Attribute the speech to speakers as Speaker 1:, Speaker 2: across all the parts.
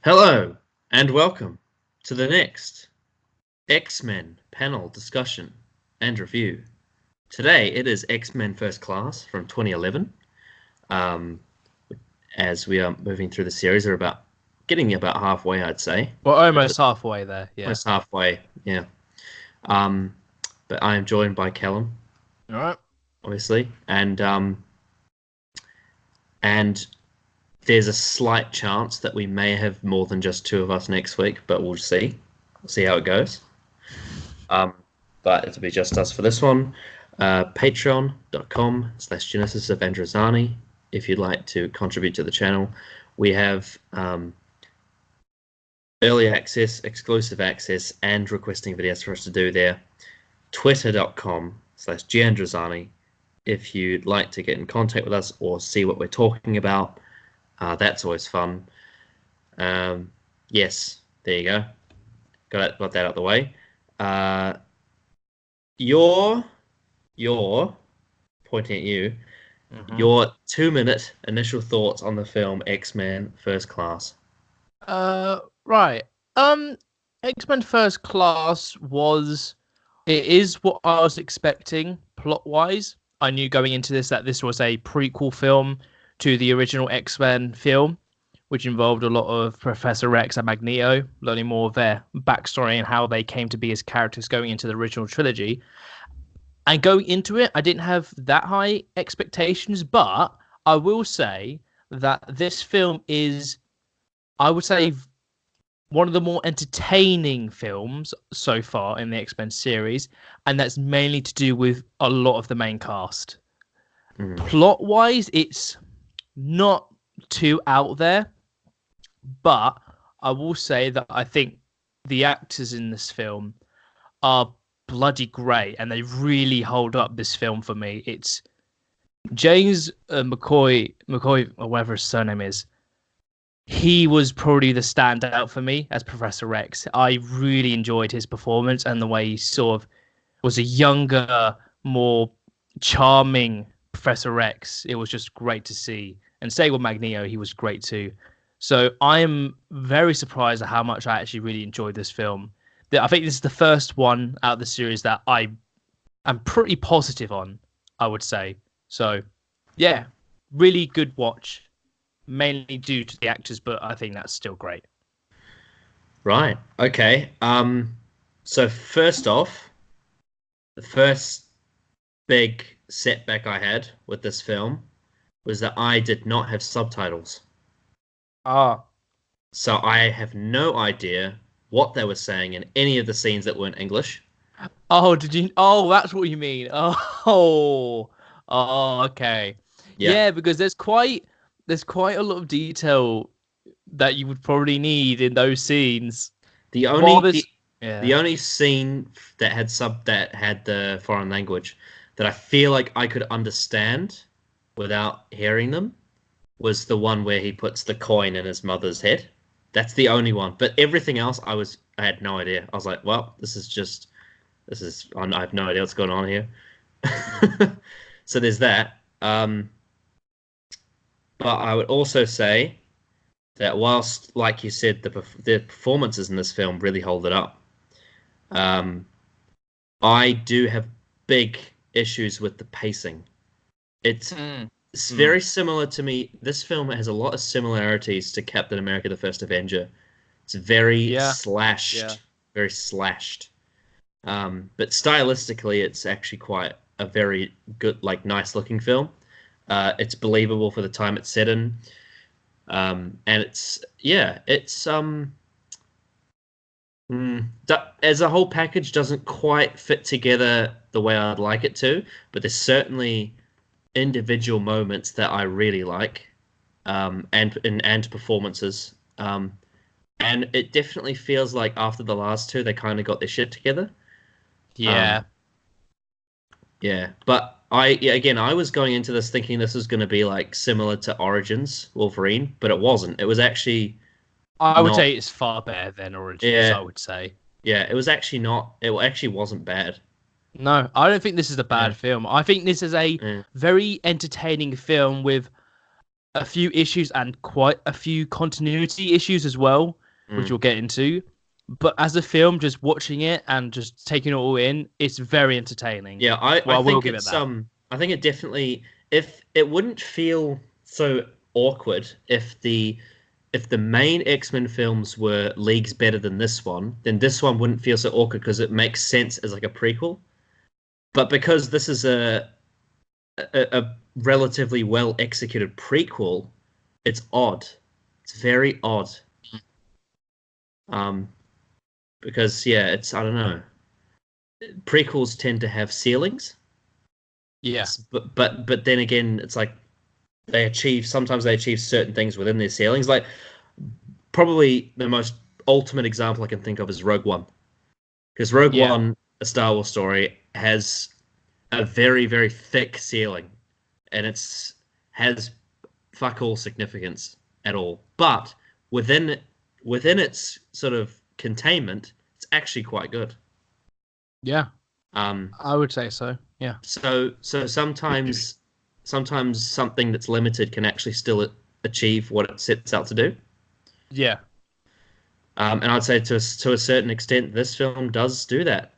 Speaker 1: Hello, and welcome to the next X-Men panel discussion and review. Today it is X-Men First Class from 2011. Um, as we are moving through the series, we're getting about halfway, I'd say.
Speaker 2: Well, almost halfway there, yeah.
Speaker 1: Almost halfway, yeah. But I am joined by Callum,
Speaker 2: All right.
Speaker 1: obviously, and there's a slight chance that we may have more than just two of us next week, but we'll see. We'll see how it goes. But it'll be just us for this one. Patreon.com/Genesis of Androzani if you'd like to contribute to the channel. We have early access, exclusive access, and requesting videos for us to do there. Twitter.com/Giandrozani if you'd like to get in contact with us or see what we're talking about. That's always fun. Yes, there you go. Got that out of the way. Your pointing at you. Your 2-minute initial thoughts on the film X-Men First Class.
Speaker 2: Right. X-Men First Class is what I was expecting plot-wise. I knew going into this that this was a prequel film to the original X-Men film, which involved a lot of Professor X and Magneto, learning more of their backstory and how they came to be as characters going into the original trilogy. And going into it, I didn't have that high expectations, but I will say that this film is, I would say, one of the more entertaining films so far in the X-Men series, and that's mainly to do with a lot of the main cast. Plot-wise, it's not too out there, but I will say that I think the actors in this film are bloody great, and they really hold up this film for me. It's James McCoy, or whatever his surname is. He was probably the standout for me as Professor X. I really enjoyed his performance and the way he sort of was a younger, more charming Professor X. It was just great to see. And same with Magneto, he was great too. So I am very surprised at how much I actually really enjoyed this film. I think this is the first one out of the series that I am pretty positive on, I would say. So, yeah, really good watch, mainly due to the actors, but I think that's still great.
Speaker 1: Right. Okay. So first off, the first big setback I had with this film was that I did not have subtitles. So I have no idea what they were saying in any of the scenes that weren't English.
Speaker 2: Oh, did you? Oh, that's what you mean. Oh, okay. Yeah, because there's quite a lot of detail that you would probably need in those scenes.
Speaker 1: The only scene that had the foreign language that I feel like I could understand without hearing them was the one where he puts the coin in his mother's head. That's the only one. But everything else, I had no idea. I was like, well, I have no idea what's going on here. So there's that. But I would also say that whilst, like you said, the performances in this film really hold it up, I do have big issues with the pacing. It's very similar to me. This film has a lot of similarities to Captain America: The First Avenger. It's very slashed, very slashed. But stylistically, it's actually quite a very good, like, nice-looking film. It's believable for the time it's set in, and it's as a whole package doesn't quite fit together the way I'd like it to. But there's certainly individual moments that I really like, and performances. And it definitely feels like after the last two, they kind of got their shit together.
Speaker 2: Yeah.
Speaker 1: But I was going into this thinking this was going to be like similar to Origins Wolverine, but it wasn't. It was actually
Speaker 2: I would say it's far better than Origins, I would say.
Speaker 1: Yeah, it was actually not. It actually wasn't bad.
Speaker 2: No, I don't think this is a bad film. I think this is a very entertaining film with a few issues and quite a few continuity issues as well, which
Speaker 1: Mm.
Speaker 2: we'll get into. But as a film, just watching it and just taking it all in, it's very entertaining.
Speaker 1: Yeah, I
Speaker 2: Well, I will
Speaker 1: think
Speaker 2: give it
Speaker 1: it's
Speaker 2: that.
Speaker 1: I think it definitely, if it wouldn't feel so awkward if the main X-Men films were leagues better than this one, then this one wouldn't feel so awkward because it makes sense as like a prequel. But because this is a relatively well executed prequel, it's odd. It's very odd. Um, because yeah, it's I don't know. Prequels tend to have ceilings,
Speaker 2: Yeah,
Speaker 1: but then again, it's like sometimes they achieve certain things within their ceilings. Like probably the most ultimate example I can think of is Rogue One, because Rogue
Speaker 2: yeah,
Speaker 1: One, a Star Wars story, has a very very thick ceiling, and it's has fuck all significance at all. But within within its sort of containment, it's actually quite good.
Speaker 2: yeah.
Speaker 1: Um,
Speaker 2: I would say so. Yeah,
Speaker 1: so sometimes something that's limited can actually still achieve what it sets out to do.
Speaker 2: yeah,
Speaker 1: And I'd say to a certain extent, this film does do that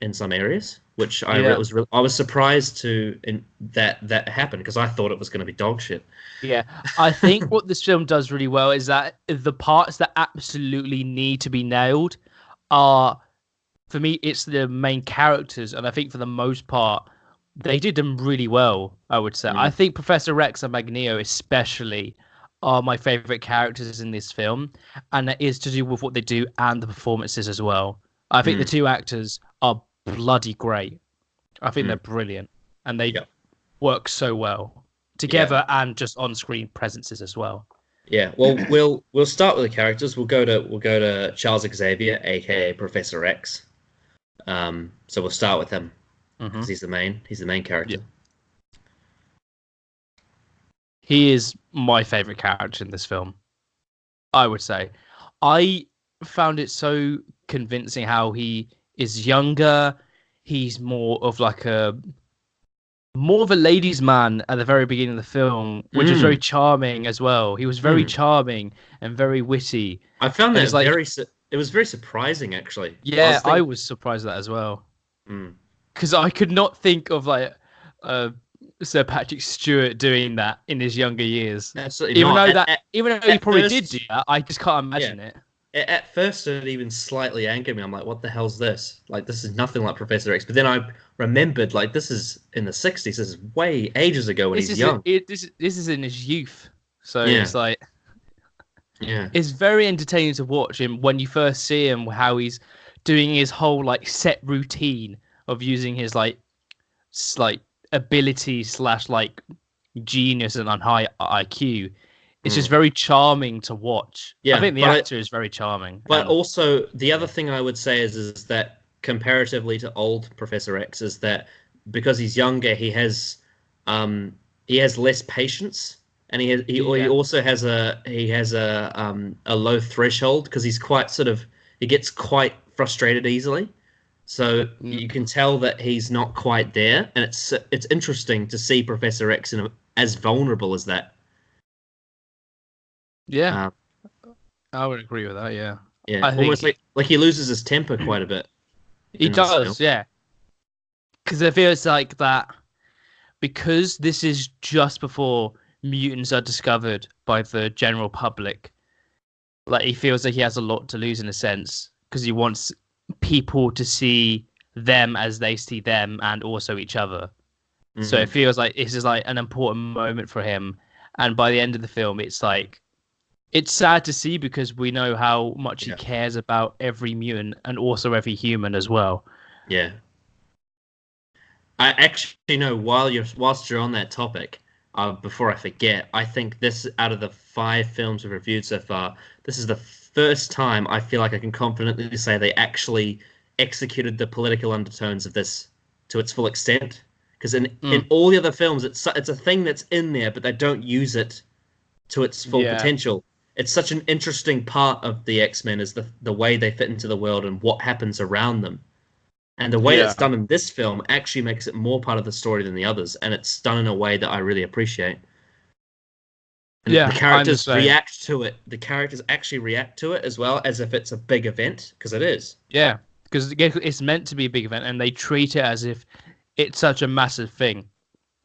Speaker 1: in some areas, which
Speaker 2: yeah.
Speaker 1: I was surprised that happened because I thought it was going to be dog shit.
Speaker 2: Yeah, I think what this film does really well is that the parts that absolutely need to be nailed are, for me, it's the main characters, and I think for the most part, they did them really well, I would say. I
Speaker 1: Mm,
Speaker 2: think Professor Rex and Magneto, especially, are my favorite characters in this film, and that is to do with what they do and the performances as well. I think the
Speaker 1: mm,
Speaker 2: two actors are bloody great. I think they're
Speaker 1: mm.
Speaker 2: brilliant, and they
Speaker 1: Yeah,
Speaker 2: work so well
Speaker 1: yeah,
Speaker 2: together and just on-screen presences as well.
Speaker 1: yeah. Well, we'll start with the characters. We'll go to Charles Xavier, aka Professor X. So we'll start with him because
Speaker 2: Hmm.
Speaker 1: he's the main
Speaker 2: Yeah,
Speaker 1: character.
Speaker 2: he is my favorite character in this film. I would say, I found it so convincing how he is younger. He's more of a ladies' man at the very beginning of the film, which was very
Speaker 1: Mm,
Speaker 2: charming as well. He was very
Speaker 1: mm.
Speaker 2: charming and very witty,
Speaker 1: I found
Speaker 2: and
Speaker 1: that
Speaker 2: it's like,
Speaker 1: it was very surprising actually. I
Speaker 2: yeah,
Speaker 1: was
Speaker 2: I
Speaker 1: thinking,
Speaker 2: was surprised at that as well
Speaker 1: mm,
Speaker 2: because I could not think of like uh, Sir Patrick Stewart doing that in his younger years.
Speaker 1: absolutely
Speaker 2: Even
Speaker 1: not.
Speaker 2: though that, even though he
Speaker 1: At
Speaker 2: probably did do
Speaker 1: first,
Speaker 2: that, I just can't
Speaker 1: yeah.
Speaker 2: imagine it.
Speaker 1: At first, it even slightly angered me. I'm like, what the hell's this? Like, this is nothing like Professor X. But then I remembered, like, this is in the 60s. This is way ages ago when
Speaker 2: This
Speaker 1: he's
Speaker 2: is it.
Speaker 1: young.
Speaker 2: This is in his youth, so it's
Speaker 1: Yeah,
Speaker 2: like
Speaker 1: yeah.
Speaker 2: it's very entertaining to watch him when you first see him. How he's doing his whole like set routine of using his like ability slash like genius and on high IQ. It's just
Speaker 1: Mm.
Speaker 2: very charming to watch. I
Speaker 1: Yeah,
Speaker 2: think the actor is very charming,
Speaker 1: but
Speaker 2: and
Speaker 1: also the other
Speaker 2: yeah,
Speaker 1: thing I would say is that comparatively to old Professor X is that because he's younger, um he has less patience, and he
Speaker 2: yeah,
Speaker 1: also has a low threshold because he's quite sort of he gets quite frustrated easily. So you
Speaker 2: mm,
Speaker 1: can tell that he's not quite there, and it's interesting to see Professor X as vulnerable as that.
Speaker 2: yeah.
Speaker 1: Uh,
Speaker 2: I would agree with that. Yeah,
Speaker 1: yeah,
Speaker 2: I
Speaker 1: almost
Speaker 2: think
Speaker 1: like he loses his temper quite a bit
Speaker 2: he
Speaker 1: in this film.
Speaker 2: does. Yeah, because it feels like that because this is just before mutants are discovered by the general public. Like he feels like he has a lot to lose in a sense because he wants people to see them as they see them and also each other. So it
Speaker 1: Hmm.
Speaker 2: feels like this is like an important moment for him. And by the end of the film, it's like it's sad to see because we know how much he
Speaker 1: Yeah,
Speaker 2: cares about every mutant and also every human as well.
Speaker 1: yeah. I actually know whilst you're on that topic, before I forget, I think this out of the 5 films we've reviewed so far, this is the first time I feel like I can confidently say they actually executed the political undertones of this to its full extent. Because in
Speaker 2: Mm,
Speaker 1: all the other films, it's a thing that's in there, but they don't use it to its full
Speaker 2: yeah,
Speaker 1: potential. It's such an interesting part of the X-Men is the way they fit into the world and what happens around them. And the way
Speaker 2: yeah,
Speaker 1: it's done in this film actually makes it more part of the story than the others, and it's done in a way that I really appreciate. And the
Speaker 2: Yeah, I'm the
Speaker 1: characters
Speaker 2: same.
Speaker 1: react to it. The characters actually react to it as well as if it's a big event, because it is.
Speaker 2: Yeah, because it's meant to be a big event, and they treat it as if it's such a massive thing,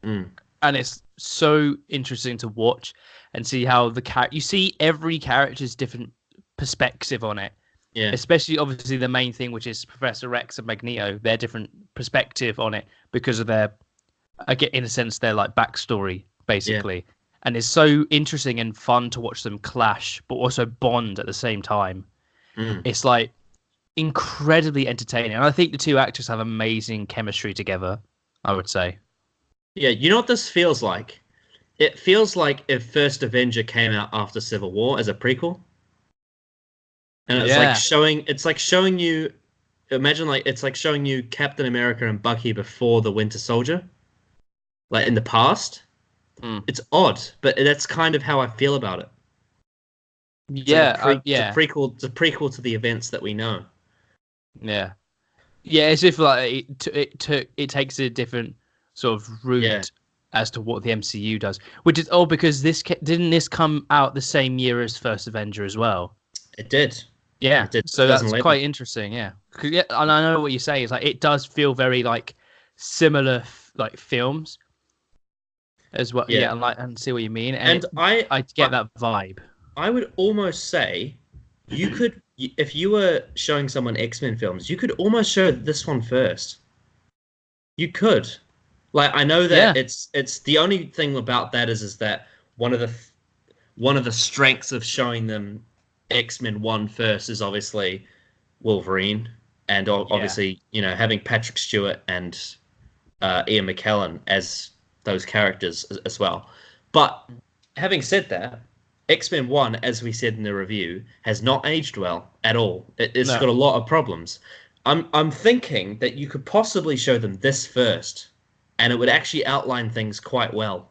Speaker 1: Mm.
Speaker 2: and it's so interesting to watch and see how you see every character's different perspective on it.
Speaker 1: Yeah.
Speaker 2: Especially, obviously, the main thing, which is Professor Rex and Magneto, their different perspective on it because of their, I get in a sense, their like backstory,
Speaker 1: Yeah.
Speaker 2: basically. And it's so interesting and fun to watch them clash, but also bond at the same time.
Speaker 1: Mm.
Speaker 2: It's like incredibly entertaining. And I think the two actors have amazing chemistry together, I would say.
Speaker 1: Yeah. You know what this feels like? It feels like if First Avenger came out after Civil War as a prequel, and
Speaker 2: Yeah.
Speaker 1: it's like showing you, imagine like it's like showing you Captain America and Bucky before the Winter Soldier, like in the past.
Speaker 2: Mm.
Speaker 1: It's odd, but that's kind of how I feel about it. It's like
Speaker 2: Yeah.
Speaker 1: it's a prequel to the events that we know.
Speaker 2: Yeah. Yeah, as if like it takes a different sort of
Speaker 1: Yeah,
Speaker 2: route as to what the MCU does, which is because didn't this come out the same year as First Avenger as well?
Speaker 1: it did.
Speaker 2: Yeah,
Speaker 1: It did.
Speaker 2: so that's
Speaker 1: 2011.
Speaker 2: quite interesting. Yeah, yeah, and I know what you say is like it does feel very like similar like films as well.
Speaker 1: Yeah,
Speaker 2: Yeah, and see what you mean, and
Speaker 1: and
Speaker 2: I get that vibe.
Speaker 1: I would almost say you could, if you were showing someone X-Men films, you could almost show this one first. You could. Like I know that
Speaker 2: Yeah,
Speaker 1: it's the only thing about that is that one of the one of the strengths of showing them X-Men 1 first is obviously Wolverine, and
Speaker 2: yeah,
Speaker 1: obviously, you know, having Patrick Stewart and Ian McKellen as those characters as well. But having said that, X-Men 1, as we said in the review, has not aged well at all. It's
Speaker 2: no.
Speaker 1: got a lot of problems. I'm thinking that you could possibly show them this first, and it would actually outline things quite well.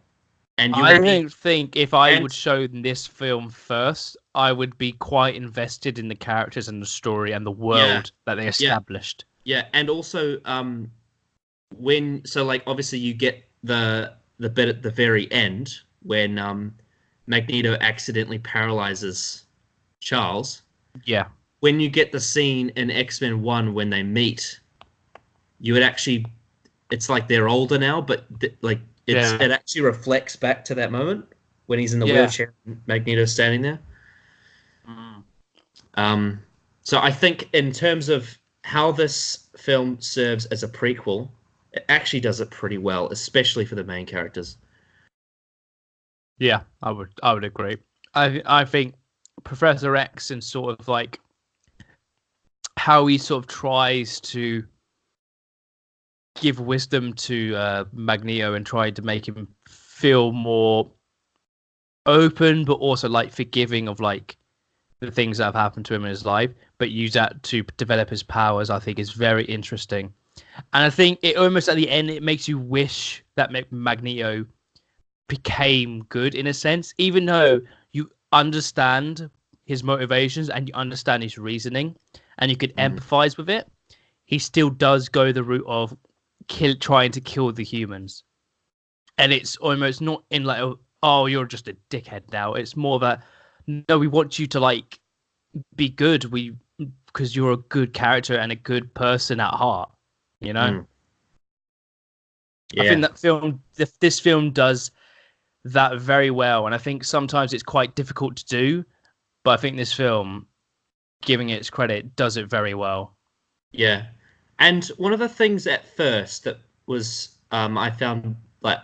Speaker 1: And you
Speaker 2: I
Speaker 1: would be
Speaker 2: don't think if I
Speaker 1: and
Speaker 2: would show them this film first, I would be quite invested in the characters and the story and the
Speaker 1: yeah,
Speaker 2: world that they
Speaker 1: yeah,
Speaker 2: established.
Speaker 1: yeah, and also when so like obviously you get the bit at the very end when Magneto accidentally paralyzes Charles.
Speaker 2: Yeah,
Speaker 1: When you get the scene in X-Men 1 when they meet, you would actually it's like they're older now, but like
Speaker 2: yeah,
Speaker 1: it actually reflects back to that moment when he's in the
Speaker 2: yeah.
Speaker 1: wheelchair and Magneto's standing there.
Speaker 2: Mm.
Speaker 1: Um, so I think in terms of how this film serves as a prequel, it actually does it pretty well, especially for the main characters.
Speaker 2: Yeah, I would agree. I think Professor X and sort of like how he sort of tries to give wisdom to Magneto and try to make him feel more open, but also like forgiving of like the things that have happened to him in his life, but use that to develop his powers. I think is very interesting, and I think it almost at the end it makes you wish that Magneto became good in a sense, even though you understand his motivations and you understand his reasoning and you could
Speaker 1: Mm.
Speaker 2: empathize with it. He still does go the route of trying to kill the humans, and it's almost not in like oh you're just a dickhead now. It's more that no, we want you to like be good. We because you're a good character and a good person at heart. You know,
Speaker 1: Mm.
Speaker 2: I think
Speaker 1: Yeah,
Speaker 2: that this film does that very well, and I think sometimes it's quite difficult to do, but I think this film, giving it its credit, does it very well.
Speaker 1: yeah. And one of the things at first that was I found like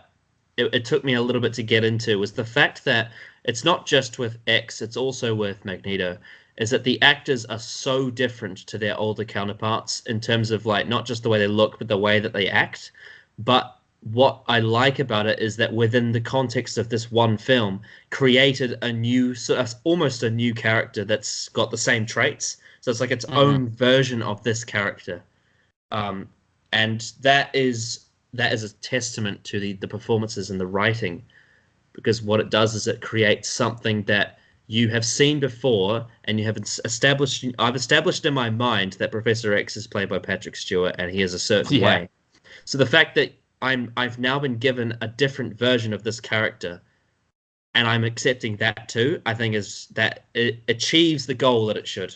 Speaker 1: it took me a little bit to get into was the fact that it's not just with X, it's also with Magneto, is that the actors are so different to their older counterparts in terms of like not just the way they look, but the way that they act. But what I like about it is that within the context of this one film, created a new, almost a new character that's got the same traits. So it's like its
Speaker 2: Mm-hmm.
Speaker 1: own version of this character, um, and that is a testament to the performances and the writing, because what it does is it creates something that you have seen before, and you have established. I've established in my mind that Professor X is played by Patrick Stewart, and he is a certain
Speaker 2: Yeah,
Speaker 1: way. So the fact that I've now been given a different version of this character, and I'm accepting that too. I think is that it achieves the goal that it should,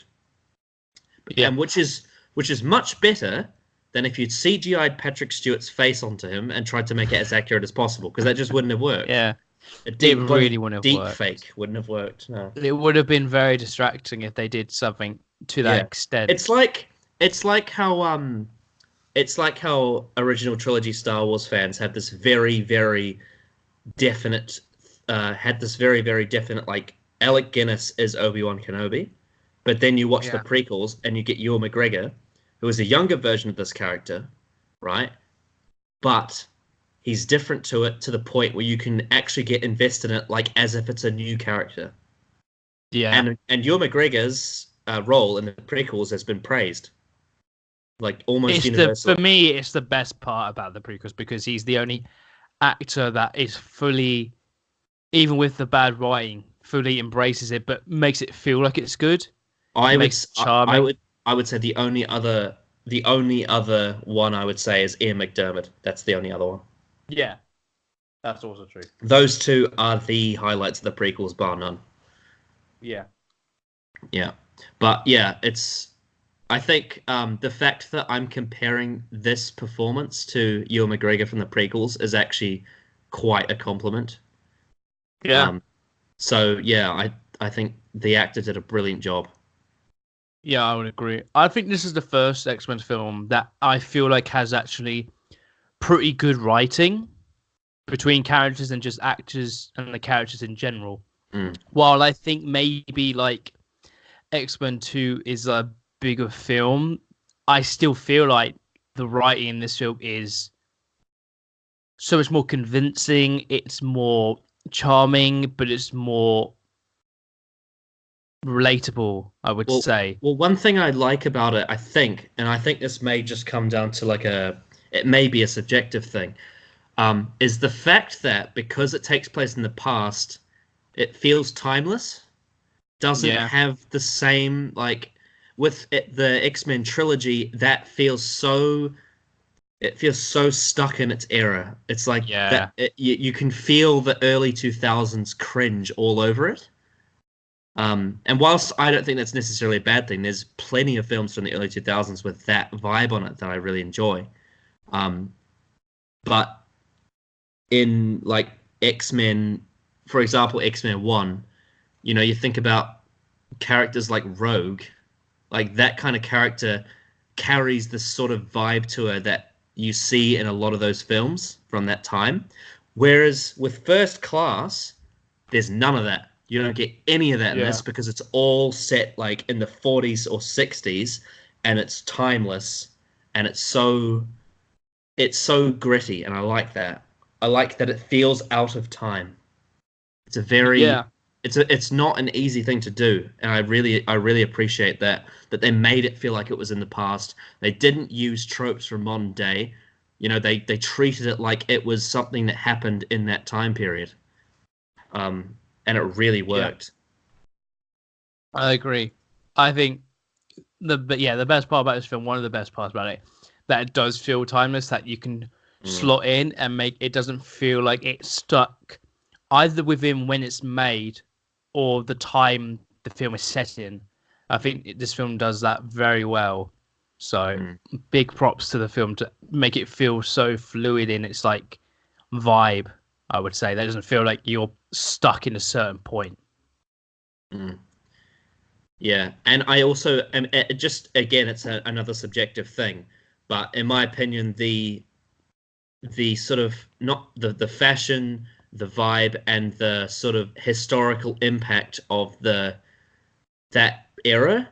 Speaker 2: Yeah.
Speaker 1: and which is much better than if you'd CGI'd Patrick Stewart's face onto him and tried to make it as accurate as possible, because that just wouldn't have worked.
Speaker 2: Yeah.
Speaker 1: A
Speaker 2: It
Speaker 1: deep
Speaker 2: really
Speaker 1: bloody
Speaker 2: wouldn't have
Speaker 1: deep
Speaker 2: worked.
Speaker 1: fake wouldn't have worked. No.
Speaker 2: It would have been very distracting if they did something to that
Speaker 1: Yeah.
Speaker 2: extent.
Speaker 1: It's like how original trilogy Star Wars fans have this very, very definite had this very, very definite, like, Alec Guinness is Obi-Wan Kenobi, but then you watch the
Speaker 2: Yeah.
Speaker 1: prequels and you get Ewan McGregor, who is a younger version of this character, right? But he's different to it, to the point where you can actually get invested in it, like as if it's a new character.
Speaker 2: Yeah.
Speaker 1: And Ewan McGregor's role in the prequels has been praised, like almost
Speaker 2: For
Speaker 1: universally.
Speaker 2: me, it's the best part about the prequels because he's the only actor that is fully, even with the bad writing, fully embraces it, but makes it feel like it's good.
Speaker 1: I would
Speaker 2: Makes it charming.
Speaker 1: I would say the only other one I would say is Ian McDiarmid. That's the only other one.
Speaker 2: Yeah, that's also true.
Speaker 1: Those two are the highlights of the prequels, bar none.
Speaker 2: Yeah.
Speaker 1: Yeah, but yeah, I think the fact that I'm comparing this performance to Ewan McGregor from the prequels is actually quite a compliment.
Speaker 2: Yeah.
Speaker 1: Um, so yeah, I think the actor did a brilliant job.
Speaker 2: Yeah, I would agree. I think this is the first X-Men film that I feel like has actually pretty good writing between characters and just actors and the characters in general.
Speaker 1: Mm.
Speaker 2: While I think maybe like X-Men 2 is a bigger film, I still feel like the writing in this film is so much more convincing. It's more charming, but it's more relatable, I would
Speaker 1: Well,
Speaker 2: say.
Speaker 1: well, one thing I like about it, I think, and I think this may just come down to it may be a subjective thing, is the fact that because it takes place in the past, it feels timeless. Doesn't
Speaker 2: Yeah.
Speaker 1: have the same, like, with the X-Men trilogy, it feels so stuck in its era. It's like
Speaker 2: Yeah.
Speaker 1: that you can feel the early 2000s cringe all over it. And whilst I don't think that's necessarily a bad thing, there's plenty of films from the early 2000s with that vibe on it that I really enjoy. Um, but in, like, X-Men, for example, X-Men 1, you think about characters like Rogue, like that kind of character carries this sort of vibe to her that you see in a lot of those films from that time. Whereas with First Class, there's none of that. You don't get any of that in
Speaker 2: Yeah.
Speaker 1: this because it's all set like in the 40s or 60s, and it's timeless, and it's so gritty, and I like that. I like that it feels out of time. It's a very
Speaker 2: Yeah.
Speaker 1: it's not an easy thing to do, and I really appreciate that they made it feel like it was in the past. They didn't use tropes from modern day. They treated it like it was something that happened in that time period. And it really
Speaker 2: Yeah.
Speaker 1: worked.
Speaker 2: I agree. I think the best part about this film, one of the best parts about it, that it does feel timeless, that you can
Speaker 1: Mm,
Speaker 2: slot in and make it doesn't feel like it's stuck either within when it's made or the time the film is set in. I think this film does that very well. So
Speaker 1: mm,
Speaker 2: big props to the film to make it feel so fluid in its like vibe. I would say that doesn't feel like you're stuck in a certain point.
Speaker 1: mm. Yeah, and I also am just again, it's another subjective thing, but in my opinion, the sort of not the fashion, the vibe, and the sort of historical impact of that era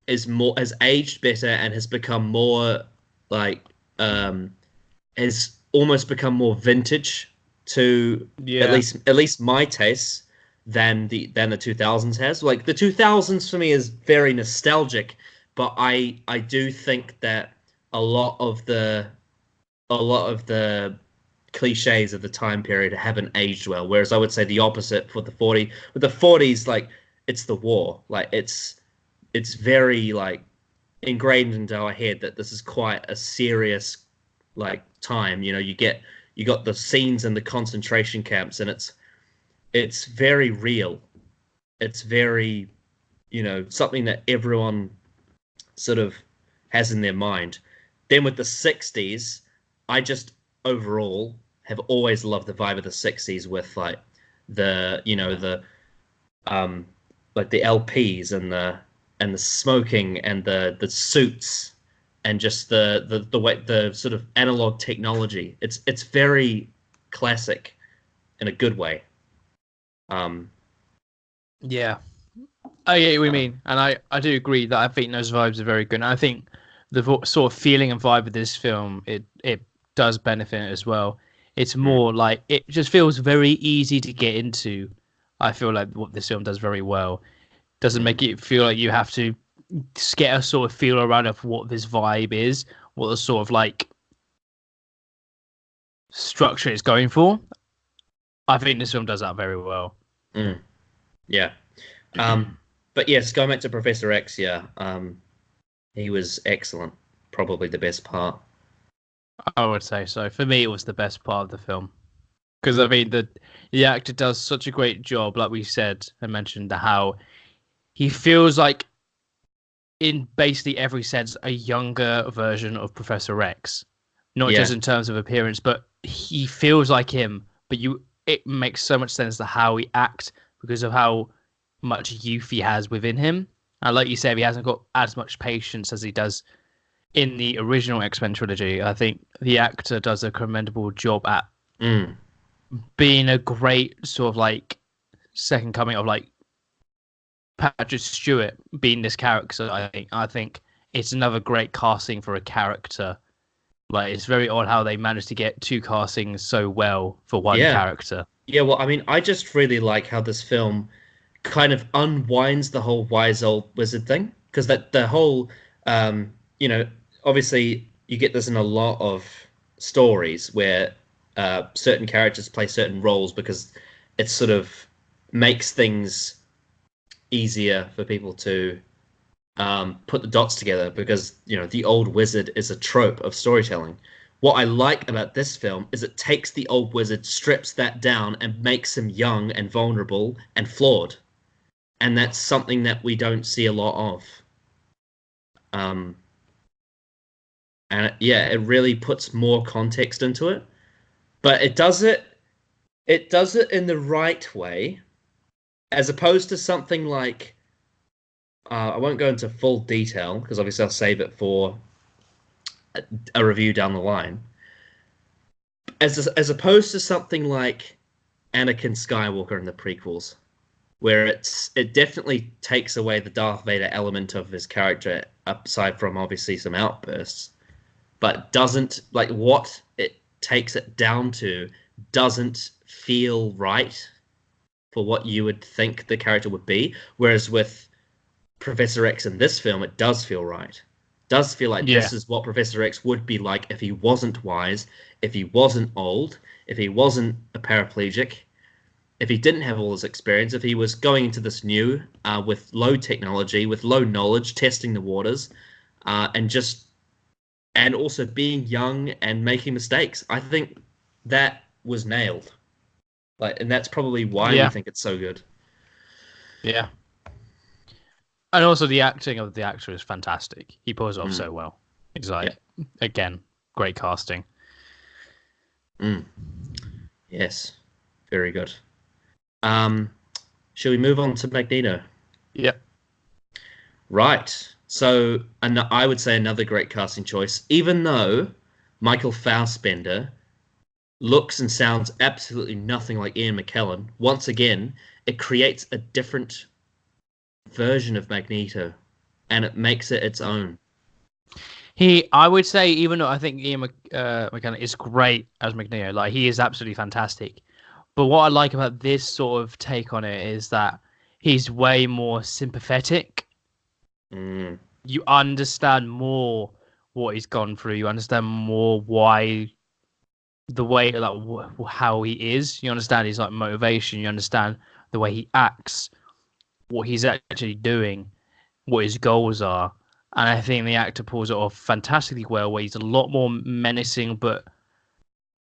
Speaker 1: has aged better and has become more like has almost become more vintage to at
Speaker 2: Yeah.
Speaker 1: least at least my taste than the 2000s has. Like the 2000s for me is very nostalgic, but I do think that a lot of the a lot of the cliches of the time period haven't aged well. Whereas I would say the opposite for the 40 with the 40s, like it's the war. Like it's very like ingrained into our head that this is quite a serious like time. You got the scenes in the concentration camps, and it's very real. It's very, something that everyone sort of has in their mind. Then with the 60s, I just overall have always loved the vibe of the 60s with like the um like the LPs and the smoking and the suits and just the way the sort of analog technology. It's very classic in a good way. Um
Speaker 2: Yeah, I get what you mean, and I do agree that I think those vibes are very good. And I think the sort of feeling and vibe of this film it does benefit it as well. It's
Speaker 1: mm,
Speaker 2: more like it just feels very easy to get into. I feel like what this film does very well doesn't
Speaker 1: mm,
Speaker 2: make it feel like you have to get a sort of feel around of what this vibe is, what the sort of like structure it's going for. I think this film does that very well.
Speaker 1: mm, yeah. Um but yes, going back to Professor X, yeah. He was excellent. Probably the best part.
Speaker 2: I would say so. For me, it was the best part of the film because I mean the actor does such a great job. Like we said and mentioned, how he feels like in basically every sense a younger version of Professor X, not just
Speaker 1: Yeah.
Speaker 2: in terms of appearance, but he feels like him. But it makes so much sense to how he acts because of how much youth he has within him. And like you said, he hasn't got as much patience as he does in the original X-Men trilogy. I think the actor does a commendable job at
Speaker 1: Mm.
Speaker 2: being a great sort of like second coming of like Patrick Stewart being this character. I think it's another great casting for a character. Like it's very odd how they managed to get two castings so well for one
Speaker 1: Yeah.
Speaker 2: character.
Speaker 1: Yeah, well, I mean, I just really like how this film kind of unwinds the whole wise old wizard thing because that the whole um, you know, obviously you get this in a lot of stories where certain characters play certain roles because it sort of makes things easier for people to put the dots together because the old wizard is a trope of storytelling. What I like about this film is it takes the old wizard, strips that down, and makes him young and vulnerable and flawed, and that's something that we don't see a lot of. Um, and yeah, it really puts more context into it, but it does it. It does it in the right way, as opposed to something like I won't go into full detail because obviously I'll save it for a review down the line. As opposed to something like Anakin Skywalker in the prequels, where it definitely takes away the Darth Vader element of his character, aside from obviously some outbursts, but doesn't like what it takes it down to doesn't feel right for what you would think the character would be. Whereas with Professor X in this film, it does feel right. Does feel like
Speaker 2: Yeah,
Speaker 1: this is what Professor X would be like if he wasn't wise, if he wasn't old, if he wasn't a paraplegic, if he didn't have all his experience, if he was going into this new with low technology, with low knowledge, testing the waters, and also being young and making mistakes. I think that was nailed. Like, and that's probably why we
Speaker 2: yeah,
Speaker 1: think it's so good.
Speaker 2: yeah. And also the acting of the actor is fantastic. He pulls it off
Speaker 1: Mm,
Speaker 2: so well. It's
Speaker 1: yeah.
Speaker 2: like again, great casting.
Speaker 1: Mm, yes. Very good. Um, shall we move on to Magneto?
Speaker 2: Yeah.
Speaker 1: Right. So, and I would say another great casting choice, even though Michael Fassbender looks and sounds absolutely nothing like Ian McKellen. Once again, it creates a different version of Magneto, and it makes it its own.
Speaker 2: I would say, even though I think Ian McKellen is great as Magneto, like he is absolutely fantastic. But what I like about this sort of take on it is that he's way more sympathetic.
Speaker 1: Mm,
Speaker 2: You understand more what he's gone through. You understand more why the way like how he is. You understand his like motivation. You understand the way he acts, what he's actually doing, what his goals are. And I think the actor pulls it off fantastically well, where he's a lot more menacing, but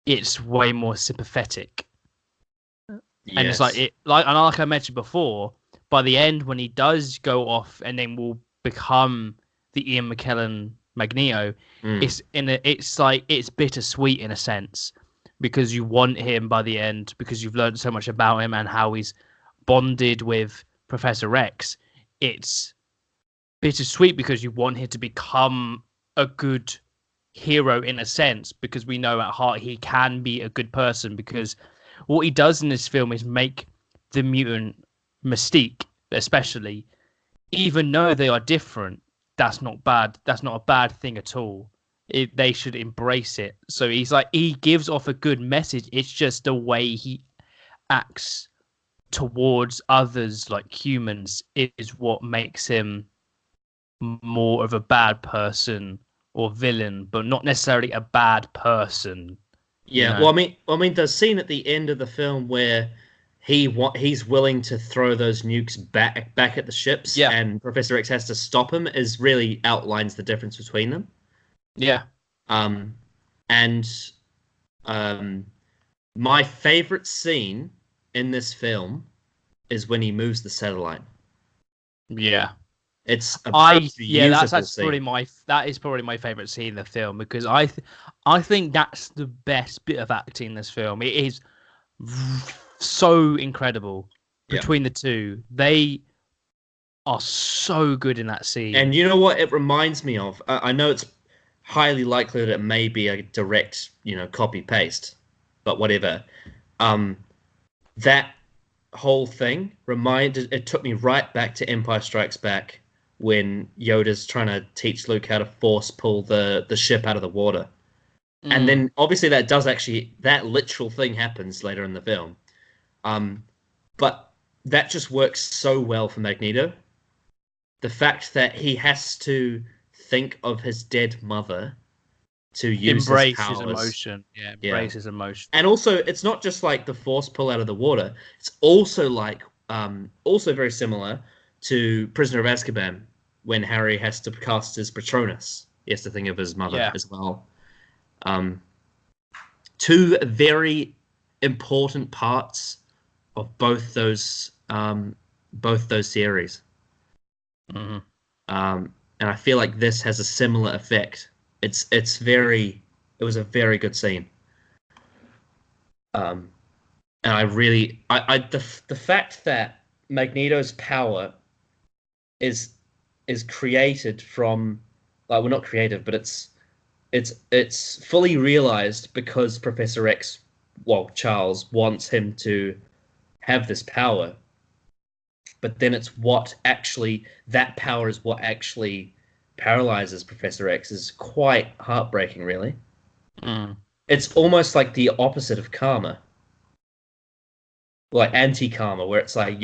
Speaker 2: it's way more sympathetic. And it's like
Speaker 1: Yes.
Speaker 2: like I mentioned before, by the end when he does go off and then will become the Ian McKellen Magneto,
Speaker 1: Mm.
Speaker 2: it's like it's bittersweet in a sense because you want him by the end because you've learned so much about him and how he's bonded with Professor X. It's bittersweet because you want him to become a good hero in a sense because we know at heart he can be a good person because what he does in this film is make the mutant Mystique, especially, even though they are different, that's not bad. That's not a bad thing at all. They should embrace it. So he's like he gives off a good message. It's just the way he acts towards others, like humans, is what makes him more of a bad person or villain, but not necessarily a bad person. You
Speaker 1: Yeah.
Speaker 2: know?
Speaker 1: Well, I mean, the scene at the end of the film where he's willing to throw those nukes back at the ships,
Speaker 2: Yeah,
Speaker 1: and Professor X has to stop him, is really outlines the difference between them.
Speaker 2: yeah,
Speaker 1: Um, and um, my favorite scene in this film is when he moves the satellite.
Speaker 2: yeah.
Speaker 1: It's a beautiful scene.
Speaker 2: That is probably my favorite scene in the film because I think that's the best bit of acting in this film. It is so incredible
Speaker 1: Yeah.
Speaker 2: between the two. They are so good in that scene.
Speaker 1: And you know what it reminds me of? I know it's highly likely that it may be a direct, copy paste, but whatever. Um, that whole thing reminded it took me right back to Empire Strikes Back when Yoda's trying to teach Luke how to force pull the ship out of the water. And
Speaker 2: Mm,
Speaker 1: then obviously that literal thing happens later in the film. Um, but that just works so well for Magneto. The fact that he has to think of his dead mother to use his
Speaker 2: embrace his
Speaker 1: powers.
Speaker 2: emotion. Yeah,
Speaker 1: Yeah.
Speaker 2: embrace his emotion.
Speaker 1: And also, it's not just like the force pull out of the water. It's also also very similar to Prisoner of Azkaban when Harry has to cast his Patronus. He has to think of his mother
Speaker 2: Yeah,
Speaker 1: as well. Um, two very important parts of both those series.
Speaker 2: hmm
Speaker 1: And I feel like this has a similar effect. It was a very good scene. Um, and the fact that Magneto's power is is created from, like, well, not created, but it's fully realized because Professor X, well, Charles wants him to have this power, but then that power is what actually paralyzes Professor X is quite heartbreaking, really.
Speaker 2: mm,
Speaker 1: It's almost like the opposite of karma, like anti-karma, where it's like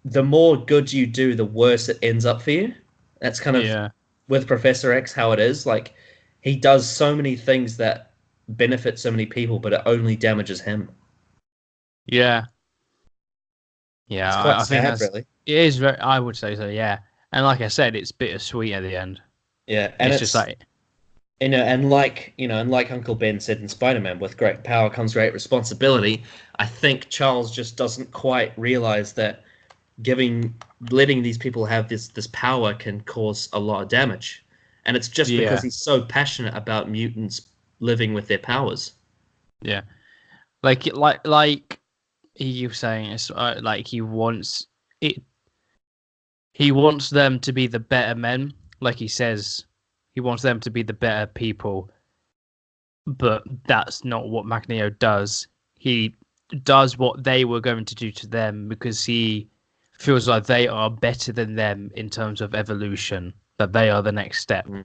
Speaker 1: the more good you do, the worse it ends up for you. That's kind of
Speaker 2: yeah,
Speaker 1: with Professor X how it is. Like he does so many things that benefit so many people, but it only damages him.
Speaker 2: yeah,
Speaker 1: It's
Speaker 2: yeah.
Speaker 1: quite
Speaker 2: I think
Speaker 1: sad, really.
Speaker 2: it is very. I would say so. Yeah, and like I said, it's bittersweet at the end.
Speaker 1: Yeah, and
Speaker 2: It's just
Speaker 1: it's
Speaker 2: like
Speaker 1: and like Uncle Ben said in Spider-Man, with great power comes great responsibility. I think Charles just doesn't quite realize that giving letting these people have this power can cause a lot of damage. And it's just because
Speaker 2: yeah,
Speaker 1: he's so passionate about mutants living with their powers.
Speaker 2: yeah. Like you were saying, it's like it. He wants them to be the better men, like he says. He wants them to be the better people, but that's not what Magneto does. He does what they were going to do to them because he feels like they are better than them in terms of evolution, that they are the next step.
Speaker 1: Mm.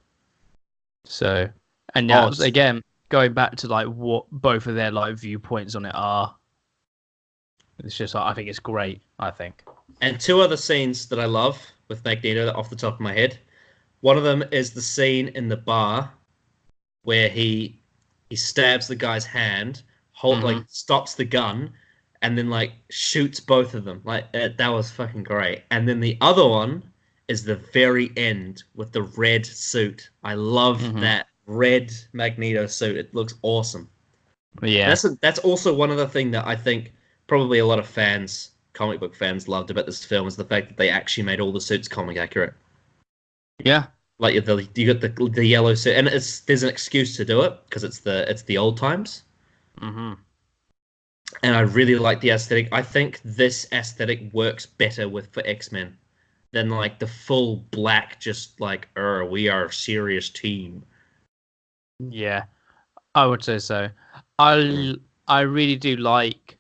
Speaker 2: So, and
Speaker 1: Oh,
Speaker 2: yeah, again, going back to like what both of their like viewpoints on it are, it's just like, I think it's great. I think.
Speaker 1: and two other scenes that I love with Magneto off the top of my head. One of them is the scene in the bar where he stabs the guy's hand,
Speaker 2: Hmm.
Speaker 1: stops the gun, and then like shoots both of them. Like that was fucking great. And then the other one is the very end with the red suit. I love
Speaker 2: Hmm.
Speaker 1: that red Magneto suit. It looks awesome.
Speaker 2: Yeah.
Speaker 1: That's also one other thing that I think probably a lot of fans, comic book fans, loved about this film is the fact that they actually made all the suits comic accurate.
Speaker 2: Yeah.
Speaker 1: Like you got the yellow suit, and there's an excuse to do it because it's the old times.
Speaker 2: Hmm.
Speaker 1: And I really like the aesthetic. I think this aesthetic works better for X-Men than like the full black, just like, we are a serious team.
Speaker 2: Yeah, I would say so.
Speaker 1: Mm.
Speaker 2: I really do like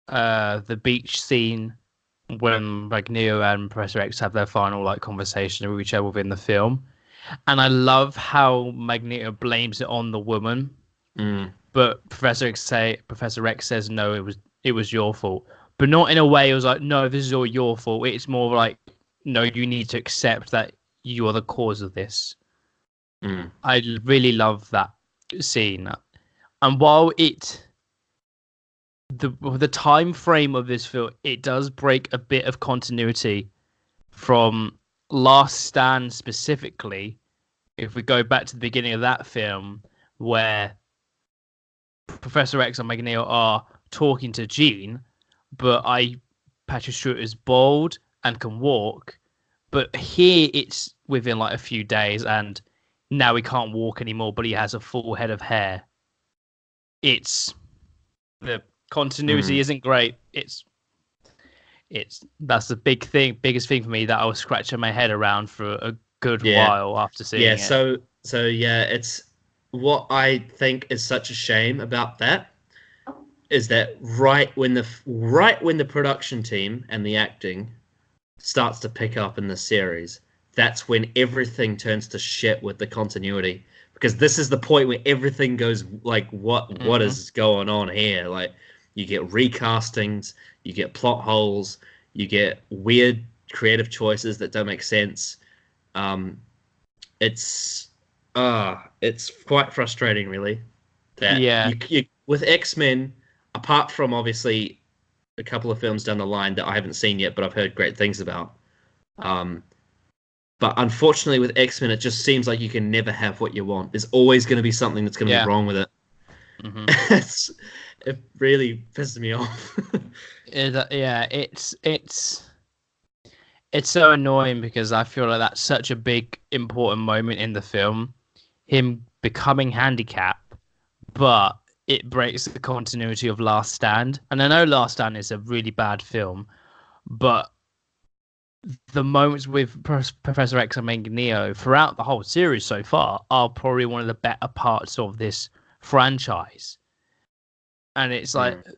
Speaker 2: the beach scene when like Neo and Professor X have their final like conversation with each other within the film. And I love how Magneto blames it on the woman,
Speaker 1: Mm.
Speaker 2: but Professor X says no, it was your fault. But not in a way it was like, no, this is all your fault. It's more like, no, you need to accept that you are the cause of this.
Speaker 1: Mm.
Speaker 2: I really love that scene. And while the time frame of this film, it does break a bit of continuity from Last Stand specifically. If we go back to the beginning of that film, where Professor X and Magneto are talking to Jean, but Patrick Stewart is bald and can walk, but here it's within like a few days, and now he can't walk anymore, but he has a full head of hair. It's the continuity
Speaker 1: Mm.
Speaker 2: isn't great. It's that's the biggest thing for me that I was scratching my head around for a good
Speaker 1: Yeah.
Speaker 2: while after
Speaker 1: Yeah,
Speaker 2: seeing it.
Speaker 1: so yeah, it's what I think is such a shame about that is that right when the production team and the acting starts to pick up in the series, that's when everything turns to shit with the continuity. Because this is the point where everything goes like, what
Speaker 2: Hmm.
Speaker 1: is going on here? Like, you get recastings, you get plot holes, you get weird creative choices that don't make sense. Um, it's it's quite frustrating, really, that
Speaker 2: Yeah,
Speaker 1: you with X-Men, apart from obviously a couple of films down the line that I haven't seen yet, but I've heard great things about. Um, but unfortunately, with X-Men, it just seems like you can never have what you want. There's always going to be something that's going to be
Speaker 2: yeah.
Speaker 1: wrong with it.
Speaker 2: Hmm.
Speaker 1: it's, it really pisses me off.
Speaker 2: Yeah, it's so annoying because I feel like that's such a big important moment in the film, him becoming handicapped, but it breaks the continuity of Last Stand. And I know Last Stand is a really bad film, but the moments with Professor X and Magneto throughout the whole series so far are probably one of the better parts of this franchise. And it's like
Speaker 1: Mm.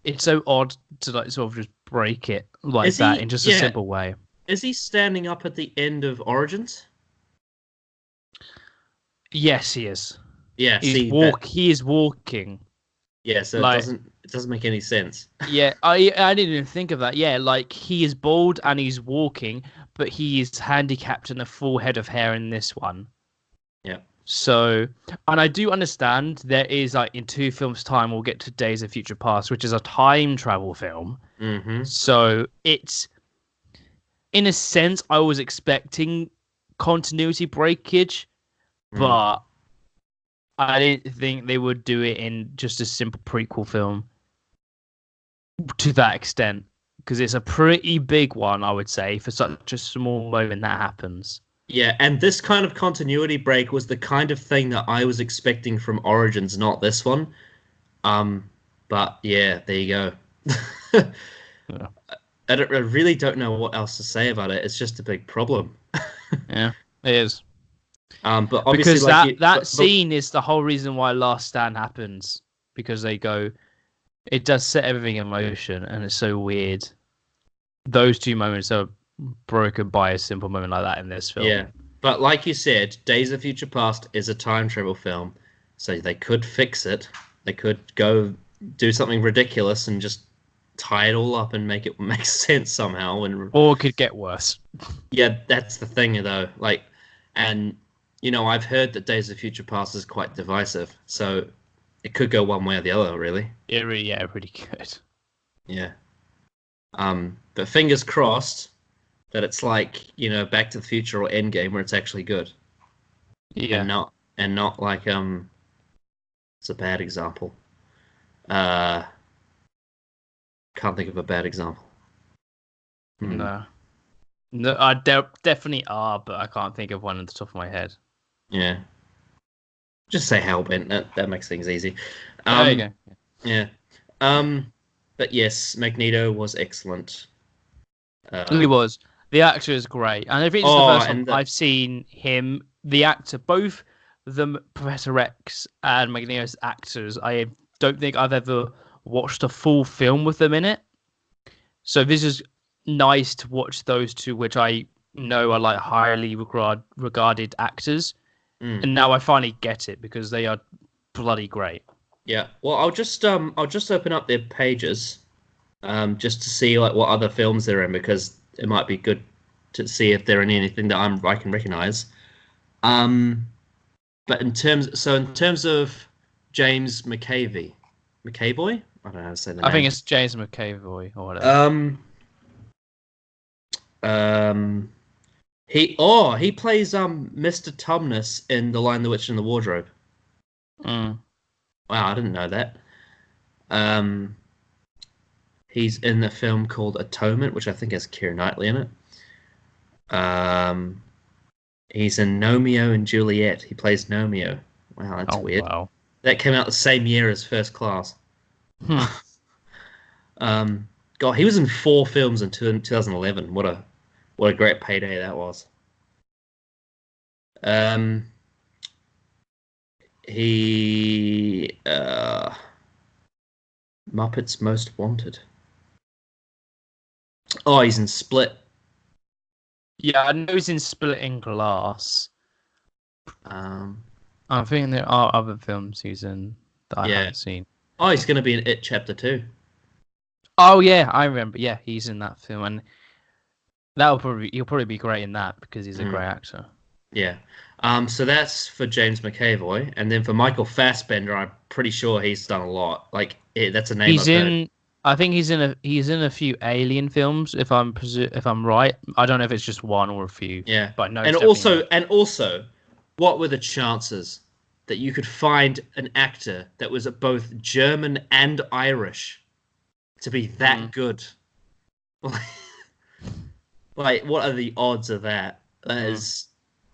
Speaker 2: it's so odd to like sort of just break it like
Speaker 1: Is
Speaker 2: that in
Speaker 1: he?
Speaker 2: just a
Speaker 1: Yeah.
Speaker 2: simple way.
Speaker 1: Is he standing up at the end of Origins?
Speaker 2: Yes, he is.
Speaker 1: Yeah. See that?
Speaker 2: He is walking.
Speaker 1: Yeah. So it
Speaker 2: Like,
Speaker 1: doesn't make any sense.
Speaker 2: yeah, I didn't even think of that. Yeah, like he is bald and he's walking, but he is handicapped and a full head of hair in this one.
Speaker 1: Yeah.
Speaker 2: So, and I do understand there is like in 2 films' time we'll get to Days of Future Past, which is a time travel film.
Speaker 1: Mm-hmm.
Speaker 2: So it's in a sense I was expecting continuity breakage,
Speaker 1: Mm.
Speaker 2: but I didn't think they would do it in just a simple prequel film to that extent because it's a pretty big one, I would say, for such a small moment that happens.
Speaker 1: Yeah, and this kind of continuity break was the kind of thing that I was expecting from Origins, not this one. Um, but yeah, there you go.
Speaker 2: Yeah,
Speaker 1: I really don't know what else to say about it. It's just a big problem.
Speaker 2: yeah, it is.
Speaker 1: But obviously,
Speaker 2: Because
Speaker 1: like
Speaker 2: that
Speaker 1: but
Speaker 2: scene is the whole reason why Last Stand happens. Because they go, it does set everything in motion, and it's so weird. Those 2 moments are broken by a simple moment like that in this film.
Speaker 1: yeah, but like you said, Days of Future Past is a time travel film, so they could fix it. They could go do something ridiculous and just tie it all up and make it make sense somehow. And
Speaker 2: Or it could get worse.
Speaker 1: yeah, that's the thing though. Like, and I've heard that Days of Future Past is quite divisive, so it could go one way or the other, really.
Speaker 2: Yeah, really good.
Speaker 1: Yeah. But fingers crossed that it's like, Back to the Future or Endgame where it's actually good
Speaker 2: Yeah.
Speaker 1: and not like it's a bad example. Uh can't think of a bad example. Hmm.
Speaker 2: No. No, definitely are, but I can't think of one on the top of my head.
Speaker 1: Yeah. Just say Hellbent. That makes things easy.
Speaker 2: There you go.
Speaker 1: Yeah. But yes, Magneto was excellent.
Speaker 2: He
Speaker 1: Uh,
Speaker 2: was. The actor is great, and I think it's the
Speaker 1: oh,
Speaker 2: first time
Speaker 1: and
Speaker 2: I've seen him, the actor, both Professor X and Magneto's actors. I don't think I've ever watched a full film with them in it. So this is nice to watch those two, which I know are like highly regarded actors,
Speaker 1: mm,
Speaker 2: and now I finally get it because they are bloody great.
Speaker 1: yeah. Well, I'll just open up their pages just to see like what other films they're in because it might be good to see if they're in anything that I can recognize. Um, but in terms of James McAvoy, I don't know how to say the
Speaker 2: I think
Speaker 1: name.
Speaker 2: it's James McAvoy or whatever.
Speaker 1: Um, um, he plays Mr. Tumnus in The Lion, the Witch, and the Wardrobe.
Speaker 2: Mm.
Speaker 1: Wow, I didn't know that. Um, he's in a film called Atonement, which I think has Keira Knightley in it. Um, he's in Romeo and Juliet. He plays Romeo. Wow, that's
Speaker 2: Oh
Speaker 1: weird.
Speaker 2: wow.
Speaker 1: That came out the same year as First Class.
Speaker 2: Hmm.
Speaker 1: Um, God, he was in 4 films in 2011. What a great payday that was. Um, he Muppets Most Wanted. Oh, he's in Split.
Speaker 2: Yeah, I know he's in Splitting Glass.
Speaker 1: Um,
Speaker 2: I think there are other films he's in that I
Speaker 1: yeah.
Speaker 2: haven't seen.
Speaker 1: Oh, he's going to be in It Chapter 2.
Speaker 2: Oh yeah, I remember. Yeah, he's in that film, and he'll probably be great in that because he's a
Speaker 1: Mm,
Speaker 2: great actor.
Speaker 1: yeah. So that's for James McAvoy, and then for Michael Fassbender, I'm pretty sure he's done a lot. Like that's a name
Speaker 2: He's
Speaker 1: I've heard.
Speaker 2: in. I think he's in a few Alien films. If I'm right, I don't know if it's just one or a few,
Speaker 1: Yeah,
Speaker 2: but no, it's definitely in it.
Speaker 1: and also, what were the chances that you could find an actor that was both German and Irish to be that
Speaker 2: Mm,
Speaker 1: good? Like, what are the odds of that? That
Speaker 2: mm.
Speaker 1: is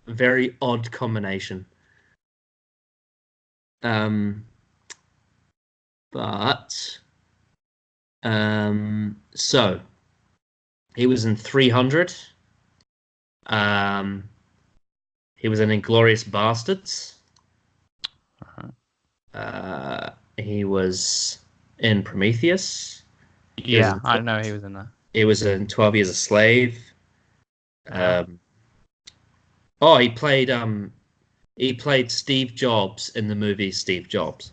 Speaker 1: a very odd combination. Um, but so he was in 300. Um, he was in Inglorious Bastards.
Speaker 2: Uh-huh.
Speaker 1: He was in Prometheus. He was
Speaker 2: Yeah,
Speaker 1: in
Speaker 2: I know he was in that.
Speaker 1: he was in 12 Years a Slave.
Speaker 2: Uh-huh.
Speaker 1: Um, oh, he played Steve Jobs in the movie Steve Jobs.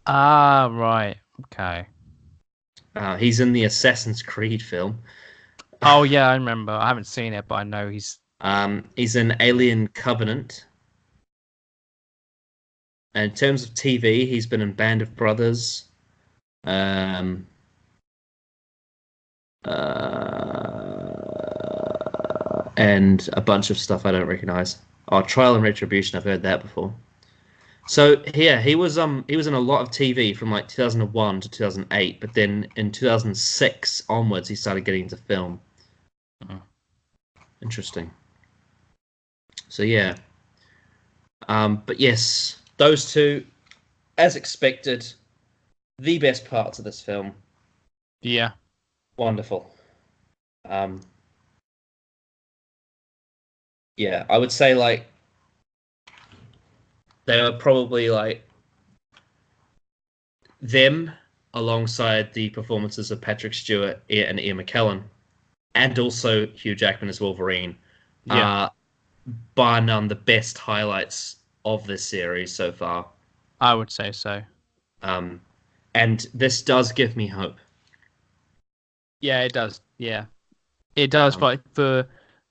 Speaker 2: Ah, right. Okay.
Speaker 1: He's in the Assassin's Creed film.
Speaker 2: Oh yeah, I remember. I haven't seen it, but I know he's.
Speaker 1: He's in Alien Covenant. And in terms of TV, he's been in Band of Brothers. Um, and a bunch of stuff I don't recognize. Oh, Trial and Retribution, I've heard that before. So yeah, he was in a lot of TV from like 2001 to 2008, but then in 2006 onwards he started getting into film.
Speaker 2: Mm.
Speaker 1: Interesting. So yeah, but yes, those two, as expected, the best parts of this film.
Speaker 2: Yeah.
Speaker 1: Wonderful. Um, yeah, I would say like they were probably like them alongside the performances of Patrick Stewart and Ian McKellen, and also Hugh Jackman as Wolverine,
Speaker 2: Yeah.
Speaker 1: are bar none the best highlights of this series so far.
Speaker 2: I would say so.
Speaker 1: Um, and this does give me hope.
Speaker 2: Yeah, it does. Yeah, it does.
Speaker 1: Um,
Speaker 2: But for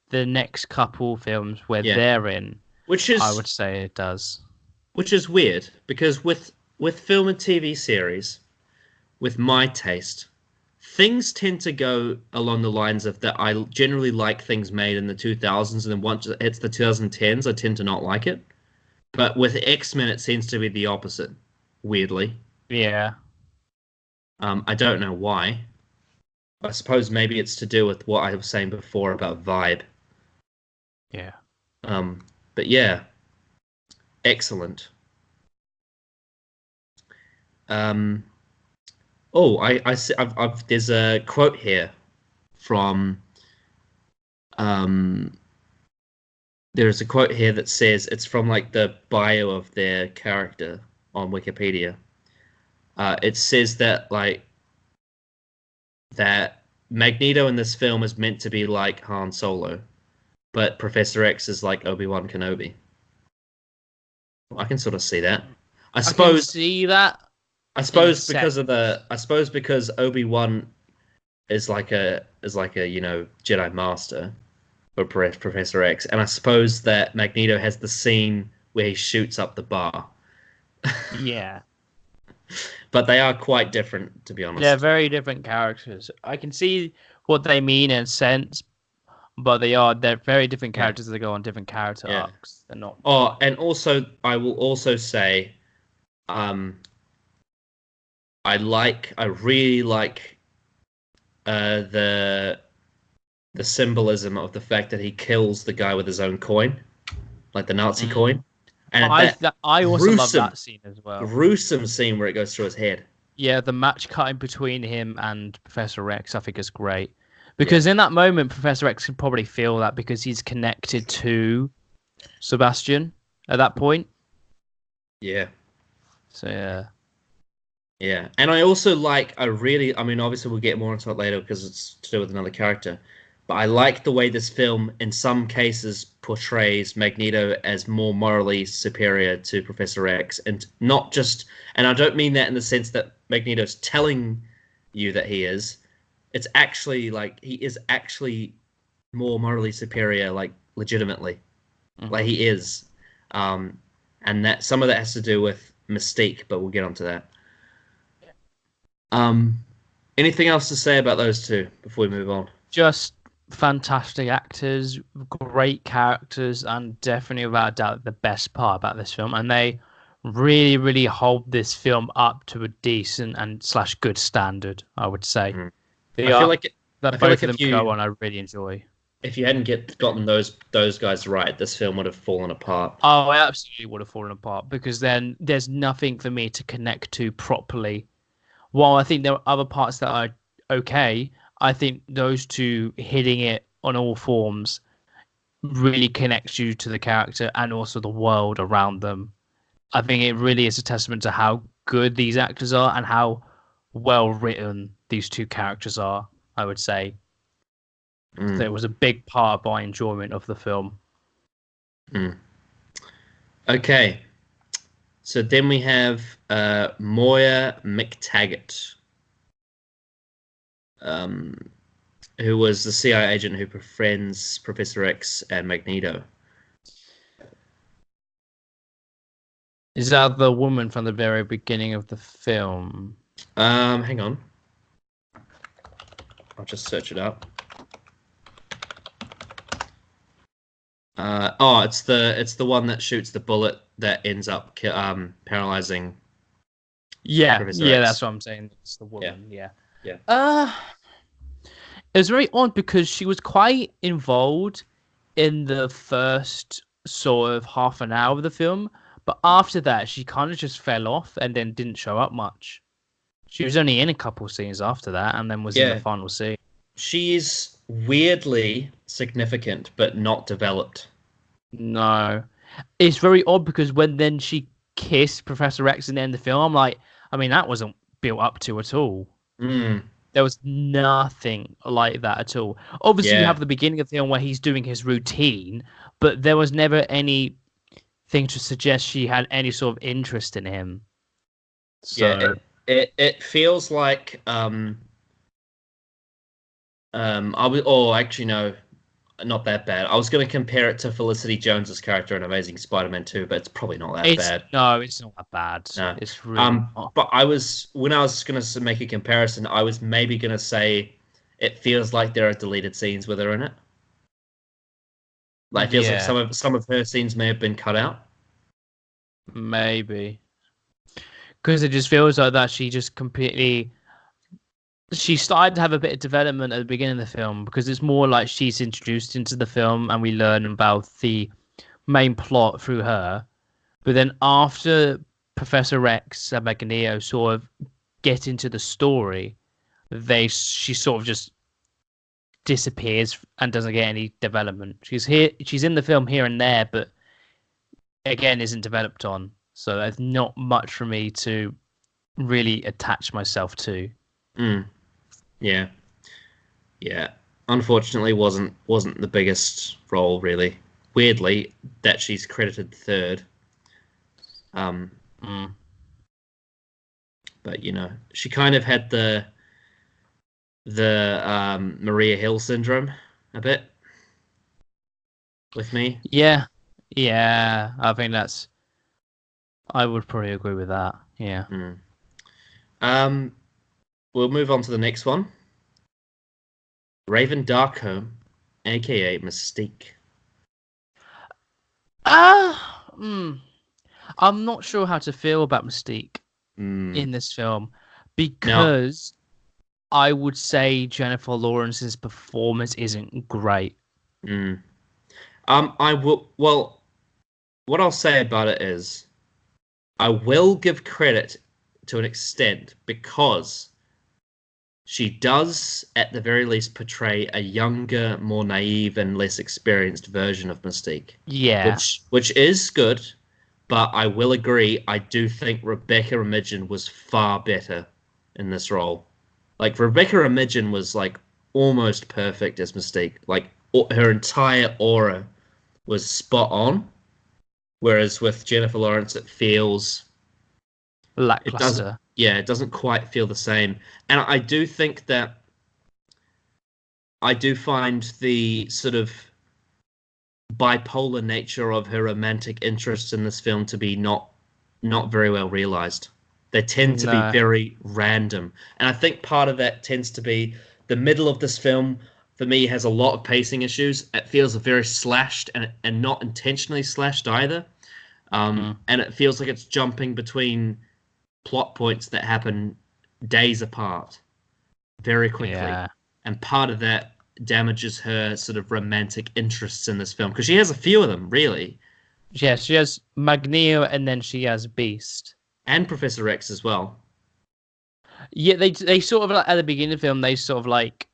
Speaker 2: the next couple films where
Speaker 1: yeah,
Speaker 2: they're in,
Speaker 1: which
Speaker 2: I
Speaker 1: is
Speaker 2: would say it does.
Speaker 1: weird because with film and TV series, with my taste, things tend to go along the lines of that. I generally like things made in the 2000s, and then once it hits the 2010s, I tend to not like it. But with X-Men, it seems to be the opposite, weirdly.
Speaker 2: Yeah.
Speaker 1: I don't know why. I suppose maybe it's to do with what I was saying before about vibe.
Speaker 2: Yeah.
Speaker 1: But yeah, excellent. Um, oh, there's a quote here from um, there's a quote here that says it's from like the bio of their character on Wikipedia. It says that that Magneto in this film is meant to be like Han Solo, but Professor X is like Obi-Wan Kenobi. I can sort of see that. I
Speaker 2: I can
Speaker 1: suppose
Speaker 2: see that
Speaker 1: I
Speaker 2: in a
Speaker 1: suppose
Speaker 2: sense.
Speaker 1: because of the I suppose because Obi-Wan is like a Jedi Master for Professor X, and I suppose that Magneto has the scene where he shoots up the bar,
Speaker 2: Yeah.
Speaker 1: but they are quite different, to be
Speaker 2: They're
Speaker 1: honest.
Speaker 2: very different characters. I can see what they mean in a sense, but they're very different
Speaker 1: Yeah,
Speaker 2: characters that go on different character
Speaker 1: yeah.
Speaker 2: arcs. They're not.
Speaker 1: Oh, and also I will also say, um, I really like the symbolism of the fact that he kills the guy with his own coin, like the Nazi
Speaker 2: Mm.
Speaker 1: coin, and that
Speaker 2: I also love
Speaker 1: gruesome,
Speaker 2: that scene as well.
Speaker 1: gruesome scene where it goes through his head.
Speaker 2: Yeah, the match cutting between him and Professor X, I think is great.
Speaker 1: Yeah,
Speaker 2: Because in that moment, Professor X can probably feel that because he's connected to Sebastian at that point.
Speaker 1: yeah,
Speaker 2: So yeah.
Speaker 1: yeah. And I mean, obviously we'll get more into it later because it's to do with another character, but I like the way this film, in some cases, portrays Magneto as more morally superior to Professor X, and not just, and I don't mean that in the sense that Magneto's telling you that he is. It's actually like he is actually more morally superior, like legitimately, like
Speaker 2: Hmm.
Speaker 1: he is, um, and that some of that has to do with Mystique, but we'll get onto that. Um, Anything else to say about those two before we move on?
Speaker 2: Just fantastic actors, great characters, and definitely without a doubt the best part about this film. And they really, really hold this film up to a decent and slash good standard, I would say.
Speaker 1: Mhm.
Speaker 2: They
Speaker 1: I feel
Speaker 2: are
Speaker 1: like I
Speaker 2: that
Speaker 1: feel
Speaker 2: both
Speaker 1: like
Speaker 2: of them go on. I really enjoy.
Speaker 1: if you hadn't gotten those guys right, this film would have fallen apart.
Speaker 2: Oh, I absolutely would have fallen apart because then there's nothing for me to connect to properly. While I think there are other parts that are okay, I think those two hitting it on all forms really connects you to the character and also the world around them. I think it really is a testament to how good these actors are and how well written these two characters are, I would say. So
Speaker 1: Mm,
Speaker 2: it was a big part of my enjoyment of the film.
Speaker 1: mm. Okay, so then we have Moya McTaggart, um, who was the CIA agent who befriends Professor X and Magneto.
Speaker 2: Is that the woman from the very beginning of the film?
Speaker 1: Hang on, I'll just search it up. It's the one that shoots the bullet that ends up paralyzing
Speaker 2: Yeah,
Speaker 1: Professor
Speaker 2: yeah, that's
Speaker 1: X.
Speaker 2: what I'm saying. It's the
Speaker 1: Yeah,
Speaker 2: woman. Yeah.
Speaker 1: yeah,
Speaker 2: Uh, it was very odd because she was quite involved in the first sort of half an hour of the film, but after that, she kind of just fell off and then didn't show up much. She was only in a couple scenes after that, and then was in the
Speaker 1: yeah.
Speaker 2: final scene.
Speaker 1: She's weirdly significant, but not developed.
Speaker 2: No, it's very odd because when then she kissed Professor X in the end of the film, I'm like, I mean, that wasn't built up to at all.
Speaker 1: Mm,
Speaker 2: There was nothing like that at all. Obviously, you have
Speaker 1: yeah,
Speaker 2: the beginning of the film where he's doing his routine, but there was never anything to suggest she had any sort of interest in him.
Speaker 1: yeah.
Speaker 2: So,
Speaker 1: It feels like I was. Oh, actually, no, not that bad. I was going to compare it to Felicity Jones's character in Amazing Spider-Man 2, but it's probably not that
Speaker 2: it's
Speaker 1: bad.
Speaker 2: no, it's not that bad.
Speaker 1: No.
Speaker 2: It's really not.
Speaker 1: But when I was going to make a comparison, I was maybe going to say it feels like there are deleted scenes with her in it. Like it feels like
Speaker 2: Yeah,
Speaker 1: some of her scenes may have been cut out.
Speaker 2: maybe because it just feels like that she just completely she started to have a bit of development at the beginning of the film because it's more like she's introduced into the film and we learn about the main plot through her. But then after Professor X and Magneto sort of get into the story, she sort of just disappears and doesn't get any development. She's in the film here and there, but again isn't developed on. So there's not much for me to really attach myself to.
Speaker 1: Mm. Yeah. Yeah. Unfortunately, wasn't the biggest role really. Weirdly, that she's credited third. Um,
Speaker 2: Mm.
Speaker 1: but she kind of had the Maria Hill syndrome a bit with me.
Speaker 2: Yeah, yeah. I think I would probably agree with that. Yeah.
Speaker 1: Mm. Um, we'll move on to the next one. Raven Darkholme, aka Mystique.
Speaker 2: Mm, I'm not sure how to feel about Mystique
Speaker 1: Mm.
Speaker 2: in this film
Speaker 1: Now,
Speaker 2: because I would say Jennifer Lawrence's performance isn't great.
Speaker 1: mm, I will. Well, what I'll say about it is, I will give credit to an extent because she does, at the very least, portray a younger, more naive, and less experienced version of Mystique,
Speaker 2: Yeah.
Speaker 1: which is good. But I will agree, I do think Rebecca Romijn was far better in this role. Like Rebecca Romijn was like almost perfect as Mystique. Like her entire aura was spot on. Whereas with Jennifer Lawrence, it doesn't,
Speaker 2: Lackluster.
Speaker 1: yeah, it doesn't quite feel the same. And I do think that I do find the sort of bipolar nature of her romantic interests in this film to be not very well realized. They tend to be
Speaker 2: No.
Speaker 1: very random, and I think part of that tends to be the middle of this film. For me, has a lot of pacing issues. It feels very slashed and not intentionally slashed either.
Speaker 2: Mm.
Speaker 1: And it feels like it's jumping between plot points that happen days apart very quickly.
Speaker 2: Yeah.
Speaker 1: And part of that damages her sort of romantic interests in this film because she has a few of them, really,
Speaker 2: Yeah, she has Magneto and then she has Beast.
Speaker 1: and Professor X as well.
Speaker 2: Yeah, they sort of like at the beginning of the film they sort of like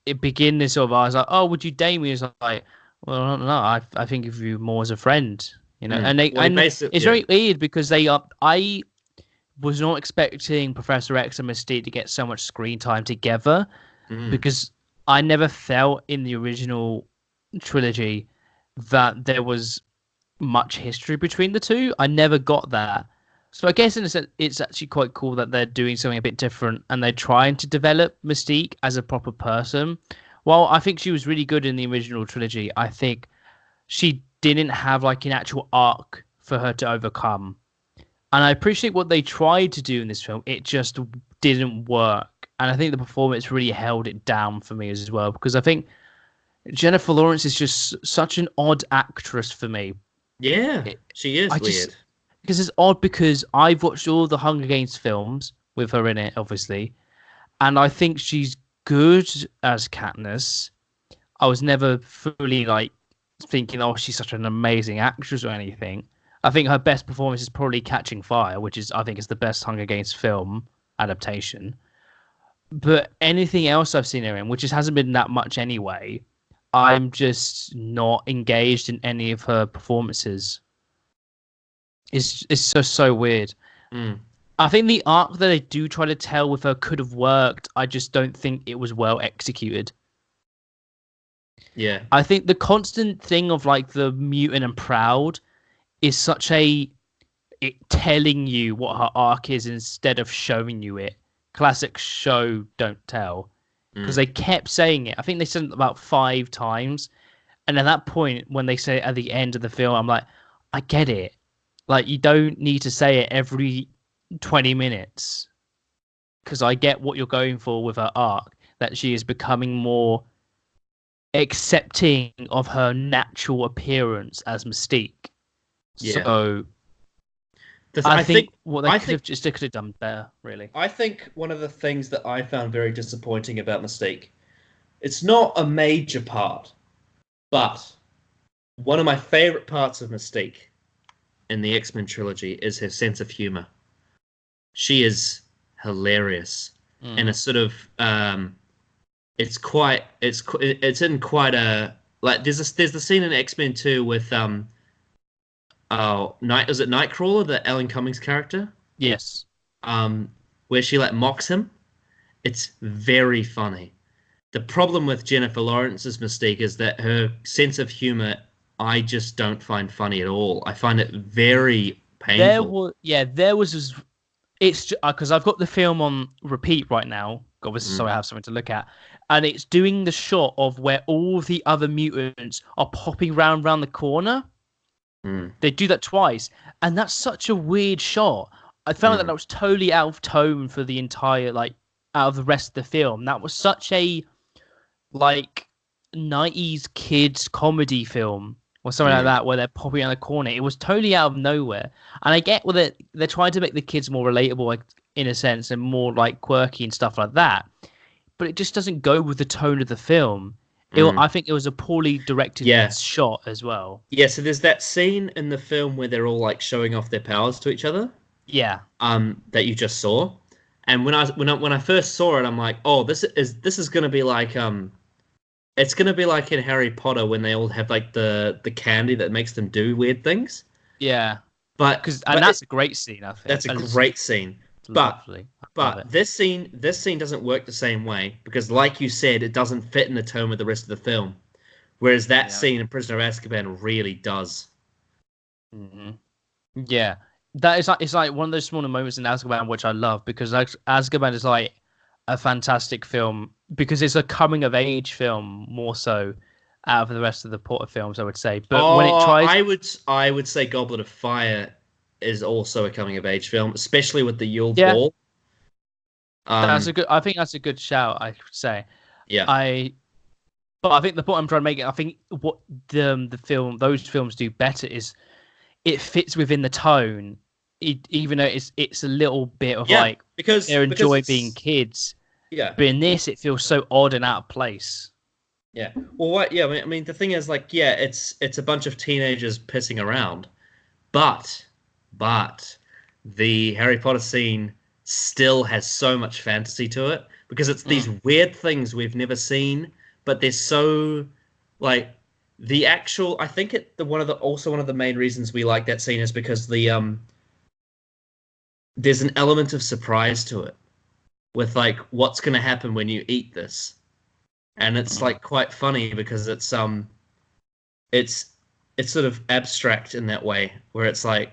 Speaker 2: it begin this sort of I was like, oh, would you date me? It's like, well, I don't know. I think of you more as a friend,
Speaker 1: Mm.
Speaker 2: And
Speaker 1: Well, he
Speaker 2: it's
Speaker 1: yeah.
Speaker 2: very weird because they are. I was not expecting Professor X and Mystique to get so much screen time together
Speaker 1: Mm.
Speaker 2: because I never felt in the original trilogy that there was much history between the two. I never got that. So I guess in a sense, it's actually quite cool that they're doing something a bit different and they're trying to develop Mystique as a proper person. While I think she was really good in the original trilogy, I think she didn't have like an actual arc for her to overcome. And I appreciate what they tried to do in this film. It just didn't work. And I think the performance really held it down for me as well because I think Jennifer Lawrence is just such an odd actress for me.
Speaker 1: Yeah,
Speaker 2: It,
Speaker 1: she is
Speaker 2: I just
Speaker 1: weird.
Speaker 2: because it's odd because I've watched all the Hunger Games films with her in it, obviously, and I think she's good as Katniss. I was never fully like thinking, oh, she's such an amazing actress or anything. I think her best performance is probably Catching Fire, which is I think is the best Hunger Games film adaptation. But anything else I've seen her in, which just hasn't been that much anyway, I'm just not engaged in any of her performances. It's just so weird.
Speaker 1: Mm.
Speaker 2: I think the arc that they do try to tell with her could have worked. I just don't think it was well executed.
Speaker 1: Yeah.
Speaker 2: I think the constant thing of like the mutant and proud is such a it telling you what her arc is instead of showing you it. Classic show don't tell because
Speaker 1: Mm.
Speaker 2: they kept saying it. I think they said it about 5 times, and at that point when they say it at the end of the film, I'm like, I get it. Like you don't need to say it every 20 minutes because I get what you're going for with her arc that she is becoming more accepting of her natural appearance as Mystique.
Speaker 1: Yeah.
Speaker 2: So I
Speaker 1: think
Speaker 2: think what
Speaker 1: I think
Speaker 2: they could have done better, really.
Speaker 1: I think one of the things that I found very disappointing about Mystique, it's not a major part, but one of my favorite parts of Mystique in the X-Men trilogy is her sense of humor. She is hilarious in a
Speaker 2: Mm.
Speaker 1: sort of it's in quite a like there's the scene in X-Men 2 with Night is it Nightcrawler, the Alan Cummings character?
Speaker 2: Yes.
Speaker 1: Um where she like mocks him. It's very funny. The problem with Jennifer Lawrence's Mystique is that her sense of humor I just don't find funny at all. I find it very painful.
Speaker 2: There was it's because I've got the film on repeat right now, obviously, so I
Speaker 1: Mm,
Speaker 2: have something to look at, and it's doing the shot of where all the other mutants are popping round the corner.
Speaker 1: mm,
Speaker 2: They do that twice, and that's such a weird shot. I found that
Speaker 1: mm,
Speaker 2: that was totally out of tone for the entire like out of the rest of the film. That was such a like 90s kids comedy film or something like
Speaker 1: mm.
Speaker 2: that where they're popping around the corner. It was totally out of nowhere. And I get well they're trying to make the kids more relatable like in a sense and more like quirky and stuff like that. But it just doesn't go with the tone of the film.
Speaker 1: Mm.
Speaker 2: I think it was a poorly directed
Speaker 1: Yeah.
Speaker 2: shot as well.
Speaker 1: Yeah, so there's that scene in the film where they're all like showing off their powers to each other,
Speaker 2: Yeah.
Speaker 1: that you just saw. And when I first saw it, I'm like, oh, this is gonna be like it's gonna be like in Harry Potter when they all have like the candy that makes them do weird things.
Speaker 2: Yeah.
Speaker 1: But
Speaker 2: And that's a great scene, I think.
Speaker 1: that's a great scene. But
Speaker 2: Lovely. I love
Speaker 1: but
Speaker 2: it.
Speaker 1: this scene doesn't work the same way because, like you said, it doesn't fit in the tone with the rest of the film. Whereas that
Speaker 2: Yeah.
Speaker 1: scene in Prisoner of Azkaban really does.
Speaker 2: Hmm. Yeah, that is like it's like one of those smaller moments in Azkaban which I love because Azkaban is like a fantastic film because it's a coming of age film more so out of the rest of the Potter films I would say. But when it
Speaker 1: Oh,
Speaker 2: tries,
Speaker 1: I would say Goblet of Fire is also a coming of age film, especially with the Yule
Speaker 2: yeah,
Speaker 1: Ball.
Speaker 2: that's a
Speaker 1: Um,
Speaker 2: good. I think that's a good shout. I would say
Speaker 1: yeah,
Speaker 2: I. But I think the point I'm trying to make, I think what those films do better is it fits within the tone, even though it's a little bit of
Speaker 1: yeah,
Speaker 2: like
Speaker 1: because
Speaker 2: they
Speaker 1: because
Speaker 2: enjoy being
Speaker 1: it's
Speaker 2: kids.
Speaker 1: yeah,
Speaker 2: But in this, it feels so odd and out of place.
Speaker 1: yeah. Well, what? Yeah, I mean, the thing is, like, yeah, it's a bunch of teenagers pissing around, but but the Harry Potter scene still has so much fantasy to it because it's these
Speaker 2: Mm.
Speaker 1: weird things we've never seen, but they're so like the actual. I think one of the main reasons we like that scene is because there's an element of surprise to it with like what's going to happen when you eat this, and it's
Speaker 2: Mm.
Speaker 1: like quite funny because it's it's sort of abstract in that way where it's like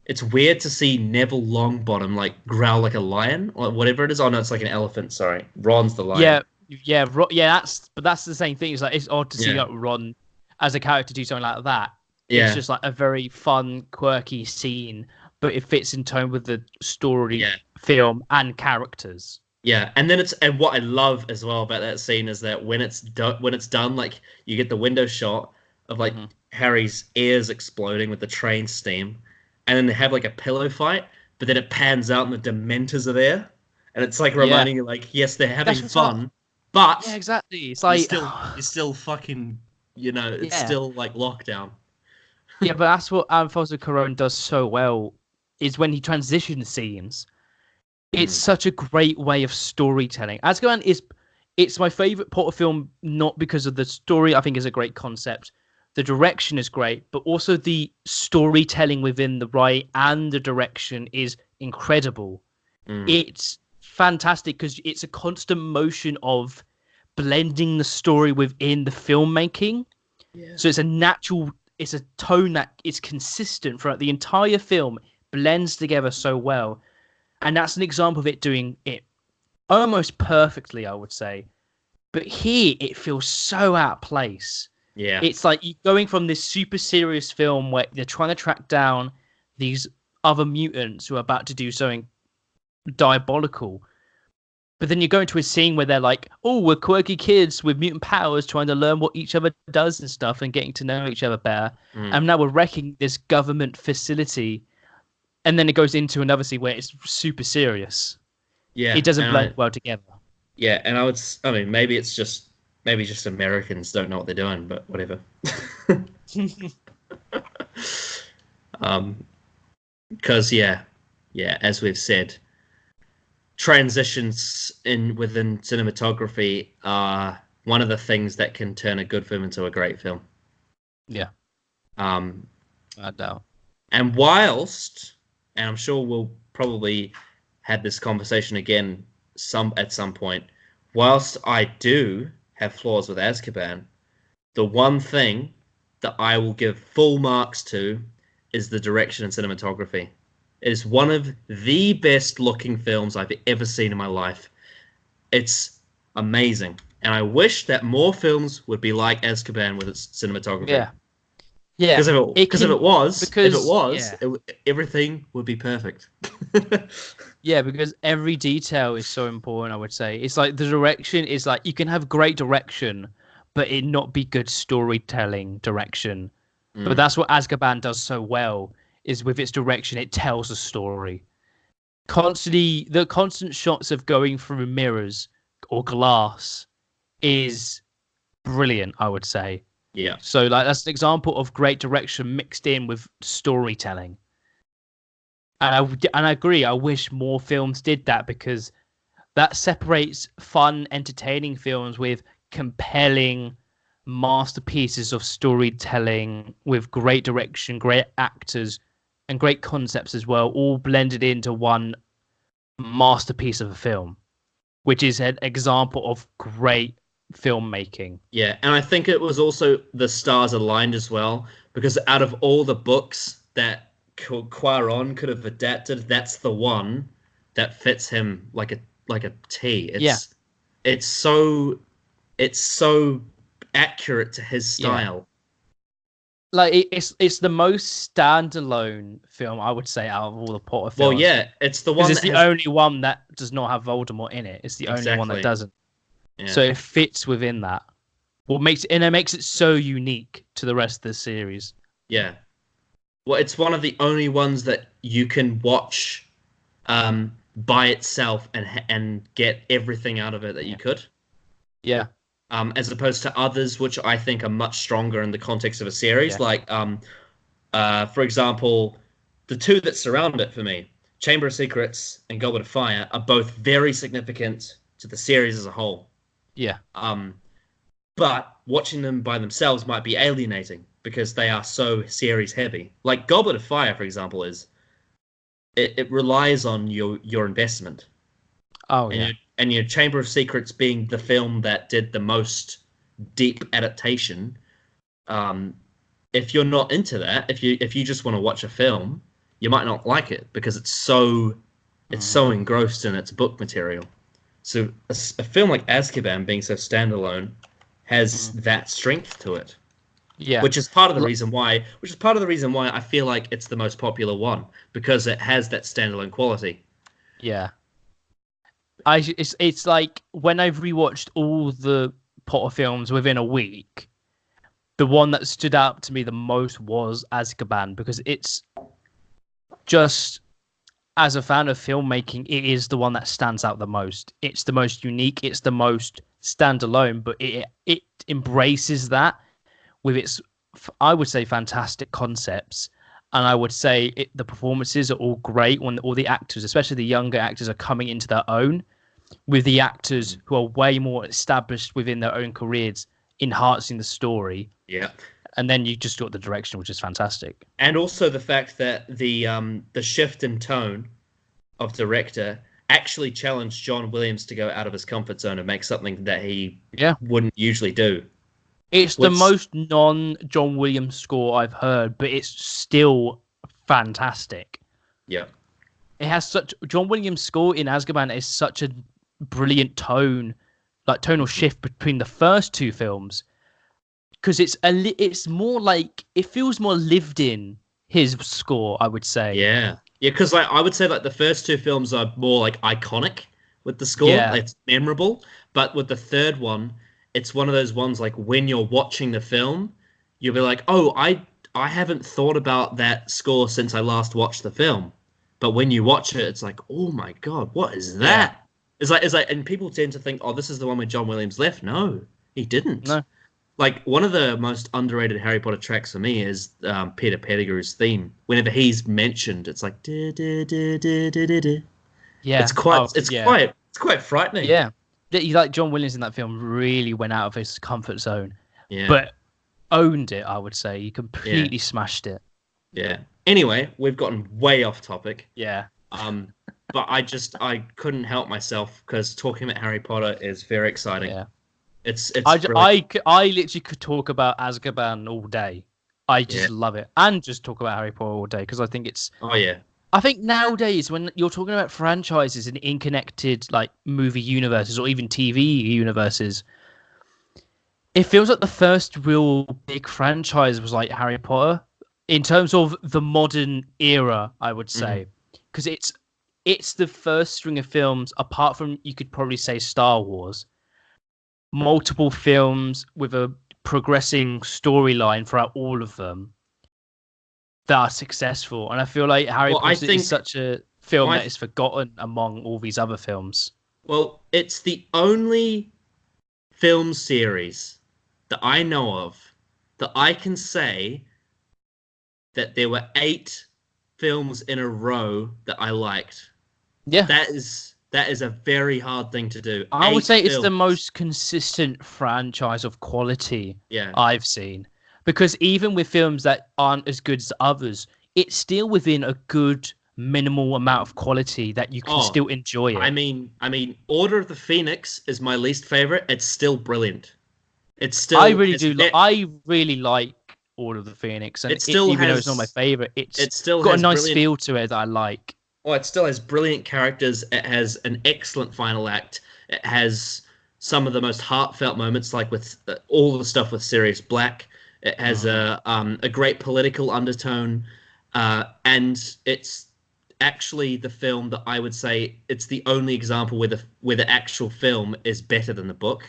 Speaker 1: it's weird to see Neville Longbottom like growl like a lion or whatever it is. Oh no, it's like an elephant. Sorry, Ron's the lion.
Speaker 2: Yeah, yeah. That's the same thing. It's like it's odd to see
Speaker 1: Yeah,
Speaker 2: like Ron as a character do something like that. It's
Speaker 1: yeah,
Speaker 2: just like a very fun, quirky scene, but it fits in tone with the story,
Speaker 1: yeah,
Speaker 2: film, and characters.
Speaker 1: yeah. And what I love as well about that scene is that when it's done, like you get the window shot of like
Speaker 2: Hmm.
Speaker 1: Harry's ears exploding with the train steam, and then they have like a pillow fight, but then it pans out and the Dementors are there, and it's like
Speaker 2: Yeah,
Speaker 1: reminding you like yes they're having
Speaker 2: that's what's up.
Speaker 1: fun,
Speaker 2: Yeah,
Speaker 1: but
Speaker 2: exactly. It's
Speaker 1: you're
Speaker 2: like,
Speaker 1: still you're still fucking it's
Speaker 2: yeah,
Speaker 1: still like lockdown.
Speaker 2: yeah. But that's what Alfonso Cuarón does so well is when he transitions scenes. It's
Speaker 1: Mm,
Speaker 2: such a great way of storytelling. Azkaban is it's my favorite Potter film, not because of the story. I think is a great concept. The direction is great, but also the storytelling within the right and the direction is incredible.
Speaker 1: mm,
Speaker 2: It's fantastic because it's a constant motion of blending the story within the filmmaking.
Speaker 1: yeah,
Speaker 2: So it's a tone that is consistent throughout the entire film, blends together so well. And that's an example of it doing it almost perfectly, I would say. But here, it feels so out of place.
Speaker 1: yeah,
Speaker 2: It's like you going from this super serious film where they're trying to track down these other mutants who are about to do something diabolical. But then you go into a scene where they're like, oh, we're quirky kids with mutant powers trying to learn what each other does and stuff and getting to know each other better.
Speaker 1: mm,
Speaker 2: And now we're wrecking this government facility and then it goes into another scene where it's super serious.
Speaker 1: Yeah,
Speaker 2: It doesn't
Speaker 1: and
Speaker 2: blend well together.
Speaker 1: yeah, and I mean, maybe just Americans don't know what they're doing, but whatever. Because yeah, as we've said, transitions within cinematography are one of the things that can turn a good film into a great film.
Speaker 2: Yeah,
Speaker 1: Um,
Speaker 2: I doubt.
Speaker 1: and I'm sure we'll probably have this conversation again at some point. Whilst I do have flaws with Azkaban, the one thing that I will give full marks to is the direction and cinematography. It is one of the best looking films I've ever seen in my life. It's amazing. And I wish that more films would be like Azkaban with its cinematography.
Speaker 2: Yeah, yeah.
Speaker 1: Because if it was,
Speaker 2: yeah,
Speaker 1: everything would be perfect.
Speaker 2: yeah. Because every detail is so important. I would say it's like the direction is like you can have great direction, but it not be good storytelling direction. But
Speaker 1: Mm.
Speaker 2: that's what Azkaban does so well. Is with its direction, it tells a story. The constant shots of going through mirrors or glass is brilliant, I would say.
Speaker 1: Yeah.
Speaker 2: So like that's an example of great direction mixed in with storytelling. And I agree. I wish more films did that because that separates fun, entertaining films with compelling masterpieces of storytelling with great direction, great actors, and great concepts as well, all blended into one masterpiece of a film, which is an example of great filmmaking.
Speaker 1: Yeah, and I think it was also the stars aligned as well, because out of all the books that Quaron could have adapted, that's the one that fits him like a T.
Speaker 2: Yeah,
Speaker 1: It's so it's so accurate to his
Speaker 2: yeah.
Speaker 1: style.
Speaker 2: Like it's the most standalone film I would say out of all the Potter
Speaker 1: Well,
Speaker 2: films
Speaker 1: yeah, it's the
Speaker 2: because
Speaker 1: one
Speaker 2: it's
Speaker 1: that
Speaker 2: the
Speaker 1: has
Speaker 2: only one that does not have Voldemort in it. It's the only one that
Speaker 1: exactly.
Speaker 2: doesn't.
Speaker 1: Yeah,
Speaker 2: So it fits within that. It makes it so unique to the rest of the series.
Speaker 1: yeah. Well, it's one of the only ones that you can watch by itself and get everything out of it that you
Speaker 2: Yeah.
Speaker 1: could.
Speaker 2: Yeah.
Speaker 1: As opposed to others, which I think are much stronger in the context of a series.
Speaker 2: Yeah.
Speaker 1: Like, for example, the two that surround it for me, Chamber of Secrets and Goblet of Fire, are both very significant to the series as a whole.
Speaker 2: Yeah.
Speaker 1: Um, but watching them by themselves might be alienating because they are so series heavy. Like Goblet of Fire, for example, it relies on your investment
Speaker 2: Oh
Speaker 1: and
Speaker 2: yeah.
Speaker 1: your Chamber of Secrets being the film that did the most deep adaptation. Um, if you're not into that, if you just want to watch a film, you might not like it because it's
Speaker 2: Mhm.
Speaker 1: so engrossed in its book material. So a film like Azkaban being so standalone has
Speaker 2: Mhm.
Speaker 1: that strength to it,
Speaker 2: Yeah.
Speaker 1: which is part of the reason why I feel like it's the most popular one because it has that standalone quality.
Speaker 2: Yeah. It's like when I've rewatched all the Potter films within a week, the one that stood out to me the most was Azkaban because it's just as a fan of filmmaking, it is the one that stands out the most. It's the most unique. It's the most standalone, but it embraces that with its, I would say, fantastic concepts. And I would say the performances are all great when all the actors, especially the younger actors, are coming into their own. With the actors who are way more established within their own careers, enhancing the story.
Speaker 1: Yeah.
Speaker 2: And then you just got the direction, which is fantastic.
Speaker 1: And also the fact that the shift in tone of director actually challenged John Williams to go out of his comfort zone and make something that he
Speaker 2: Yeah.
Speaker 1: wouldn't usually do.
Speaker 2: It's the
Speaker 1: Which
Speaker 2: most non John Williams score I've heard, but it's still fantastic.
Speaker 1: yeah,
Speaker 2: It has such John Williams' score in Azkaban is such a brilliant tone, like tonal shift between the first two films, because it's more like it feels more lived in his score, I would say.
Speaker 1: yeah, because like I would say like the first two films are more like iconic with the score,
Speaker 2: Yeah,
Speaker 1: like, it's memorable. But with the third one, it's one of those ones like when you're watching the film, you'll be like, oh, I haven't thought about that score since I last watched the film. But when you watch it, it's like, oh my god, what is
Speaker 2: Yeah.
Speaker 1: that? And people tend to think, oh, this is the one where John Williams left. No, he didn't.
Speaker 2: No.
Speaker 1: Like one of the most underrated Harry Potter tracks for me is Peter Pettigrew's theme. Whenever he's mentioned, it's like, duh, duh, duh, duh, duh, duh, duh.
Speaker 2: Yeah.
Speaker 1: It's quite frightening.
Speaker 2: Yeah. Like John Williams in that film really went out of his comfort zone,
Speaker 1: Yeah.
Speaker 2: but owned it. I would say he completely
Speaker 1: Yeah.
Speaker 2: smashed it.
Speaker 1: Yeah. Anyway, we've gotten way off topic.
Speaker 2: Yeah.
Speaker 1: But I couldn't help myself because talking about Harry Potter is very exciting.
Speaker 2: Yeah.
Speaker 1: It's
Speaker 2: I
Speaker 1: brilliant.
Speaker 2: literally could talk about Azkaban all day. I just love it, and just talk about Harry Potter all day because I think it's.
Speaker 1: Oh yeah.
Speaker 2: I think nowadays when you're talking about franchises and interconnected like movie universes or even TV universes, it feels like the first real big franchise was like Harry Potter in terms of the modern era, I would say, because it's the first string of films apart from you could probably say Star Wars. Multiple films with a progressing storyline throughout all of them that are successful, and I feel like Harry Potter is such a film that is forgotten among all these other films.
Speaker 1: Well, it's the only film series that I know of that I can say that there were 8 films in a row that I liked.
Speaker 2: Yeah,
Speaker 1: that is a very hard thing to do.
Speaker 2: I would say it's the most consistent franchise of quality I've seen. Because even with films that aren't as good as others, it's still within a good minimal amount of quality that you can still enjoy it.
Speaker 1: I mean, Order of the Phoenix is my least favorite. It's still brilliant. It's still.
Speaker 2: I really like Order of the Phoenix, and even though it's not my favorite, it still got a nice feel to it that I like.
Speaker 1: Oh, it still has brilliant characters. It has an excellent final act. It has some of the most heartfelt moments, like with all the stuff with Sirius Black. It has a great political undertone, and it's actually the film that I would say it's the only example where the actual film is better than the book,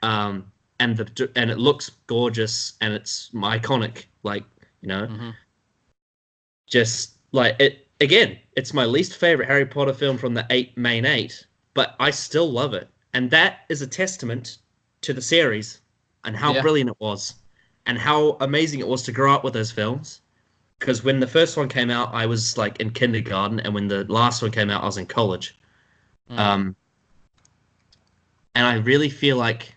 Speaker 1: and it looks gorgeous and it's iconic, like just like it again. It's my least favorite Harry Potter film from the main eight, but I still love it, and that is a testament to the series and how brilliant it was. And how amazing it was to grow up with those films. Because when the first one came out, I was like in kindergarten, and when the last one came out, I was in college. And I really feel like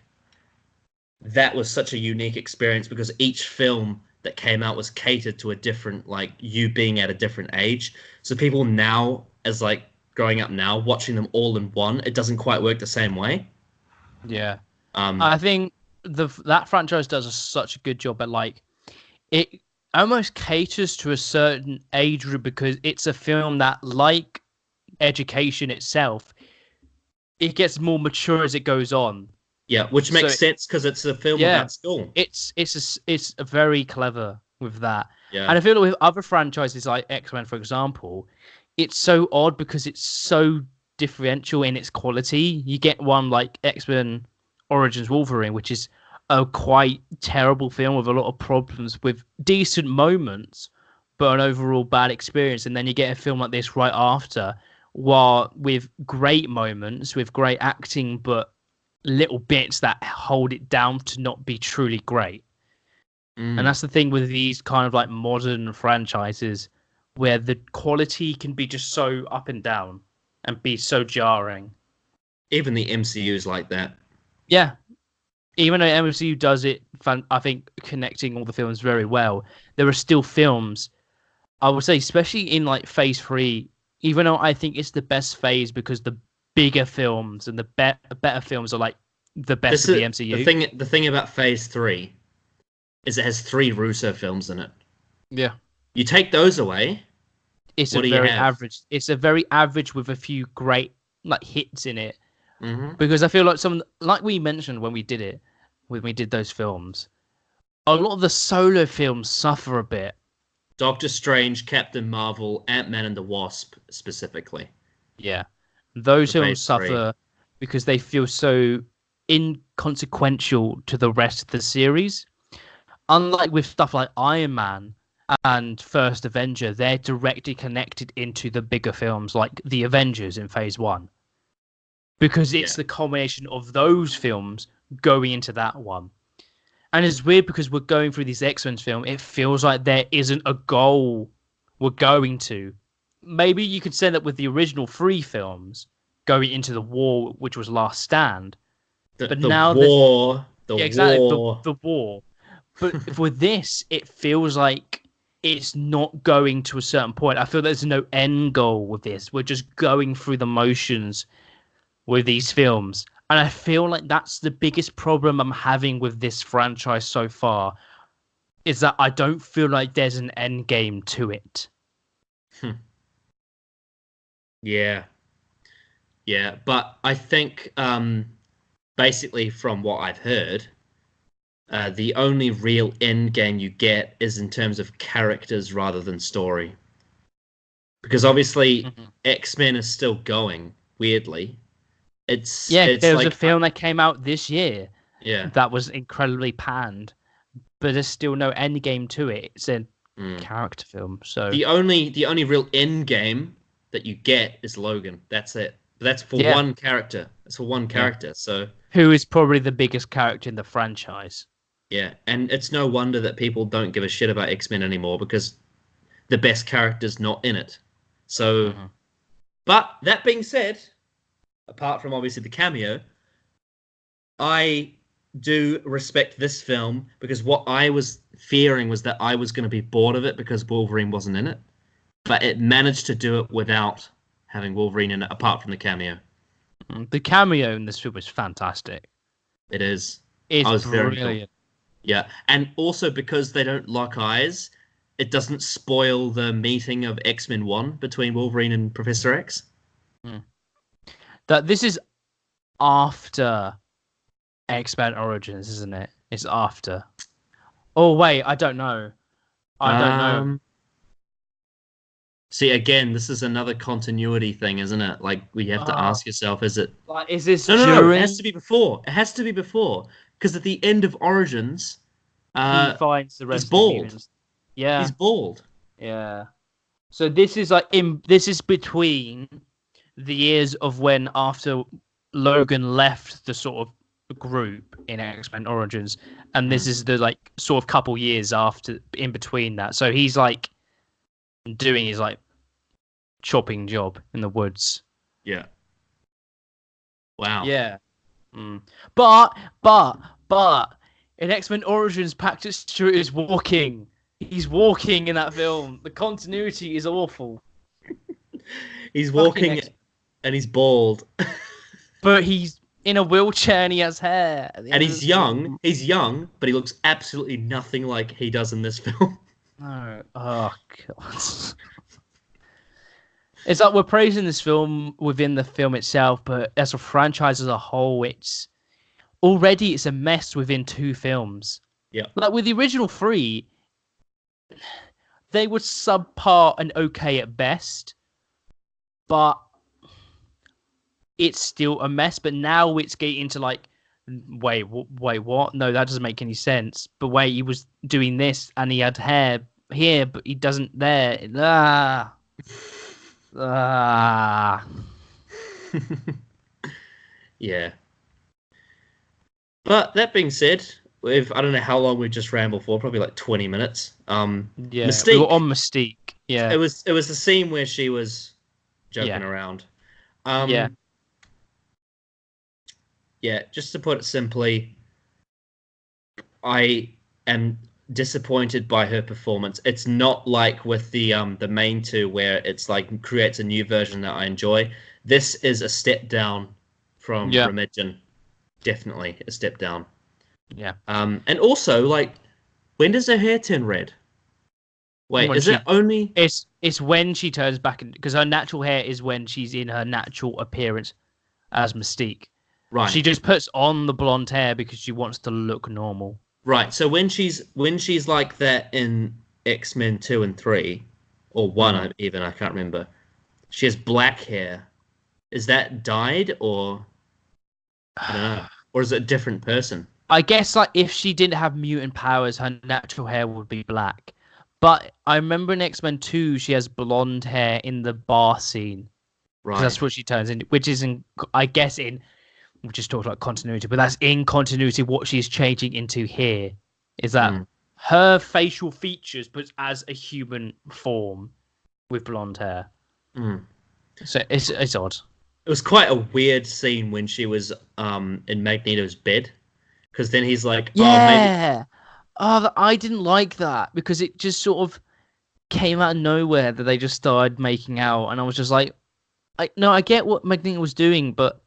Speaker 1: that was such a unique experience because each film that came out was catered to a different, like you being at a different age. So people now, as like growing up now, watching them all in one, it doesn't quite work the same way.
Speaker 2: Yeah. I think that franchise does such a good job at like it almost caters to a certain age group because it's a film that, like Education itself, it gets more mature as it goes on.
Speaker 1: Yeah, which makes sense because it's a film about school.
Speaker 2: It's very clever with that.
Speaker 1: Yeah.
Speaker 2: And I feel like with other franchises like X-Men, for example, it's so odd because it's so differential in its quality. You get one like X-Men Origins Wolverine, which is a quite terrible film with a lot of problems, with decent moments, but an overall bad experience. And then you get a film like this right after, while with great moments, with great acting, but little bits that hold it down to not be truly great. And that's the thing with these kind of like modern franchises, where the quality can be just so up and down and be so jarring.
Speaker 1: Even the MCU's like that.
Speaker 2: Yeah. Even though MCU does it, I think, connecting all the films very well, there are still films, I would say, especially in like phase 3, even though I think it's the best phase because the bigger films and the better films are like the best of the MCU.
Speaker 1: The thing about phase 3 is it has 3 Russo films in it.
Speaker 2: Yeah.
Speaker 1: You take those away,
Speaker 2: it's a very average. It's a very average with a few great like hits in it. Because I feel like like we mentioned when we did those films, a lot of the solo films suffer a bit.
Speaker 1: Doctor Strange, Captain Marvel, Ant-Man and the Wasp specifically.
Speaker 2: Yeah. Those films suffer because they feel so inconsequential to the rest of the series. Unlike with stuff like Iron Man and First Avenger, they're directly connected into the bigger films like the Avengers in Phase 1. Because it's the combination of those films going into that one. And it's weird because we're going through these X-Men film, it feels like there isn't a goal we're going to. Maybe you could say that with the original 3 films going into the war, which was Last Stand. But now
Speaker 1: war.
Speaker 2: exactly the war. But with this, it feels like it's not going to a certain point. I feel there's no end goal with this. We're just going through the motions with these films. And I feel like that's the biggest problem I'm having with this franchise so far, is that I don't feel like there's an end game to it.
Speaker 1: Yeah. Yeah, but I think basically from what I've heard, the only real end game you get is in terms of characters rather than story. Because obviously X-Men is still going, weirdly. It's
Speaker 2: there was
Speaker 1: like
Speaker 2: a film that came out this year
Speaker 1: yeah.
Speaker 2: that was incredibly panned, but there's still no end game to it. It's a character film. So
Speaker 1: the only real end game that you get is Logan. That's it. But that's for one character. It's for one character. So
Speaker 2: who is probably the biggest character in the franchise.
Speaker 1: Yeah, and it's no wonder that people don't give a shit about X-Men anymore because the best character's not in it. So, but that being said, apart from obviously the cameo, I do respect this film because what I was fearing was that I was going to be bored of it because Wolverine wasn't in it. But it managed to do it without having Wolverine in it, apart from the cameo.
Speaker 2: The cameo in this film is fantastic.
Speaker 1: It is.
Speaker 2: It's brilliant.
Speaker 1: Yeah, and also because they don't lock eyes, it doesn't spoil the meeting of X-Men 1 between Wolverine and Professor X.
Speaker 2: That this is after X-Men Origins, isn't it? It's after. Oh wait, I don't know. I don't know.
Speaker 1: See, again, this is another continuity thing, isn't it? Like, we have to ask yourself, is it...
Speaker 2: Like, is this
Speaker 1: No, it has to be before. It has to be before. Because at the end of Origins,
Speaker 2: he finds the rest
Speaker 1: he's bald.
Speaker 2: of the mutants. Yeah.
Speaker 1: He's bald.
Speaker 2: Yeah. So this is like this is between the years of when after Logan left the sort of group in X-Men Origins, and this is the like sort of couple years after in between that. So he's like doing his like chopping job in the woods.
Speaker 1: Yeah. Wow.
Speaker 2: Yeah. But in X-Men Origins, Patrick Stewart is walking. He's walking in that film. The continuity is awful.
Speaker 1: He's walking and he's bald.
Speaker 2: But he's in a wheelchair and he has hair.
Speaker 1: And he's young. He's young, but he looks absolutely nothing like he does in this film.
Speaker 2: No. Oh, God. It's like we're praising this film within the film itself, but as a franchise as a whole, it's a mess within 2 films.
Speaker 1: Yeah.
Speaker 2: Like with the original 3, they were subpar and okay at best, but it's still a mess. But now it's getting into like, wait, what? No, that doesn't make any sense. But wait, he was doing this and he had hair here, but he doesn't there.
Speaker 1: Yeah. But that being said, I don't know how long we've just rambled for, probably like 20 minutes.
Speaker 2: Mystique, we were on Mystique. Yeah.
Speaker 1: It was the scene where she was joking around. Yeah, just to put it simply, I am disappointed by her performance. It's not like with the main 2 where it's like creates a new version that I enjoy. This is a step down from Remedian. Definitely a step down.
Speaker 2: Yeah.
Speaker 1: And also, like, when does her hair turn red? Wait, is it only?
Speaker 2: It's when she turns back, because her natural hair is when she's in her natural appearance as Mystique.
Speaker 1: Right.
Speaker 2: She just puts on the blonde hair because she wants to look normal.
Speaker 1: Right. So when she's like that in X-Men 2 and 3, or 1 even, I can't remember. She has black hair. Is that dyed or I don't know, or is it a different person?
Speaker 2: I guess like if she didn't have mutant powers, her natural hair would be black. But I remember in X-Men 2, she has blonde hair in the bar scene because
Speaker 1: Right.
Speaker 2: that's what she turns into, which is in, I guess, in we just talked about continuity, but that's in continuity. What she's changing into here is that
Speaker 1: Mm.
Speaker 2: her facial features, but as a human form with blonde hair.
Speaker 1: Mm.
Speaker 2: So it's odd.
Speaker 1: It was quite a weird scene when she was in Magneto's bed, because then he's like, "Oh, maybe."
Speaker 2: Yeah. Oh, I didn't like that because it just sort of came out of nowhere that they just started making out, and I was just like, no, I get what Magneto was doing, but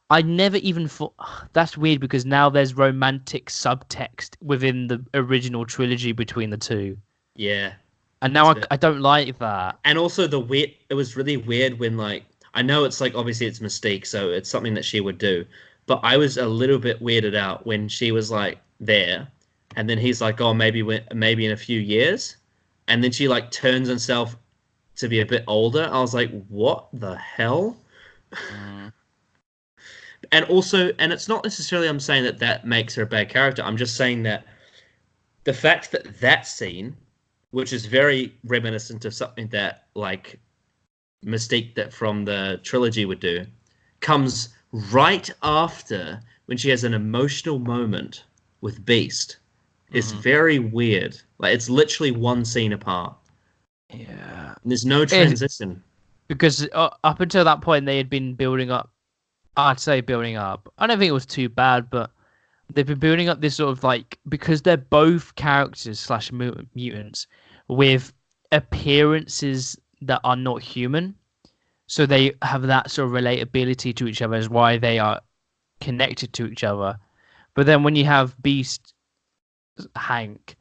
Speaker 2: I never even thought that's weird because now there's romantic subtext within the original trilogy between the two,
Speaker 1: Yeah.
Speaker 2: and
Speaker 1: It's
Speaker 2: now
Speaker 1: a bit.
Speaker 2: I don't like that.
Speaker 1: And also the weird. It was really weird when like I know it's like obviously it's Mystique, so it's something that she would do, but I was a little bit weirded out when she was like there, and then he's like, "Oh, maybe in a few years," and then she like turns herself to be a bit older. I was like, "What the hell?"
Speaker 2: Mm.
Speaker 1: And also, and it's not necessarily I'm saying that that makes her a bad character. I'm just saying that the fact that that scene, which is very reminiscent of something that like Mystique that from the trilogy would do, comes right after when she has an emotional moment with Beast, is
Speaker 2: Mm.
Speaker 1: very weird. Like it's literally one scene apart.
Speaker 2: Yeah,
Speaker 1: And there's no transition.
Speaker 2: because up until that point they had been building up. I'd say building up. I don't think it was too bad, but they've been building up this sort of like because they're both characters slash mutants with appearances that are not human, so they have that sort of relatability to each other as why they are connected to each other. But then when you have Beast Hank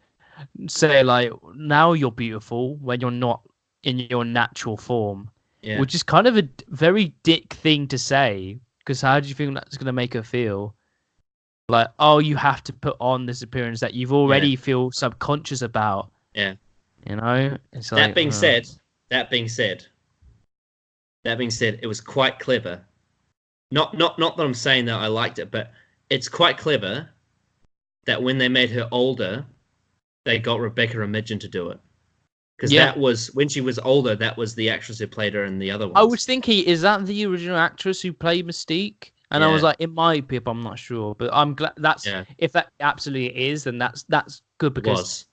Speaker 2: say like now you're beautiful when you're not in your natural form,
Speaker 1: Yeah,
Speaker 2: which is kind of a very dick thing to say because how do you think that's going to make her feel? Like, oh, you have to put on this appearance that you've
Speaker 1: yeah,
Speaker 2: already feel subconscious about,
Speaker 1: yeah.
Speaker 2: you know? It's
Speaker 1: That
Speaker 2: like,
Speaker 1: being said, that being said, that being said, it was quite clever. Not that I'm saying that I liked it, but it's quite clever that when they made her older, they got Rebecca Romijn to do it. Because
Speaker 2: yeah.
Speaker 1: that was when she was older. That was the actress who played her in the other
Speaker 2: I
Speaker 1: ones.
Speaker 2: was thinking, is that the original actress who played Mystique? And I was
Speaker 1: Yeah,
Speaker 2: like, it might be, but I'm not sure. But I'm glad that's
Speaker 1: yeah,
Speaker 2: if that absolutely is, then that's good
Speaker 1: it
Speaker 2: because
Speaker 1: was.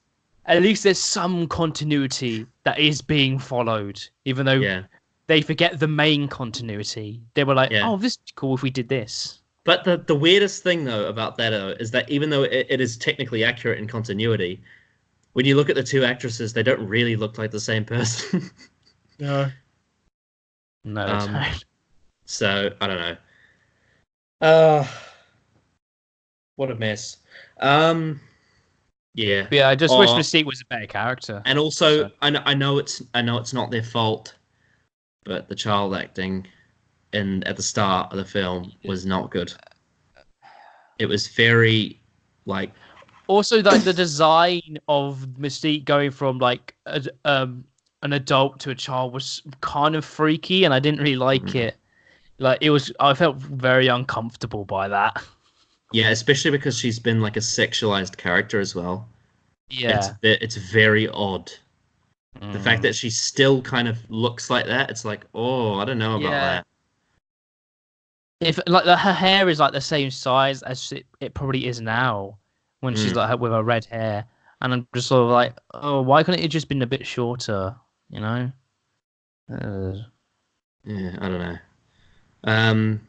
Speaker 2: at least there's some continuity that is being followed, even though
Speaker 1: Yeah,
Speaker 2: they forget the main continuity. They were like,
Speaker 1: yeah.
Speaker 2: oh, this is cool if we did this.
Speaker 1: But the weirdest thing though about that is that even though it is technically accurate in continuity, when you look at the two actresses, they don't really look like the same person.
Speaker 2: No. No, they
Speaker 1: um,
Speaker 2: don't.
Speaker 1: so I don't know. Uh, what a mess. Um, yeah.
Speaker 2: But yeah, I just wish
Speaker 1: Oh,
Speaker 2: Mystique was a better character.
Speaker 1: and also
Speaker 2: So
Speaker 1: I know it's not their fault, but the child acting in at the start of the film was not good. It was very like
Speaker 2: also like the design of Mystique going from like an adult to a child was kind of freaky, and I didn't really like
Speaker 1: mm,
Speaker 2: it. Like it was, I felt very uncomfortable by that.
Speaker 1: yeah, especially because she's been like a sexualized character as well.
Speaker 2: Yeah.
Speaker 1: It's very odd. The fact
Speaker 2: Mm.
Speaker 1: that she still kind of looks like that, it's like, oh, I don't know about
Speaker 2: Yeah.
Speaker 1: that.
Speaker 2: If like her hair is like the same size as it probably is now when she's
Speaker 1: Mm,
Speaker 2: like with her red hair, and I'm just sort of like, oh, why couldn't it just been a bit shorter? You know? Uh,
Speaker 1: yeah, I don't know. Um,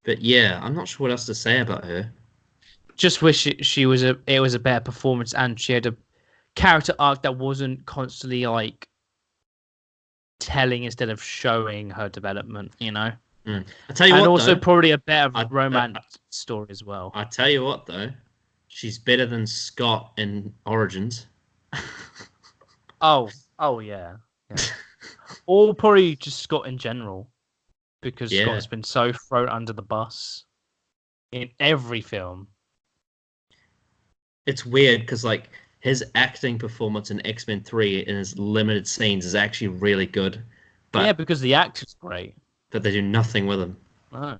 Speaker 1: but yeah, I'm not sure what else to say about her.
Speaker 2: just wish she was it was a better performance and she had a character arc that wasn't constantly like telling instead of showing her development, you know?
Speaker 1: I tell you
Speaker 2: And
Speaker 1: what
Speaker 2: also
Speaker 1: though,
Speaker 2: probably a better
Speaker 1: I, I
Speaker 2: romance story as well.
Speaker 1: I tell you what though, she's better than Scott in Origins.
Speaker 2: Oh yeah. Yeah. Or probably just Scott in general, because Scott
Speaker 1: Yeah,
Speaker 2: has been so thrown under the bus in every film.
Speaker 1: it's weird because like his acting performance in X-Men 3 in his limited scenes is actually really good,
Speaker 2: Yeah,
Speaker 1: but
Speaker 2: because the actor's great.
Speaker 1: they do nothing with him.
Speaker 2: No.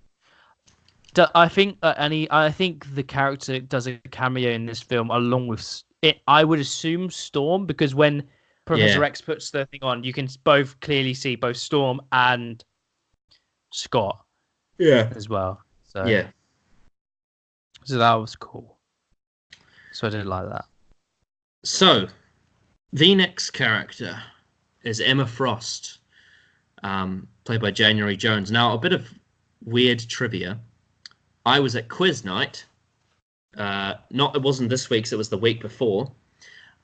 Speaker 2: I think I think the character does a cameo in this film along with I would assume Storm, because when Professor
Speaker 1: Yeah,
Speaker 2: X puts the thing on, you can both clearly see both Storm and Scott
Speaker 1: yeah,
Speaker 2: as well. So
Speaker 1: yeah.
Speaker 2: that was cool. So I did like that.
Speaker 1: So the next character is Emma Frost, played by January Jones. Now, a bit of weird trivia. I was at quiz night. Not it wasn't this week's; it was the week before.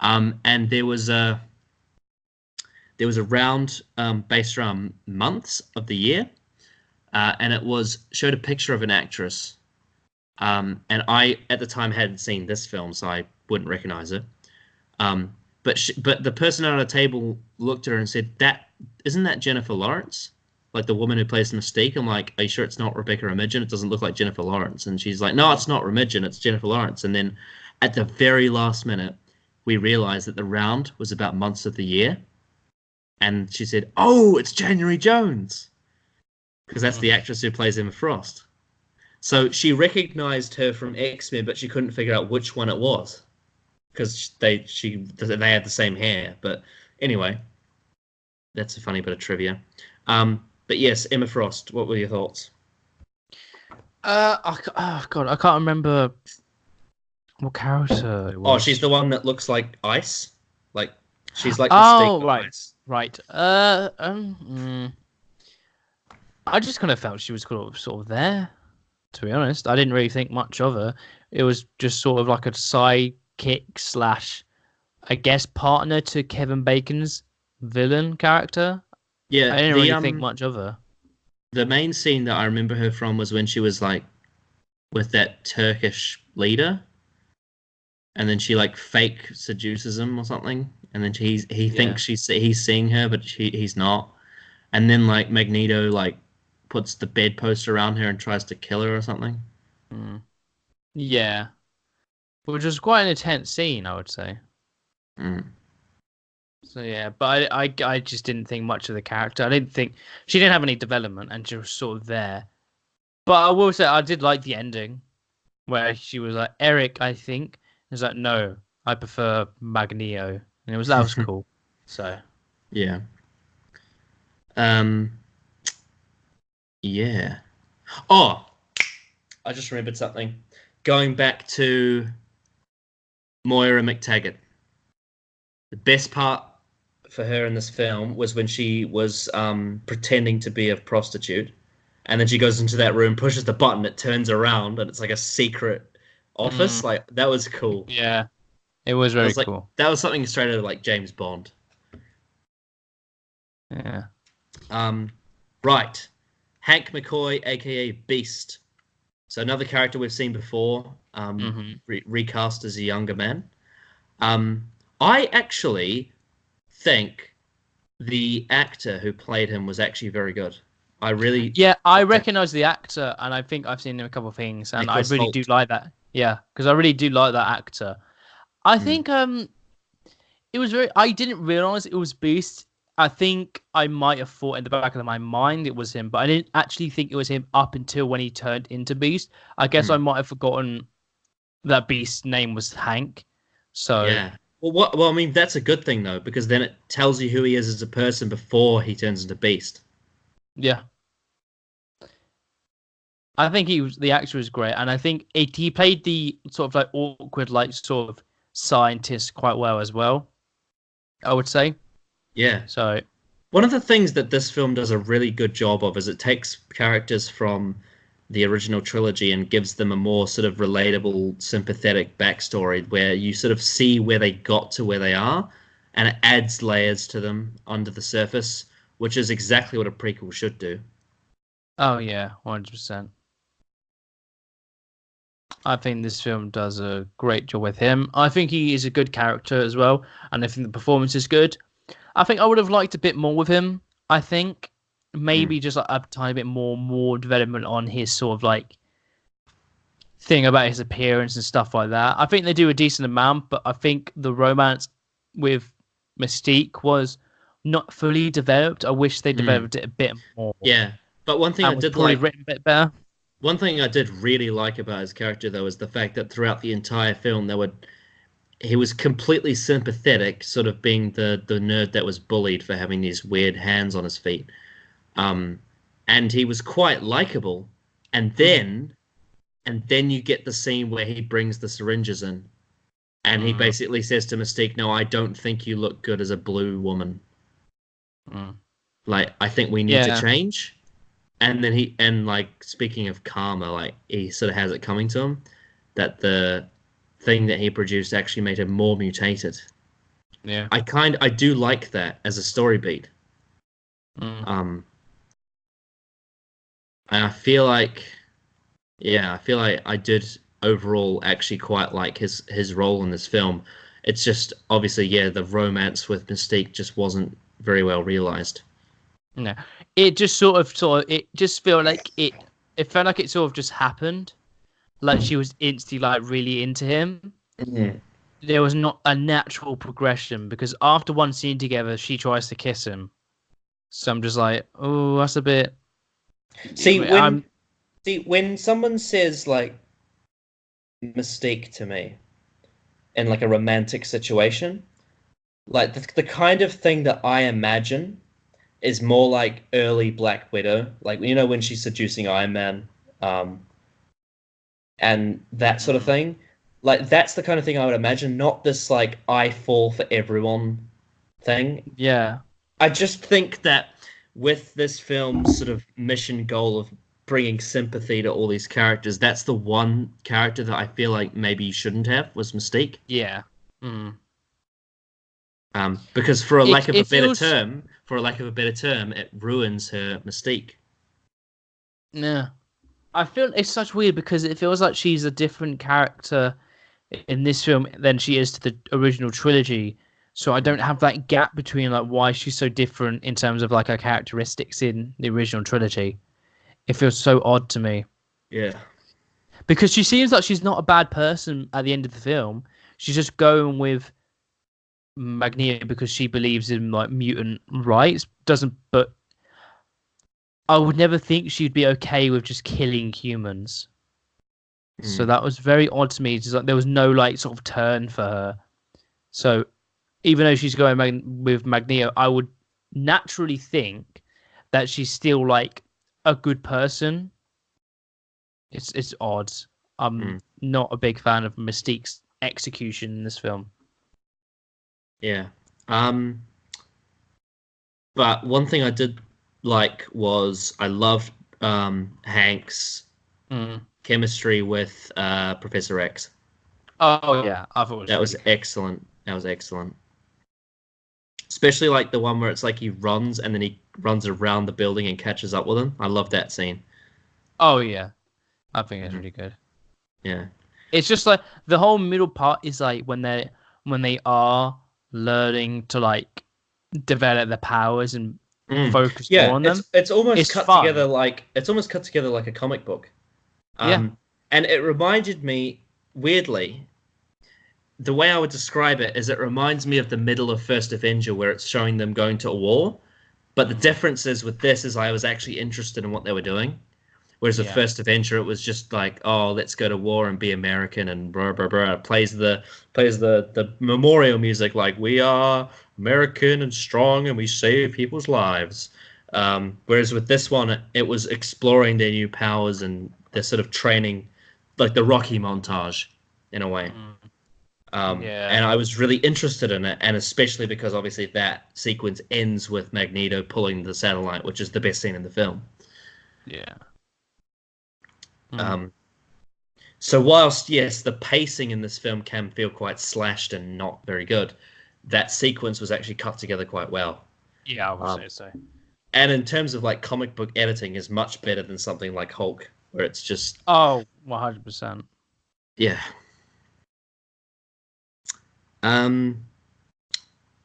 Speaker 1: And there was a round based around months of the year, and it was showed a picture of an actress. And I at the time hadn't seen this film, so I wouldn't recognize her. But the person at our table looked at her and said, "That isn't that Jennifer Lawrence, like the woman who plays Mystique?" I'm like, "Are you sure it's not Rebecca Romijn? It doesn't look like Jennifer Lawrence." And she's like, "No, it's not Romijn. It's Jennifer Lawrence." And then at the very last minute, we realized that the round was about months of the year, and she said, "Oh, it's January Jones," because that's the actress who plays Emma Frost. So she recognized her from X-Men, but she couldn't figure out which one it was because they had the same hair. But anyway, that's a funny bit of trivia. But yes, Emma Frost. What were your thoughts?
Speaker 2: Oh God, I can't remember what character it
Speaker 1: Oh,
Speaker 2: was.
Speaker 1: she's the one that looks like ice. Like she's like Mystique
Speaker 2: Oh,
Speaker 1: with
Speaker 2: right,
Speaker 1: ice.
Speaker 2: right. I just kind of felt she was sort of there. To be honest, I didn't really think much of her. It was just sort of like a sidekick slash, I guess, partner to Kevin Bacon's villain character.
Speaker 1: Yeah,
Speaker 2: I didn't really think much of her.
Speaker 1: the main scene that I remember her from was when she was like with that Turkish leader, and then she like fake seduces him or something, and then he
Speaker 2: Yeah.
Speaker 1: thinks he's seeing her, but he's not. And then like Magneto like puts the bedpost around her and tries to kill her or something.
Speaker 2: Mm. Yeah. Which was quite an intense scene, I would say.
Speaker 1: Mm.
Speaker 2: So yeah, but I just didn't think much of the character. I didn't think she didn't have any development, and she was sort of there. But I will say I did like the ending where she was like Eric, I think. It's like no, I prefer Magneto, and that was cool. So
Speaker 1: Yeah. Um. Yeah. Oh, I just remembered something. Going back to Moira McTaggart. The best part for her in this film was when she was pretending to be a prostitute, and then she goes into that room, pushes the button, it turns around, and it's like a secret office.
Speaker 2: mm,
Speaker 1: Like that was cool.
Speaker 2: yeah, it was
Speaker 1: That
Speaker 2: very
Speaker 1: was like
Speaker 2: cool.
Speaker 1: that was something straight out of like James Bond.
Speaker 2: Yeah.
Speaker 1: Um, right, Hank McCoy, aka Beast. So another character we've seen before,
Speaker 2: Hmm.
Speaker 1: recast as a younger man. Um, I actually think the actor who played him was actually very good. I really
Speaker 2: Yeah, I
Speaker 1: liked him.
Speaker 2: recognize the actor, and I think I've seen him in a couple of things, and I
Speaker 1: Nicholas
Speaker 2: really do
Speaker 1: Holt.
Speaker 2: like that. Yeah, because I really do like that actor. I
Speaker 1: Mm.
Speaker 2: think it was very. I didn't realize it was Beast. I think I might have thought in the back of my mind it was him, but I didn't actually think it was him up until when he turned into Beast. I guess I
Speaker 1: Mm.
Speaker 2: might have forgotten that Beast's name was Hank. So
Speaker 1: Yeah. Well, what? Well, I mean, that's a good thing though, because then it tells you who he is as a person before he turns into Beast.
Speaker 2: yeah, I think the actor was great, and I think he played the sort of like awkward, like sort of scientist quite well as well. I would say
Speaker 1: Yeah.
Speaker 2: so.
Speaker 1: One of the things that this film does a really good job of is it takes characters from the original trilogy and gives them a more sort of relatable, sympathetic backstory where you sort of see where they got to where they are, and it adds layers to them under the surface, which is exactly what a prequel should do.
Speaker 2: Oh yeah, 100%. I think this film does a great job with him. I think he is a good character as well, and I think the performance is good. I think I would have liked a bit more with him. I think
Speaker 1: Mm.
Speaker 2: maybe just like a tiny bit more development on his sort of like thing about his appearance and stuff like that. I think they do a decent amount, but I think the romance with Mystique was not fully developed. I wish they
Speaker 1: Mm.
Speaker 2: developed it a bit more
Speaker 1: Yeah. But
Speaker 2: and was probably written a bit better.
Speaker 1: one thing I did really like about his character though is the fact that throughout the entire film they would he was completely sympathetic, sort of being the nerd that was bullied for having these weird hands on his feet. Um, and he was quite likable. And then you get the scene where he brings the syringes in, and he
Speaker 2: Mm,
Speaker 1: basically says to Mystique, "No, I don't think you look good as a blue woman.
Speaker 2: mm.
Speaker 1: Like, I think we need to
Speaker 2: Yeah,
Speaker 1: change." And then like, speaking of karma, like, he sort of has it coming to him that the thing that he produced actually made him more mutated.
Speaker 2: yeah.
Speaker 1: I do like that as a story beat.
Speaker 2: Mm.
Speaker 1: Um, and I feel like, yeah, I feel like I did overall actually quite like his role in this film. It's just obviously, yeah, the romance with Mystique just wasn't very well realized.
Speaker 2: No, it just it just felt like it felt like it sort of just happened. Like she was instantly like really into him.
Speaker 1: Mhm.
Speaker 2: There was not a natural progression because after one scene together, she tries to kiss him. So I'm just like, oh, that's a bit.
Speaker 1: See when
Speaker 2: I'm
Speaker 1: see when someone says like Mystique to me in like a romantic situation, like the kind of thing that I imagine is more like early Black Widow, like when she's seducing Iron Man, um, and that sort of
Speaker 2: Mm.
Speaker 1: thing. Like that's the kind of thing I would imagine, not this like I fall for everyone thing.
Speaker 2: Yeah,
Speaker 1: I just think that with this film's sort of mission goal of bringing sympathy to all these characters, that's the one character that I feel like maybe you shouldn't have was Mystique.
Speaker 2: yeah. Mm.
Speaker 1: Because for a lack of a
Speaker 2: It
Speaker 1: better
Speaker 2: feels
Speaker 1: term, it ruins her mystique.
Speaker 2: yeah. I feel it's such weird because it feels like she's a different character in this film than she is to the original trilogy. So I don't have that gap between like why she's so different in terms of like her characteristics in the original trilogy. It feels so odd to me
Speaker 1: Yeah.
Speaker 2: because she seems like she's not a bad person at the end of the film. She's just going with Magneto because she believes in like mutant rights. Doesn't, but I would never think she'd be okay with just killing humans. So
Speaker 1: Mm.
Speaker 2: that was very odd to me. Just like there was no like sort of turn for her. So even though she's going with Magneto, I would naturally think that she's still like a good person. It's odd. I'm
Speaker 1: Mm.
Speaker 2: not a big fan of Mystique's execution in this film.
Speaker 1: Yeah. Um, but one thing I did like was I loved Hank's
Speaker 2: Mm.
Speaker 1: chemistry with Professor X.
Speaker 2: Oh yeah, I thought it was
Speaker 1: That was
Speaker 2: really good.
Speaker 1: excellent. That was excellent. Especially like the one where it's like he runs and then he runs around the building and catches up with him. I love that scene.
Speaker 2: Oh yeah, I think it's
Speaker 1: Mhm.
Speaker 2: really good.
Speaker 1: Yeah.
Speaker 2: It's just like the whole middle part is like when they are learning to like develop their powers and
Speaker 1: Mm.
Speaker 2: focus more
Speaker 1: Yeah,
Speaker 2: on them.
Speaker 1: it's almost
Speaker 2: It's
Speaker 1: cut together
Speaker 2: fun.
Speaker 1: like a comic book.
Speaker 2: Yeah.
Speaker 1: And it reminded me weirdly, the way I would describe it is it reminds me of the middle of First Avenger where it's showing them going to a war. But the
Speaker 2: Mm.
Speaker 1: difference is with this is I was actually interested in what they were doing. Whereas with
Speaker 2: Yeah.
Speaker 1: First Avenger, it was just like, oh, let's go to war and be American and blah blah blah. Plays the memorial music like we are American and strong and we save people's lives. Whereas with this one, it was exploring their new powers and their sort of training, like the Rocky montage, in a way.
Speaker 2: Mm.
Speaker 1: And
Speaker 2: Yeah.
Speaker 1: I was really interested in it, and especially because obviously that sequence ends with Magneto pulling the satellite, which is the best scene in the film.
Speaker 2: Yeah. Mm.
Speaker 1: Um, So whilst yes, the pacing in this film can feel quite slashed and not very good, that sequence was actually cut together quite well.
Speaker 2: Yeah, I would
Speaker 1: Um,
Speaker 2: say so.
Speaker 1: and in terms of like comic book editing, is much better than something like Hulk, where it's just
Speaker 2: Oh, 100%.
Speaker 1: yeah. Um,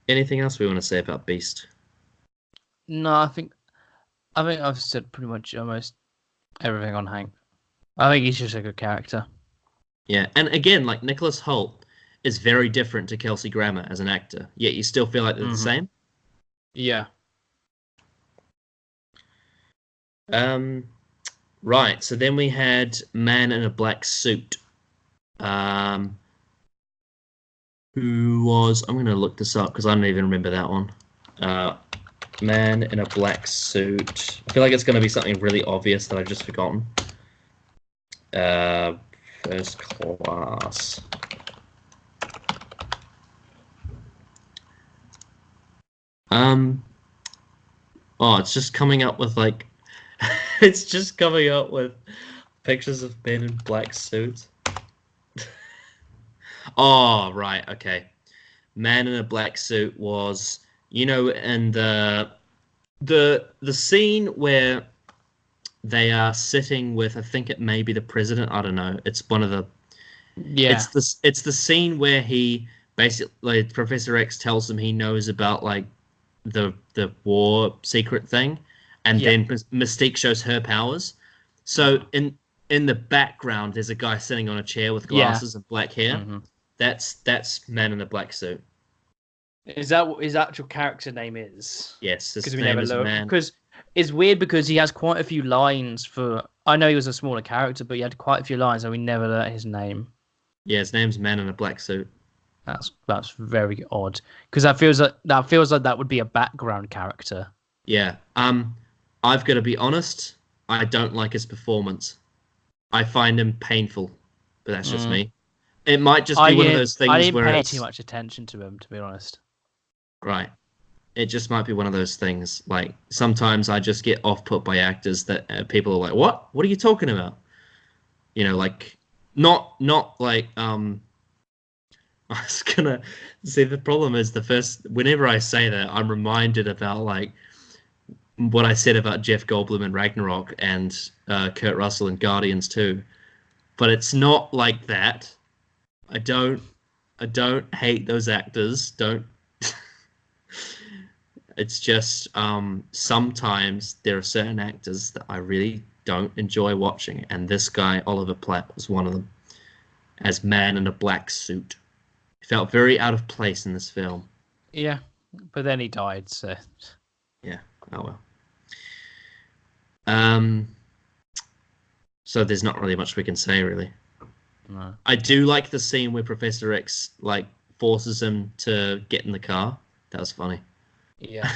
Speaker 1: anything else we want to say about Beast?
Speaker 2: No, I think I've said pretty much almost everything on Hank. I think he's just a good character.
Speaker 1: Yeah, and again, like Nicholas Hoult is very different to Kelsey Grammer as an actor, yet you still feel like they're the
Speaker 2: Hmm.
Speaker 1: same.
Speaker 2: Yeah.
Speaker 1: Um, right. So then we had Man in a Black Suit. Um, who was... I'm going to look this up because I don't even remember that one. Man in a black suit. I feel like it's going to be something really obvious that I've just forgotten. First class. Oh, it's just coming up with like... it's just coming up with pictures of men in black suits. Oh, right, okay. Man in a black suit was, in the scene where they are sitting with, I think it may be the president. I don't know. It's one of the.
Speaker 2: Yeah.
Speaker 1: It's the scene where he basically Professor X tells him he knows about like the war secret thing, and
Speaker 2: Yeah.
Speaker 1: then Mystique shows her powers. So in the background, there's a guy sitting on a chair with
Speaker 2: Yeah.
Speaker 1: glasses and black hair.
Speaker 2: Hmm.
Speaker 1: That's Man in the Black Suit.
Speaker 2: Is that what his actual character name is?
Speaker 1: Yes,
Speaker 2: Because
Speaker 1: his
Speaker 2: we
Speaker 1: name
Speaker 2: never
Speaker 1: is
Speaker 2: look.
Speaker 1: Man.
Speaker 2: Because it's weird because he has quite a few lines for. I know he was a smaller character, but he had quite a few lines, and we never learnt his name.
Speaker 1: Yeah, his name's Man in a Black Suit.
Speaker 2: That's very odd because that feels like that would be a background character.
Speaker 1: Yeah. I've got to be honest. I don't like his performance. I find him painful, but that's just
Speaker 2: Mm.
Speaker 1: me. It might just be one of those
Speaker 2: I
Speaker 1: things
Speaker 2: didn't
Speaker 1: where
Speaker 2: pay too
Speaker 1: it's
Speaker 2: much attention to him, to be honest.
Speaker 1: right. It just might be one of those things. Like sometimes I just get off put by actors that people are like, "What? What are you talking about?" Like not like I was gonna see the problem is whenever I say that I'm reminded about like what I said about Jeff Goldblum in Ragnarok and Kurt Russell in Guardians 2. But it's not like that. I don't hate those actors. Don't It's just sometimes there are certain actors that I really don't enjoy watching, and this guy Oliver Platt was one of them. As Man in a Black Suit, he felt very out of place in this film.
Speaker 2: Yeah, but then he died, so
Speaker 1: Yeah. Oh well. Um. So there's not really much we can say, really.
Speaker 2: no.
Speaker 1: I do like the scene where Professor X like forces him to get in the car. That was funny.
Speaker 2: Yeah,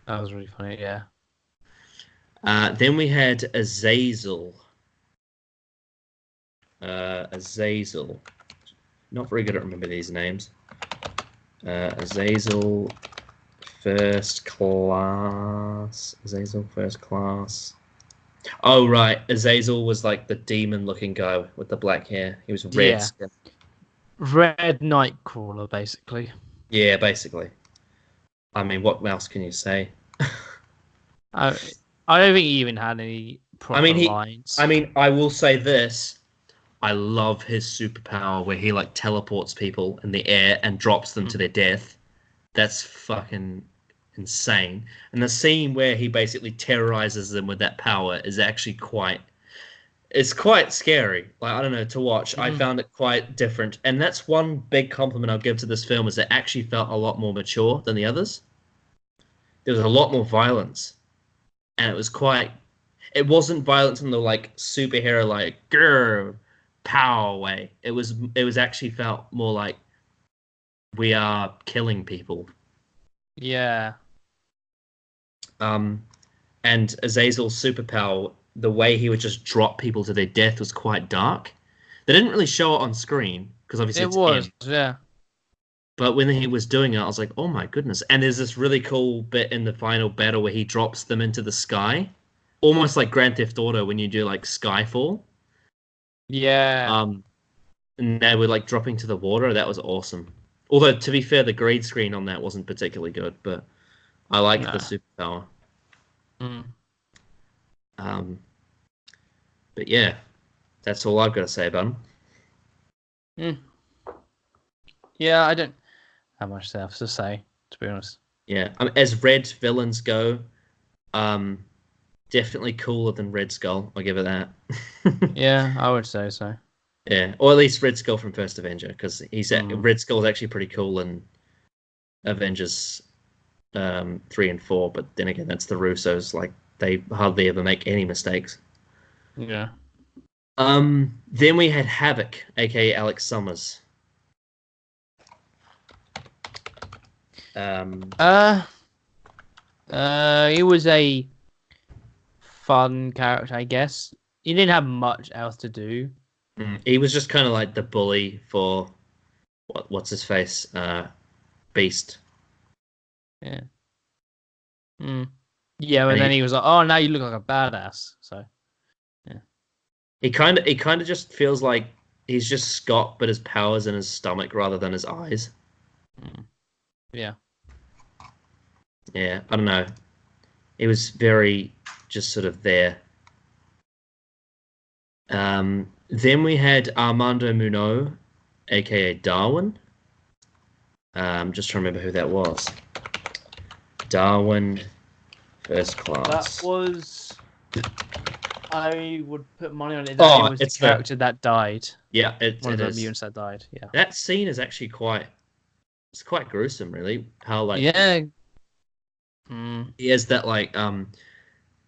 Speaker 2: that was really funny. Yeah.
Speaker 1: Then we had Azazel. Azazel. Not very good at remember these names. Azazel First Class. Azazel First Class. Oh, right. Azazel was like the demon-looking guy with the black hair. He was red
Speaker 2: Yeah.
Speaker 1: skin.
Speaker 2: Red Nightcrawler, basically.
Speaker 1: Yeah, basically. I mean, what else can you say?
Speaker 2: I I don't think he even had any proper lines.
Speaker 1: I mean, I will say this. I love his superpower where he like teleports people in the air and drops them to their death. That's fucking insane. And the scene where he basically terrorizes them with that power is actually it's quite scary. Like I don't know to watch. I found it quite different. And that's one big compliment I'll give to this film is it actually felt a lot more mature than the others. There was a lot more violence. And it wasn't violence in the like superhero like grr power way. It was actually felt more like we are killing people.
Speaker 2: Yeah.
Speaker 1: And Azazel's superpower, the way he would just drop people to their death was quite dark. They didn't really show it on screen because obviously
Speaker 2: It
Speaker 1: it's
Speaker 2: was,
Speaker 1: him.
Speaker 2: yeah.
Speaker 1: But when he was doing it, I was like, oh my goodness. And there's this really cool bit in the final battle where he drops them into the sky. Almost like Grand Theft Auto when you do like Skyfall.
Speaker 2: Yeah.
Speaker 1: And they were like dropping to the water. That was awesome. Although to be fair, the green screen on that wasn't particularly good, but I like the
Speaker 2: Nah.
Speaker 1: superpower.
Speaker 2: Mm.
Speaker 1: Um, but yeah, that's all I've got to say about him.
Speaker 2: Mm. Yeah, I don't have much else to say, to be honest.
Speaker 1: Yeah, as Red villains go, definitely cooler than Red Skull. I'll give it that.
Speaker 2: Yeah, I would say so.
Speaker 1: Yeah, or at least Red Skull from First Avenger, because
Speaker 2: Mm.
Speaker 1: Red Skull is actually pretty cool in Avengers 3 and 4. But then again, that's the Russos. Like they hardly ever make any mistakes.
Speaker 2: Yeah.
Speaker 1: Then we had Havoc, aka Alex Summers. Um,
Speaker 2: He was a fun character, I guess. He didn't have much else to do.
Speaker 1: he was just kind of like the bully for what's his face, Beast.
Speaker 2: Yeah. Mm. Yeah, and
Speaker 1: And
Speaker 2: then he was like, "Oh, now you look like a badass." So, yeah.
Speaker 1: he kind of just feels like he's just Scott, but his power's in his stomach rather than his eyes.
Speaker 2: Mm. Yeah.
Speaker 1: Yeah, I don't know. It was very just sort of there. Then we had Armando Munoz, aka Darwin. Just trying to remember who that was. Darwin, First
Speaker 2: That
Speaker 1: Class.
Speaker 2: was. I would put money on it that it
Speaker 1: Oh,
Speaker 2: was the
Speaker 1: it's the
Speaker 2: character that died.
Speaker 1: yeah,
Speaker 2: One of
Speaker 1: it
Speaker 2: the
Speaker 1: is.
Speaker 2: mutants that died. Yeah.
Speaker 1: That scene is actually quite gruesome, really. How like
Speaker 2: Yeah. Mm.
Speaker 1: he has that like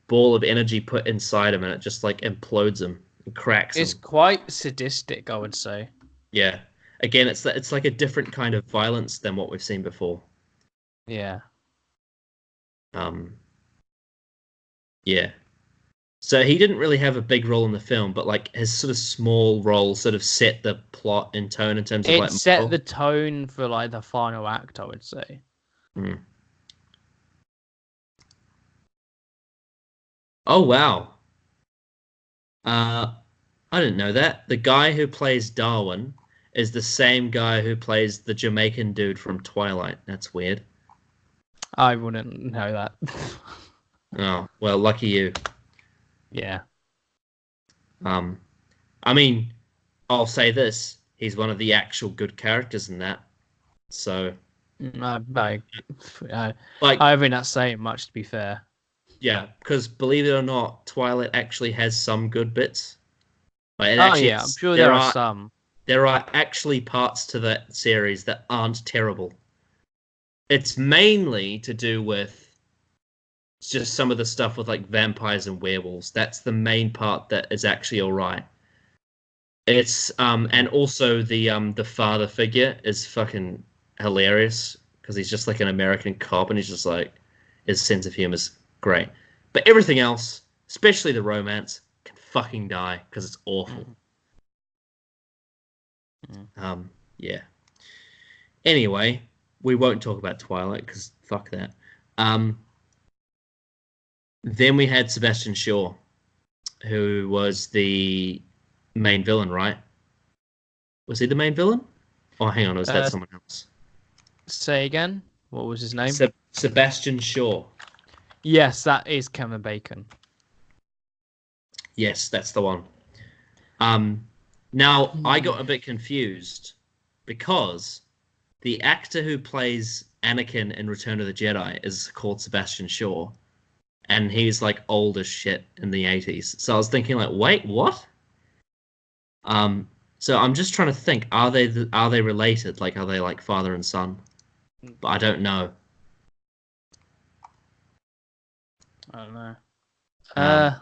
Speaker 1: ball of energy put inside him and it just like implodes him and cracks
Speaker 2: It's
Speaker 1: him.
Speaker 2: quite sadistic, I would say.
Speaker 1: Yeah. Again, it's like a different kind of violence than what we've seen before.
Speaker 2: Yeah.
Speaker 1: Um, yeah. So he didn't really have a big role in the film, but like his sort of small role sort of set the plot in tone in terms of
Speaker 2: It
Speaker 1: like
Speaker 2: set
Speaker 1: moral.
Speaker 2: the tone for like the final act, I would say.
Speaker 1: Hmm. Oh wow. Uh, I didn't know that. The guy who plays Darwin is the same guy who plays the Jamaican dude from Twilight. That's weird.
Speaker 2: I wouldn't know that.
Speaker 1: Oh, well, lucky you.
Speaker 2: Yeah.
Speaker 1: Um, I mean, I'll say this: he's one of the actual good characters in that. So,
Speaker 2: I,
Speaker 1: like,
Speaker 2: I think that's saying much, to be fair.
Speaker 1: yeah, because believe it or not, Twilight actually has some good bits. Like, it
Speaker 2: Oh
Speaker 1: actually
Speaker 2: yeah, I'm
Speaker 1: has,
Speaker 2: sure there are some.
Speaker 1: there are actually parts to that series that aren't terrible. It's mainly to do with just some of the stuff with like vampires and werewolves. That's the main part that is actually all right. It's and also the father figure is fucking hilarious because he's just like an American cop and he's just like his sense of humor is great. But everything else, especially the romance, can fucking die because it's awful.
Speaker 2: Mm, mm.
Speaker 1: Yeah. Anyway, we won't talk about Twilight because fuck that. Um, then we had Sebastian Shaw, who was the main villain, right? Was he the main villain? Oh, hang on, was that
Speaker 2: Uh,
Speaker 1: someone else?
Speaker 2: Say again. What was his name?
Speaker 1: Sebastian Shaw.
Speaker 2: Yes, that is Kevin Bacon.
Speaker 1: Yes, that's the one. Um, Now I
Speaker 2: Hmm.
Speaker 1: got a bit confused because the actor who plays Anakin in Return of the Jedi is called Sebastian Shaw, and he's like old as shit in the 80s. So I was thinking like, wait, what? Um, so I'm just trying to think, are they related? Like, are they like father and son? But I don't know.
Speaker 2: I don't know.
Speaker 1: Um,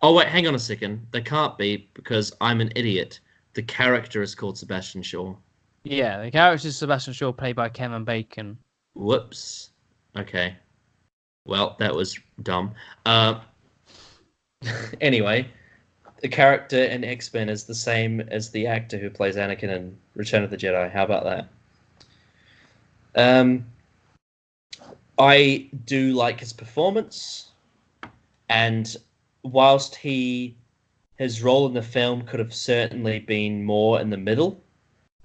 Speaker 1: oh wait, hang on a second. They can't be because I'm an idiot. The character is called Sebastian Shaw.
Speaker 2: Yeah, the character is Sebastian Shaw, played by Kevin Bacon.
Speaker 1: Whoops. Okay. Well, that was dumb. Uh, anyway, the character in X-Men is the same as the actor who plays Anakin in Return of the Jedi. How about that? Um, I do like his performance, and whilst his role in the film could have certainly been more in the middle,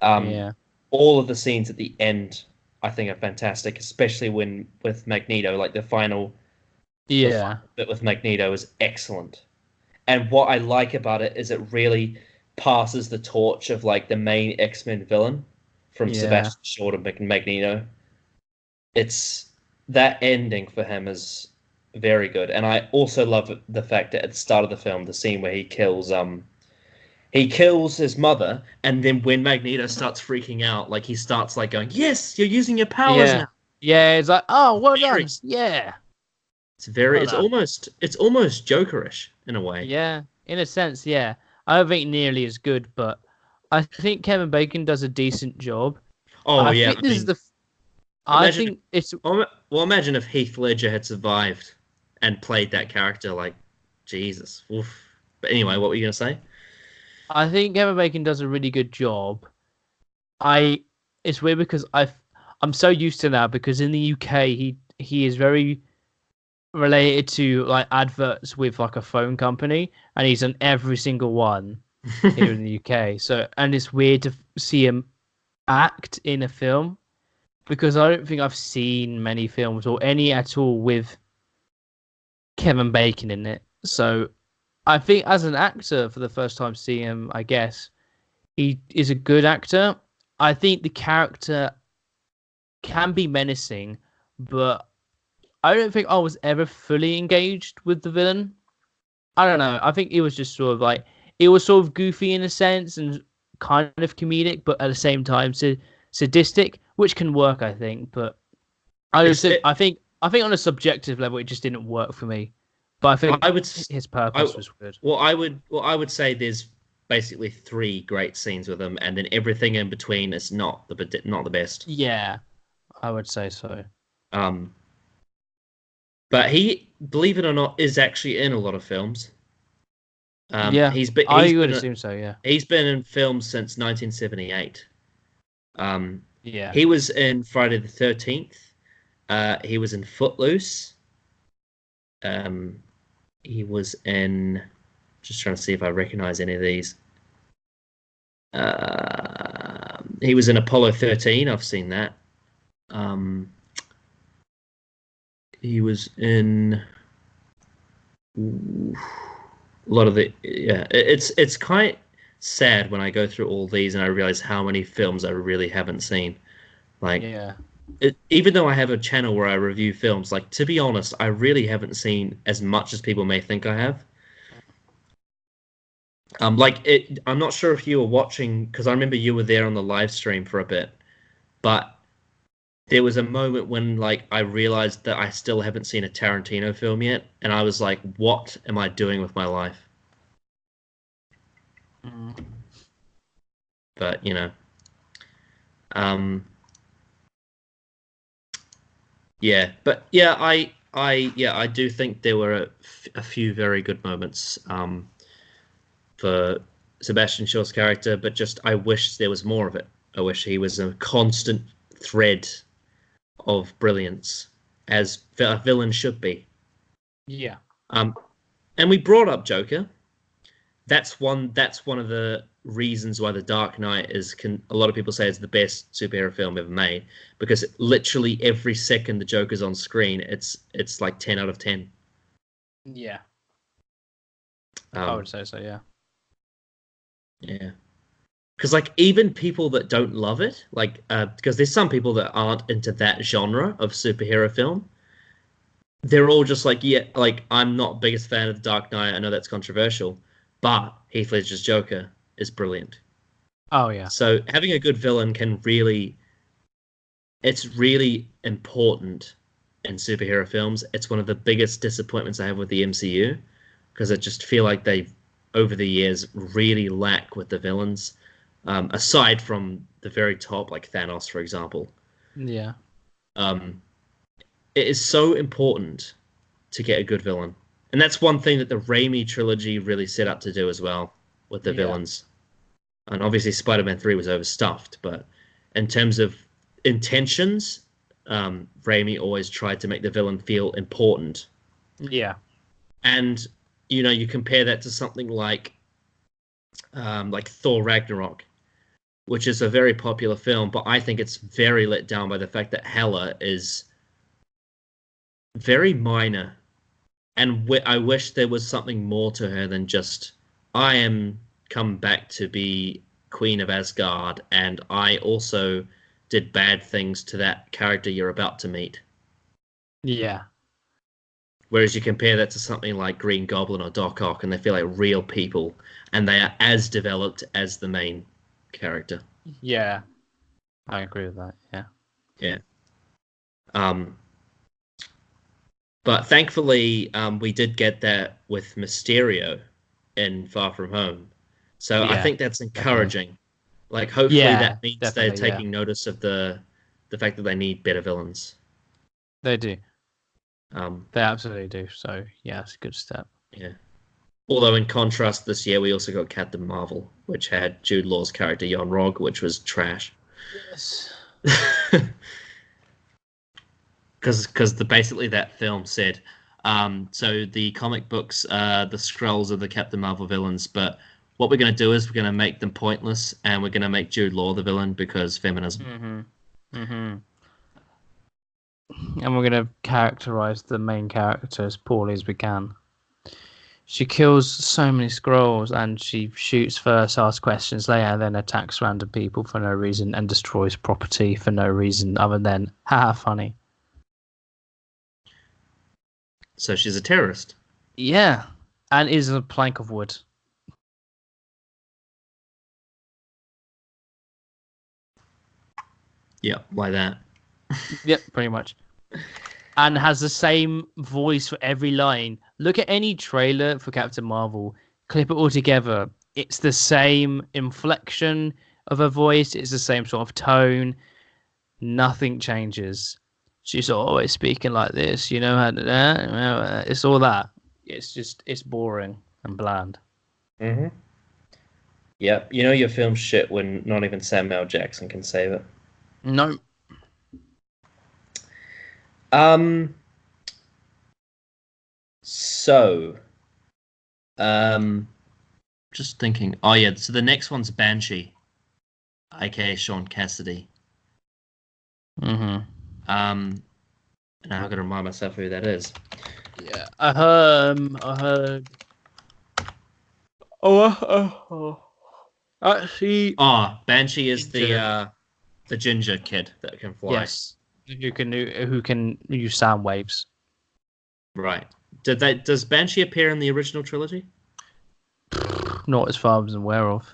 Speaker 1: um,
Speaker 2: Yeah.
Speaker 1: all of the scenes at the end I think are fantastic, especially when with Magneto, like the
Speaker 2: Yeah.
Speaker 1: final bit with Magneto is excellent. And what I like about it is it really passes the torch of like the main X-Men villain from
Speaker 2: Yeah.
Speaker 1: Sebastian Shaw to Magneto. It's that ending for him is very good, and I also love the fact that at the start of the film, the scene where he kills his mother, and then when Magneto starts freaking out, like he starts like going, "Yes, you're using your powers
Speaker 2: Yeah.
Speaker 1: now."
Speaker 2: Yeah. It's like, oh, well
Speaker 1: Very,
Speaker 2: done. Yeah.
Speaker 1: very,
Speaker 2: Well done.
Speaker 1: it's almost Jokerish in a way.
Speaker 2: Yeah. In a sense, yeah. I don't think nearly as good, but I think Kevin Bacon does a decent job.
Speaker 1: Oh
Speaker 2: I
Speaker 1: yeah,
Speaker 2: think
Speaker 1: I
Speaker 2: this is
Speaker 1: mean,
Speaker 2: the. I
Speaker 1: imagine.
Speaker 2: think it's.
Speaker 1: Well, imagine if Heath Ledger had survived and played that character. Like, Jesus. Oof. But anyway, what were you gonna say?
Speaker 2: I think Kevin Bacon does a really good job. I. It's weird because I'm so used to now because in the UK he is very related to like adverts with like a phone company, and he's on every single one here in the UK. So and it's weird to see him act in a film because I don't think I've seen many films or any at all with Kevin Bacon in it. So I think as an actor for the first time seeing him, I guess he is a good actor. I think the character can be menacing, but I don't think I was ever fully engaged with the villain. I don't know. I think it was just sort of like it was sort of goofy in a sense and kind of comedic, but at the same time sadistic, which can work, I think. But I
Speaker 1: it's
Speaker 2: just
Speaker 1: it.
Speaker 2: I think on a subjective level, it just didn't work for me. But I
Speaker 1: I
Speaker 2: think
Speaker 1: would.
Speaker 2: his
Speaker 1: I
Speaker 2: purpose was good.
Speaker 1: Well, I would say there's basically three great scenes with him, and then everything in between is not the best.
Speaker 2: Yeah, I would say so.
Speaker 1: Um, but he, believe it or not, is actually in a lot of films.
Speaker 2: Yeah,
Speaker 1: He's been
Speaker 2: I would assume so. Yeah,
Speaker 1: he's been in films since 1978. Um,
Speaker 2: yeah.
Speaker 1: he was in Friday the 13th. He was in Footloose. Um, he was in. Just trying to see if I recognize any of these. He was in Apollo 13. I've seen that. Um, he was in a lot of the. Yeah, it's quite sad when I go through all these and I realize how many films I really haven't seen. Like,
Speaker 2: Yeah.
Speaker 1: even though I have a channel where I review films, like to be honest, I really haven't seen as much as people may think I have. I'm not sure if you were watching because I remember you were there on the live stream for a bit, but there was a moment when like I realized that I still haven't seen a Tarantino film yet, and I was like, what am I doing with my life?
Speaker 2: Mm.
Speaker 1: But um, yeah, but yeah, I do think there were a few very good moments for Sebastian Shaw's character, but just I wish there was more of it. I wish he was a constant thread of brilliance, as a villain should be.
Speaker 2: Yeah.
Speaker 1: Um, and we brought up Joker. That's one of the reasons why The Dark Knight a lot of people say it's the best superhero film ever made because literally every second the Joker's on screen, it's like 10 out of 10.
Speaker 2: Yeah. I
Speaker 1: Um,
Speaker 2: would say so. Yeah.
Speaker 1: yeah. Because like even people that don't love it, like because there's some people that aren't into that genre of superhero film, they're all just like, yeah, like I'm not biggest fan of the Dark Knight. I know that's controversial, but Heath Ledger's Joker is brilliant.
Speaker 2: Oh yeah.
Speaker 1: So having a good villain it's really important in superhero films. It's one of the biggest disappointments I have with the MCU because I just feel like they, over the years, really lack with the villains. Aside from the very top, like Thanos, for example,
Speaker 2: Yeah.
Speaker 1: um, it is so important to get a good villain, and that's one thing that the Raimi trilogy really set up to do as well with the
Speaker 2: Yeah.
Speaker 1: villains. And obviously, Spider-Man 3 was overstuffed, but in terms of intentions, Raimi always tried to make the villain feel important.
Speaker 2: Yeah.
Speaker 1: And you compare that to something like Thor Ragnarok, which is a very popular film, but I think it's very let down by the fact that Hela is very minor, and I wish there was something more to her than just I am come back to be Queen of Asgard, and I also did bad things to that character you're about to meet.
Speaker 2: Yeah.
Speaker 1: Whereas you compare that to something like Green Goblin or Doc Ock, and they feel like real people, and they are as developed as the main character.
Speaker 2: Yeah. I agree with that. Yeah.
Speaker 1: Yeah. Um, but thankfully, we did get that with Mysterio in Far From Home. So I
Speaker 2: Yeah.
Speaker 1: think that's
Speaker 2: Definitely.
Speaker 1: encouraging. Like, hopefully
Speaker 2: Yeah,
Speaker 1: that means they're
Speaker 2: definitely. Yeah,
Speaker 1: taking notice of the fact that they need better villains.
Speaker 2: they do.
Speaker 1: Um,
Speaker 2: They absolutely do. So yeah, it's a good step.
Speaker 1: yeah. Although in contrast, this year we also got Captain Marvel, which had Jude Law's character Yon Rog, which was trash.
Speaker 2: Yes.
Speaker 1: Because basically that film said, so the comic books are the Skrulls are the Captain Marvel villains, but what we're going to do is we're going to make them pointless, and we're going to make Jude Law the villain because feminism.
Speaker 2: And we're gonna characterize the main character as poorly as we can. She kills so many scrolls, and she shoots first, asks questions later, and then attacks random people for no reason and destroys property for no reason other than haha funny.
Speaker 1: So she's a terrorist.
Speaker 2: Yeah, and is a plank of wood.
Speaker 1: Yeah, like that.
Speaker 2: Yep, pretty much. And has the same voice for every line. Look at any trailer for Captain Marvel, clip it all together. It's the same inflection of her voice, it's the same sort of tone. Nothing changes. She's always speaking like this, you know how to, it's all that. It's boring and bland.
Speaker 1: Mm-hmm. Yeah, you know your film's shit when not even Samuel L. Jackson can save it.
Speaker 2: No.
Speaker 1: Um. So, um, just thinking. Oh yeah, so the next one's Banshee, aka Sean Cassidy.
Speaker 2: Mm-hmm.
Speaker 1: Um, now I've got to remind myself who that is.
Speaker 2: Yeah. I heard. Oh. Actually,
Speaker 1: Oh, Banshee is
Speaker 2: ginger.
Speaker 1: the ginger kid that can fly.
Speaker 2: Yes. Who can use sound waves?
Speaker 1: Right. Does Banshee appear in the original trilogy?
Speaker 2: Not as far as I'm aware of.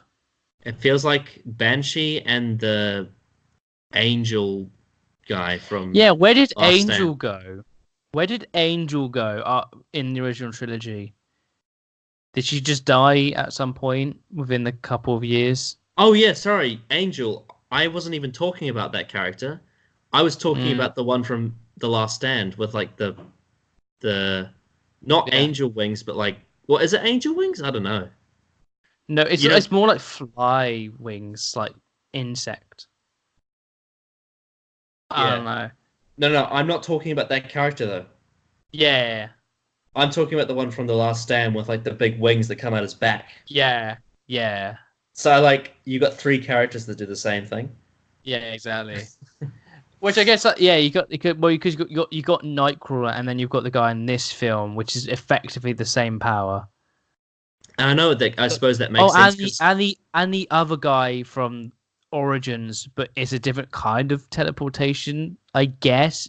Speaker 1: It feels like Banshee and the angel guy from
Speaker 2: Yeah, where did
Speaker 1: Last
Speaker 2: Angel
Speaker 1: Stand.
Speaker 2: go? Where did Angel go in the original trilogy? Did she just die at some point within the couple of years?
Speaker 1: Oh yeah, sorry, Angel. I wasn't even talking about that character. I was talking
Speaker 2: Mm,
Speaker 1: about the one from The Last Stand with like the not
Speaker 2: yeah.
Speaker 1: angel wings, but like what is it? Angel wings? I don't know.
Speaker 2: No, it's
Speaker 1: You know?
Speaker 2: it's more like fly wings, like insect. I
Speaker 1: Yeah.
Speaker 2: don't know.
Speaker 1: No, I'm not talking about that character though.
Speaker 2: Yeah,
Speaker 1: I'm talking about the one from The Last Stand with like the big wings that come out his back.
Speaker 2: yeah, yeah,
Speaker 1: So like you got three characters that do the same thing.
Speaker 2: yeah, exactly. Which I guess, yeah, because you got Nightcrawler, and then you've got the guy in this film, which is effectively the same power.
Speaker 1: And I know that I
Speaker 2: But-
Speaker 1: suppose that
Speaker 2: Oh,
Speaker 1: makes sense
Speaker 2: and the
Speaker 1: because
Speaker 2: and the and the other guy from Origins, but it's a different kind of teleportation, I guess,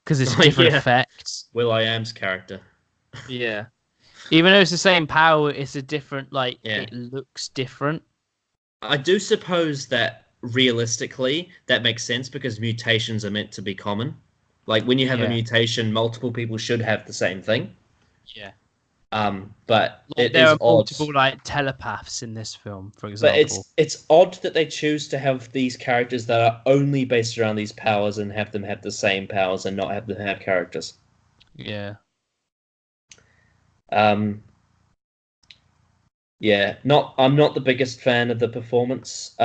Speaker 2: because it's a
Speaker 1: oh
Speaker 2: different
Speaker 1: yeah,
Speaker 2: effect.
Speaker 1: Will I Am's character.
Speaker 2: Yeah. Even though it's the same power, it's a different, like,
Speaker 1: Yeah.
Speaker 2: it looks different.
Speaker 1: I do suppose that realistically that makes sense because mutations are meant to be common. Like when you have a
Speaker 2: Yeah.
Speaker 1: mutation, multiple people should have the same thing.
Speaker 2: Yeah.
Speaker 1: But
Speaker 2: Like
Speaker 1: it
Speaker 2: there
Speaker 1: is
Speaker 2: are
Speaker 1: odd.
Speaker 2: multiple like telepaths in this film, for
Speaker 1: But
Speaker 2: example.
Speaker 1: it's odd that they choose to have these characters that are only based around these powers and have them have the same powers and not have them have characters.
Speaker 2: Yeah.
Speaker 1: Um, yeah, not I'm not the biggest fan of the performance.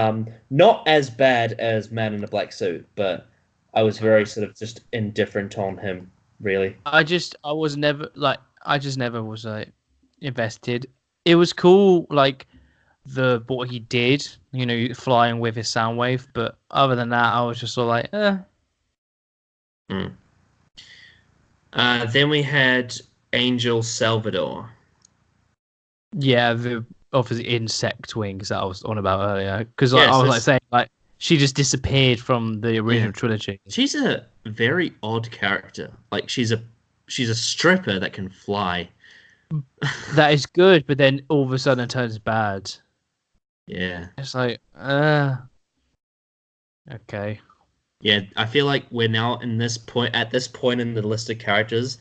Speaker 1: Not as bad as Man in a Black Suit, but I was very sort of just indifferent on him, really.
Speaker 2: I just never was like invested. It was cool, like the what he did, flying with his sound wave, but other than that, I was just sort of like,
Speaker 1: Mm. Then we had Angel Salvador.
Speaker 2: yeah, the obviously insect wings that I was on about earlier, because like, I
Speaker 1: Yes,
Speaker 2: was like
Speaker 1: this
Speaker 2: saying like she just disappeared from the
Speaker 1: yeah.
Speaker 2: original trilogy.
Speaker 1: She's a very odd character. Like she's a stripper that can fly.
Speaker 2: That is good, but then all of a sudden it turns bad.
Speaker 1: Yeah.
Speaker 2: It's like, okay.
Speaker 1: Yeah, I feel like we're now in this point at this point in the list of characters,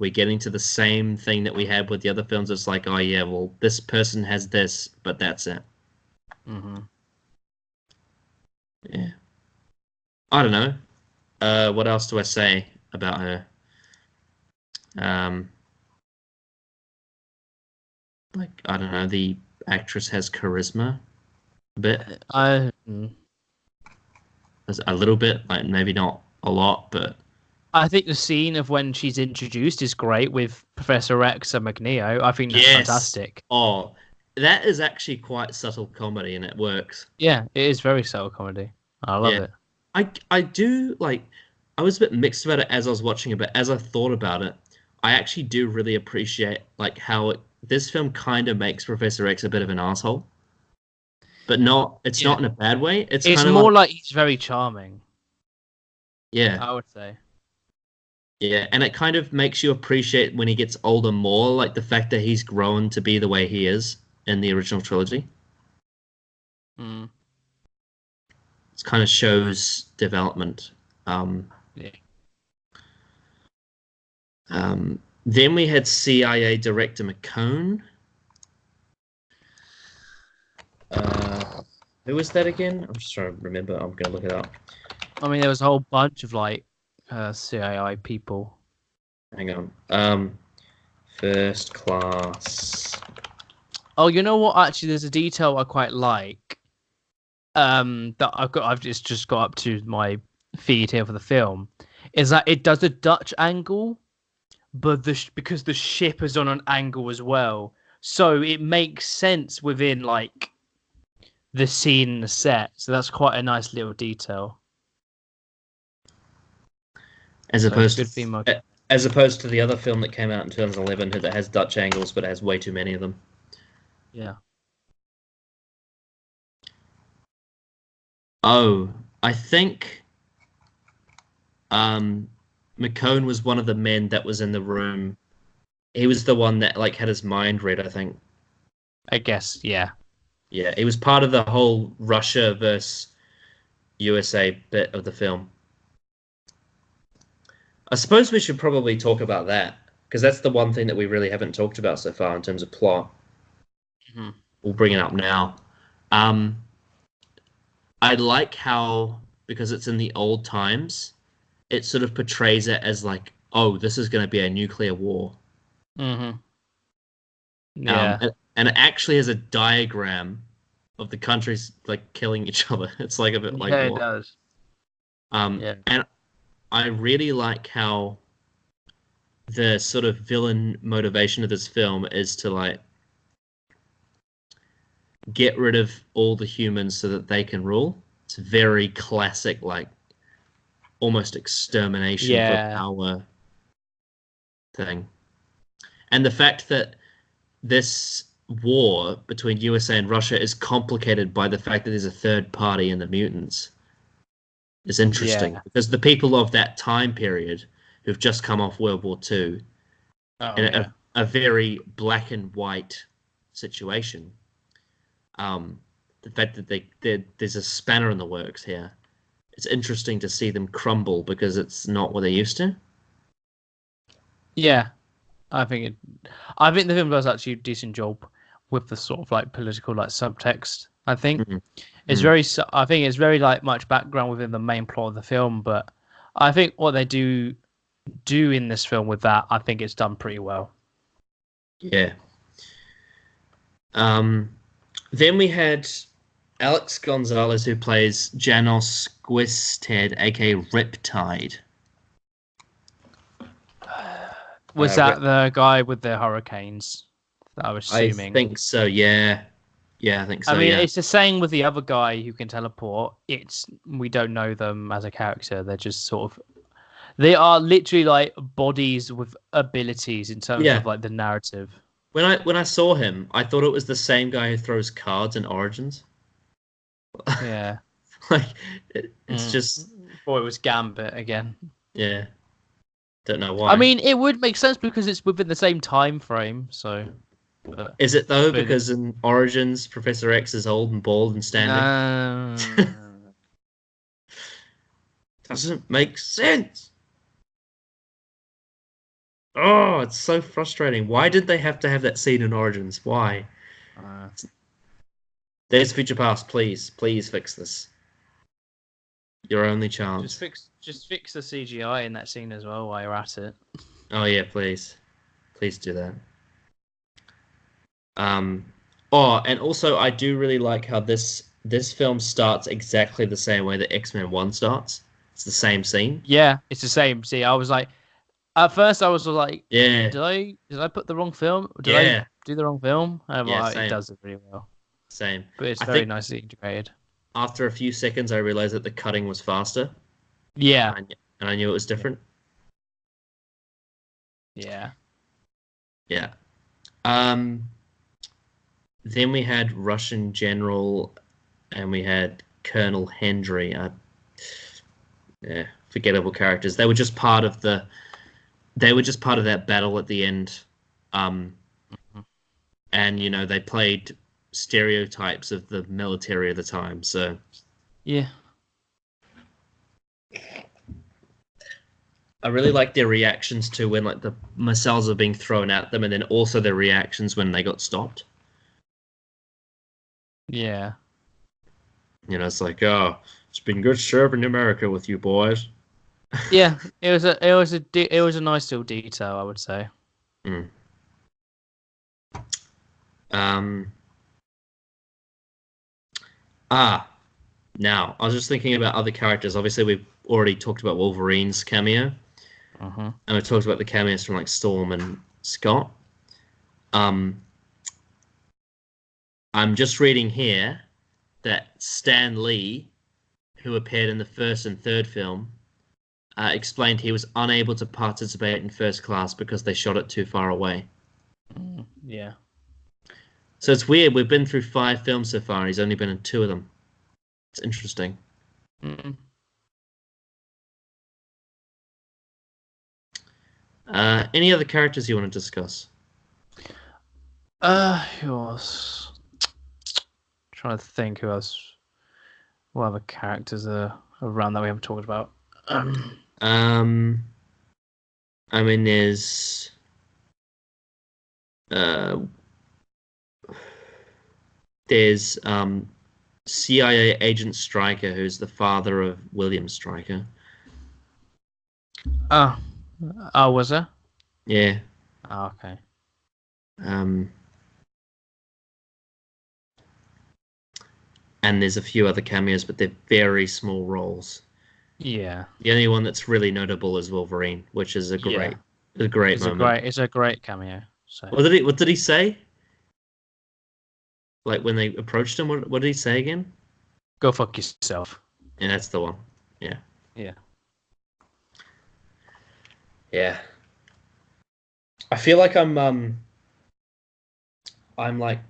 Speaker 1: we're getting to the same thing that we had with the other films. It's like, oh yeah, well, this person has this, but that's it.
Speaker 2: Hmm.
Speaker 1: Yeah. I don't know. What else do I say about her? Um, like I don't know. The actress has charisma a bit,
Speaker 2: I
Speaker 1: a little bit, like maybe not a lot, but
Speaker 2: I think the scene of when she's introduced is great with Professor X and Magneto. I think that's
Speaker 1: yes.
Speaker 2: fantastic.
Speaker 1: Oh, that is actually quite subtle comedy, and it works.
Speaker 2: Yeah, it is very subtle comedy. I love
Speaker 1: Yeah,
Speaker 2: it.
Speaker 1: I do like. I was a bit mixed about it as I was watching it, but as I thought about it, I actually do really appreciate like how this film kind of makes Professor X a bit of an asshole, but not. It's
Speaker 2: Yeah.
Speaker 1: not in a bad way. It's
Speaker 2: It's
Speaker 1: kind of like
Speaker 2: more like he's very charming,
Speaker 1: yeah,
Speaker 2: I would say.
Speaker 1: yeah, and it kind of makes you appreciate when he gets older more, like the fact that he's grown to be the way he is in the original trilogy.
Speaker 2: Mm,
Speaker 1: It kind of shows development. Um,
Speaker 2: yeah.
Speaker 1: then we had CIA Director McCone. Uh, who was that again? I'm just trying to remember. I'm gonna look it up.
Speaker 2: I mean, there was a whole bunch of like CII people.
Speaker 1: Hang on. First class.
Speaker 2: Oh, you know what? Actually, there's a detail I quite like. That I've just got up to my feed here for the film. Is that it does a Dutch angle, but because the ship is on an angle as well, so it makes sense within like the scene and the set. So that's quite a nice little detail.
Speaker 1: As
Speaker 2: So
Speaker 1: opposed
Speaker 2: good female.
Speaker 1: to as opposed to the other film that came out in 2011 that has Dutch angles, but it has way too many of them.
Speaker 2: Yeah.
Speaker 1: Oh, I think um, McCone was one of the men that was in the room. He was the one that like had his mind read, I think.
Speaker 2: I guess, yeah.
Speaker 1: Yeah, he was part of the whole Russia versus USA bit of the film. I suppose we should probably talk about that because that's the one thing that we really haven't talked about so far in terms of plot.
Speaker 2: Mhm.
Speaker 1: We'll bring it up now. Um, I like how because it's in the old times, it sort of portrays it as like, oh, this is going to be a nuclear war.
Speaker 2: Mhm.
Speaker 1: Um,
Speaker 2: Yeah.
Speaker 1: and, and it actually has a diagram of the countries like killing each other. It's like a bit like
Speaker 2: Yeah, it
Speaker 1: what?
Speaker 2: does. Yeah.
Speaker 1: And I really like how the sort of villain motivation of this film is to like get rid of all the humans so that they can rule. It's very classic, like almost extermination for
Speaker 2: Yeah.
Speaker 1: power thing. And the fact that this war between USA and Russia is complicated by the fact that there's a third party in the mutants is interesting
Speaker 2: Yeah.
Speaker 1: because the people of that time period who've just come off World War II
Speaker 2: Oh
Speaker 1: in
Speaker 2: yeah.
Speaker 1: a very black and white situation. The fact that there's a spanner in the works here. It's interesting to see them crumble because it's not what they used to.
Speaker 2: Yeah. I think I think the film does actually a decent job with the sort of like political like subtext. I think
Speaker 1: Mm-hmm.
Speaker 2: it's
Speaker 1: Mm.
Speaker 2: very. I think it's very like much background within the main plot of the film, but I think what they do in this film with that, I think it's done pretty well.
Speaker 1: Yeah. Um, then we had Alex Gonzalez, who plays Janos Quisted, aka Riptide.
Speaker 2: Was
Speaker 1: Rip,
Speaker 2: that the guy with the hurricanes? I was
Speaker 1: I
Speaker 2: assuming.
Speaker 1: think so. Yeah, yeah, I think
Speaker 2: I
Speaker 1: so.
Speaker 2: mean,
Speaker 1: Yeah,
Speaker 2: it's the same with the other guy who can teleport. It's we don't know them as a character. They're just sort of they are literally like bodies with abilities in terms of
Speaker 1: yeah.
Speaker 2: like the narrative.
Speaker 1: When I saw him, I thought it was the same guy who throws cards in Origins.
Speaker 2: Yeah.
Speaker 1: Like, it's
Speaker 2: Mm.
Speaker 1: just
Speaker 2: Boy, it was Gambit again.
Speaker 1: yeah. Don't know
Speaker 2: I
Speaker 1: why.
Speaker 2: mean, it would make sense because it's within the same time frame. So, but,
Speaker 1: Is it though?
Speaker 2: but
Speaker 1: Because in Origins, Professor X is old and bald and standing.
Speaker 2: no.
Speaker 1: Doesn't make sense. Oh, it's so frustrating. Why did they have to have that scene in Origins? Why?
Speaker 2: Uh,
Speaker 1: There's Future Past. Please, please fix this. Your only chance.
Speaker 2: Just fix the CGI in that scene as well while you're at it.
Speaker 1: Oh yeah, please do that. Oh, and also I do really like how this film starts exactly the same way that X-Men 1 starts. It's the same scene.
Speaker 2: Yeah, it's the same. See, I was like, at first I was like,
Speaker 1: Yeah,
Speaker 2: did I put the wrong film? Did I
Speaker 1: yeah,
Speaker 2: do the wrong film? And I'm
Speaker 1: yeah,
Speaker 2: like, it
Speaker 1: same,
Speaker 2: does it really well,
Speaker 1: same.
Speaker 2: but it's
Speaker 1: I
Speaker 2: very
Speaker 1: think
Speaker 2: nicely integrated.
Speaker 1: after a few seconds I realized that the cutting was faster,
Speaker 2: Yeah,
Speaker 1: and I knew it was
Speaker 2: yeah,
Speaker 1: different.
Speaker 2: yeah.
Speaker 1: Yeah. Um, then we had Russian General and we had Colonel Hendry. Yeah, forgettable characters. They were just part of that battle at the end. Um,
Speaker 2: Mhm.
Speaker 1: and they played stereotypes of the military at the time. So
Speaker 2: Yeah,
Speaker 1: I really like their reactions to when like the missiles are being thrown at them, and then also their reactions when they got stopped.
Speaker 2: yeah,
Speaker 1: It's like, oh, it's been good serving America with you boys.
Speaker 2: yeah. It was a nice little detail, I would say.
Speaker 1: Mm. Um. Ah, now I was just thinking about other characters. Obviously, we've already talked about Wolverine's cameo,
Speaker 2: Uh-huh.
Speaker 1: and we talked about the cameos from like Storm and Scott. Um, I'm just reading here that Stan Lee, who appeared in the first and third film, explained he was unable to participate in First Class because they shot it too far away.
Speaker 2: Yeah.
Speaker 1: So it's weird. We've been through 5 films so far, and he's only been in 2 of them. It's interesting.
Speaker 2: Mm.
Speaker 1: Any other characters you want to discuss?
Speaker 2: Who else? Trying to think who else. What other characters are around that we haven't talked about?
Speaker 1: Um, I mean, uh, there's CIA agent Stryker, who's the father of William Stryker.
Speaker 2: Oh, oh, was there?
Speaker 1: Yeah.
Speaker 2: Oh, okay.
Speaker 1: Um, and there's a few other cameos, but they're very small roles.
Speaker 2: Yeah,
Speaker 1: The only one that's really notable is Wolverine, which is
Speaker 2: yeah.
Speaker 1: a great moment.
Speaker 2: It's a great cameo. So
Speaker 1: What did he say? Like when they approached him, what did he say again?
Speaker 2: go fuck yourself.
Speaker 1: Yeah, that's the one. Yeah.
Speaker 2: Yeah.
Speaker 1: Yeah. I feel like I'm like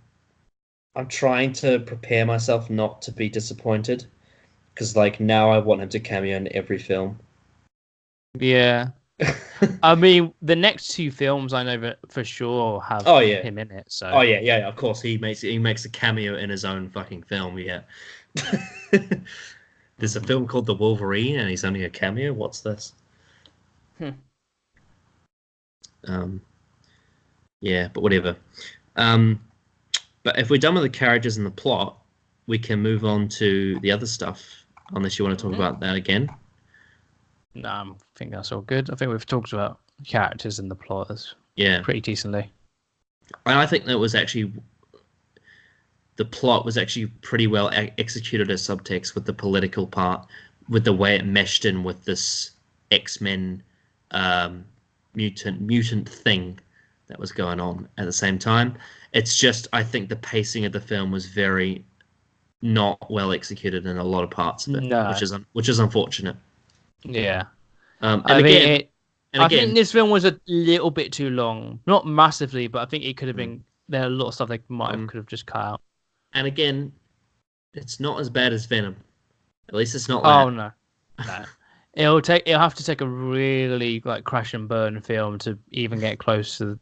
Speaker 1: I'm trying to prepare myself not to be disappointed because like now I want him to cameo in every film.
Speaker 2: Yeah. I mean, the next two films I know that for sure have
Speaker 1: Oh yeah.
Speaker 2: him in it. So
Speaker 1: Oh yeah, yeah, of course he makes a cameo in his own fucking film, yeah. There's a
Speaker 2: Mhm.
Speaker 1: film called The Wolverine and he's only a cameo. What's this?
Speaker 2: Hmm.
Speaker 1: Um yeah, but whatever. Um but if we're done with the characters and the plot, we can move on to the other stuff, unless you want to talk
Speaker 2: Mhm.
Speaker 1: about that again.
Speaker 2: No, I think that's all good. I think we've talked about characters and the plot as
Speaker 1: Yeah.
Speaker 2: pretty decently.
Speaker 1: And I think that was actually the plot was actually pretty well executed as subtext with the political part, with the way it meshed in with this X-Men um, mutant thing that was going on at the same time. It's just I think the pacing of the film was very not well executed in a lot of parts of it, which
Speaker 2: No.
Speaker 1: is unfortunate.
Speaker 2: Yeah.
Speaker 1: And
Speaker 2: I mean
Speaker 1: again,
Speaker 2: it.
Speaker 1: and
Speaker 2: I think
Speaker 1: again,
Speaker 2: this film was a little bit too long. Not massively, but I think it could have
Speaker 1: mm,
Speaker 2: been. There are a lot of stuff they might have
Speaker 1: um,
Speaker 2: could have just cut out.
Speaker 1: and again, it's not as bad as Venom. At least it's not
Speaker 2: Oh
Speaker 1: that.
Speaker 2: no, no. It'll have to take a really like crash and burn film to even get close to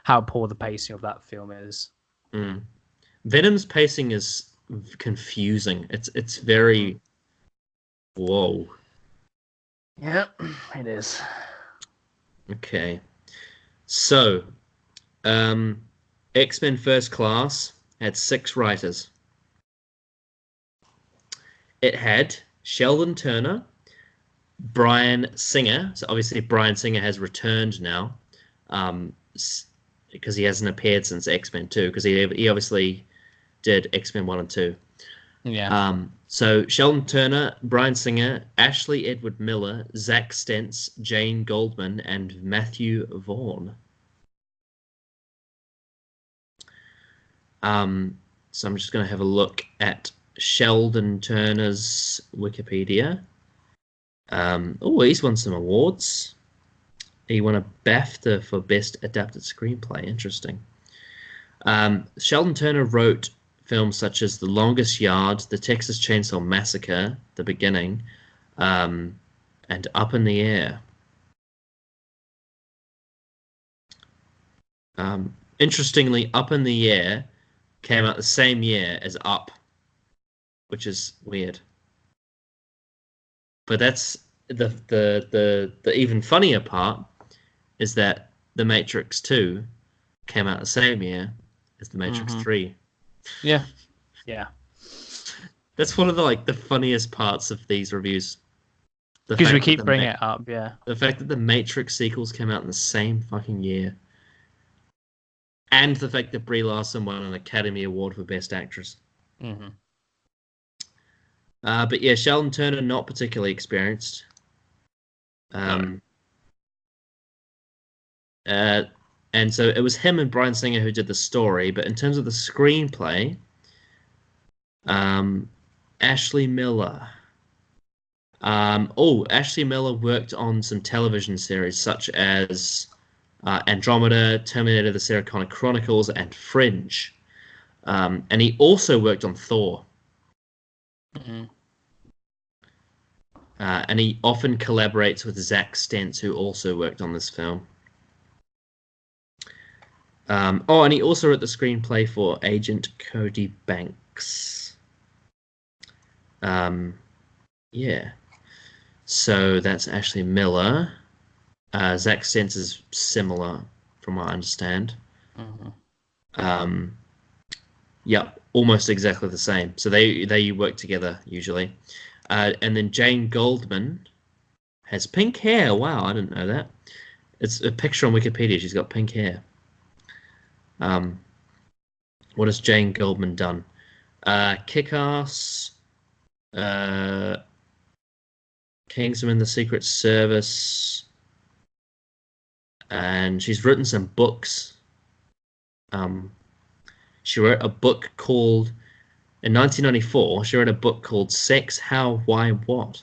Speaker 2: how poor the pacing of that film is.
Speaker 1: Mm. Venom's pacing is confusing. It's
Speaker 2: Mm.
Speaker 1: very whoa.
Speaker 2: Yeah, it is.
Speaker 1: Okay. So, um, X-Men First Class had 6 writers. It had Sheldon Turner, Bryan Singer. So obviously Bryan Singer has returned now, because he hasn't appeared since X-Men 2, because he obviously did X-Men 1 and 2.
Speaker 2: Yeah.
Speaker 1: So Sheldon Turner, Bryan Singer, Ashley Edward Miller, Zach Stentz, Jane Goldman, and Matthew Vaughn. So I'm just going to have a look at Sheldon Turner's Wikipedia. Oh, he's won some awards. He won a BAFTA for Best Adapted Screenplay. Interesting. Sheldon Turner wrote films such as The Longest Yard, The Texas Chainsaw Massacre, The Beginning, and Up in the Air. Interestingly, Up in the Air came out the same year as Up, which is weird. But that's the even funnier part is that The Matrix 2 came out the same year as The Matrix 3.
Speaker 2: Yeah. Yeah.
Speaker 1: That's one of the funniest parts of these reviews.
Speaker 2: Because we keep bringing it up, yeah.
Speaker 1: The fact that the Matrix sequels came out in the same fucking year. And the fact that Brie Larson won an Academy Award for Best Actress. But yeah, Sheldon Turner, not particularly experienced. No. And so it was him and Bryan Singer who did the story, but in terms of the screenplay, Ashley Miller. Ashley Miller worked on some television series such as Andromeda, Terminator, The Sarah Connor Chronicles, and Fringe. And he also worked on Thor. And he often collaborates with Zach Stentz, who also worked on this film. And he also wrote the screenplay for Agent Cody Banks. Yeah. So that's Ashley Miller. Zach Stentz is similar, from what I understand. Yep, almost exactly the same. So they work together usually. And then Jane Goldman has pink hair. Wow, I didn't know that. It's a picture on Wikipedia. She's got pink hair. What has Jane Goldman done? Kick-Ass, Kingsman: The Secret Service, and she's written some books. She wrote a book called, in 1994, she wrote a book called Sex, How, Why, What?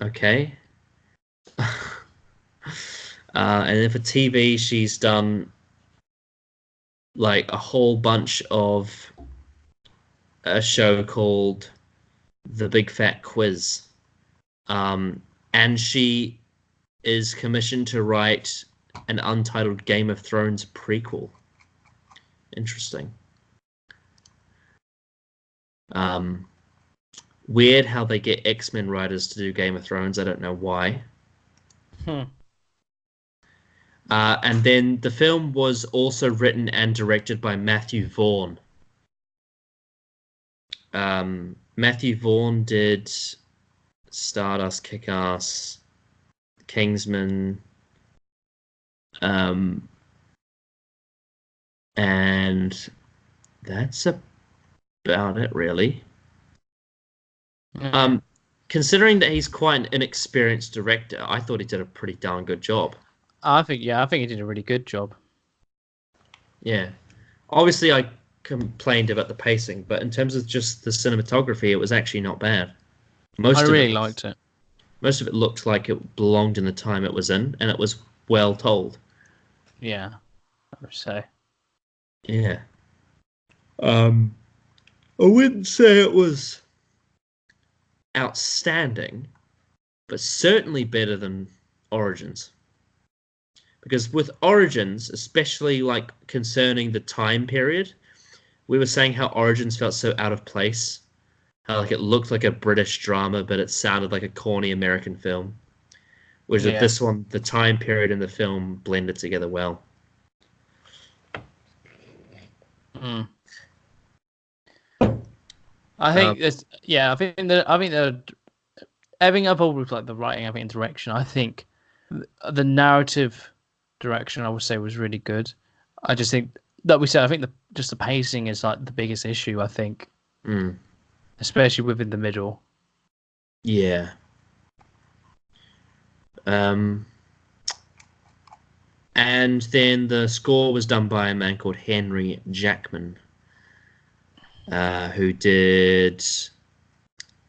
Speaker 1: Okay. And then for TV, she's done like a whole bunch of a show called The Big Fat Quiz. And she is commissioned to write an untitled Game of Thrones prequel. Interesting. Weird how they get X-Men writers to do Game of Thrones. I don't know why. And then the film was also written and directed by Matthew Vaughn. Matthew Vaughn did Stardust, Kick-Ass, Kingsman, and that's about it, really. Considering that he's quite an inexperienced director, I thought he did a pretty darn good job.
Speaker 2: I think he did a really good job.
Speaker 1: Yeah. Obviously, I complained about the pacing, but in terms of just the cinematography, it was actually not bad.
Speaker 2: I really liked it.
Speaker 1: Most of it looked like it belonged in the time it was in, and it was well told.
Speaker 2: Yeah, I would say.
Speaker 1: Yeah. I wouldn't say it was outstanding, but certainly better than Origins. Because with Origins, especially like concerning the time period, we were saying how Origins felt so out of place. How like it looked like a British drama, but it sounded like a corny American film. Whereas with this one, the time period and the film blended together well.
Speaker 2: I think this. Yeah, I think the everything involved with like the writing, I think, and direction. I think the narrative direction, I would say, was really good. I just think that we said, I think just the pacing is like the biggest issue. I think,
Speaker 1: mm,
Speaker 2: especially within the middle.
Speaker 1: yeah. Um, and then the score was done by a man called Henry Jackman, who did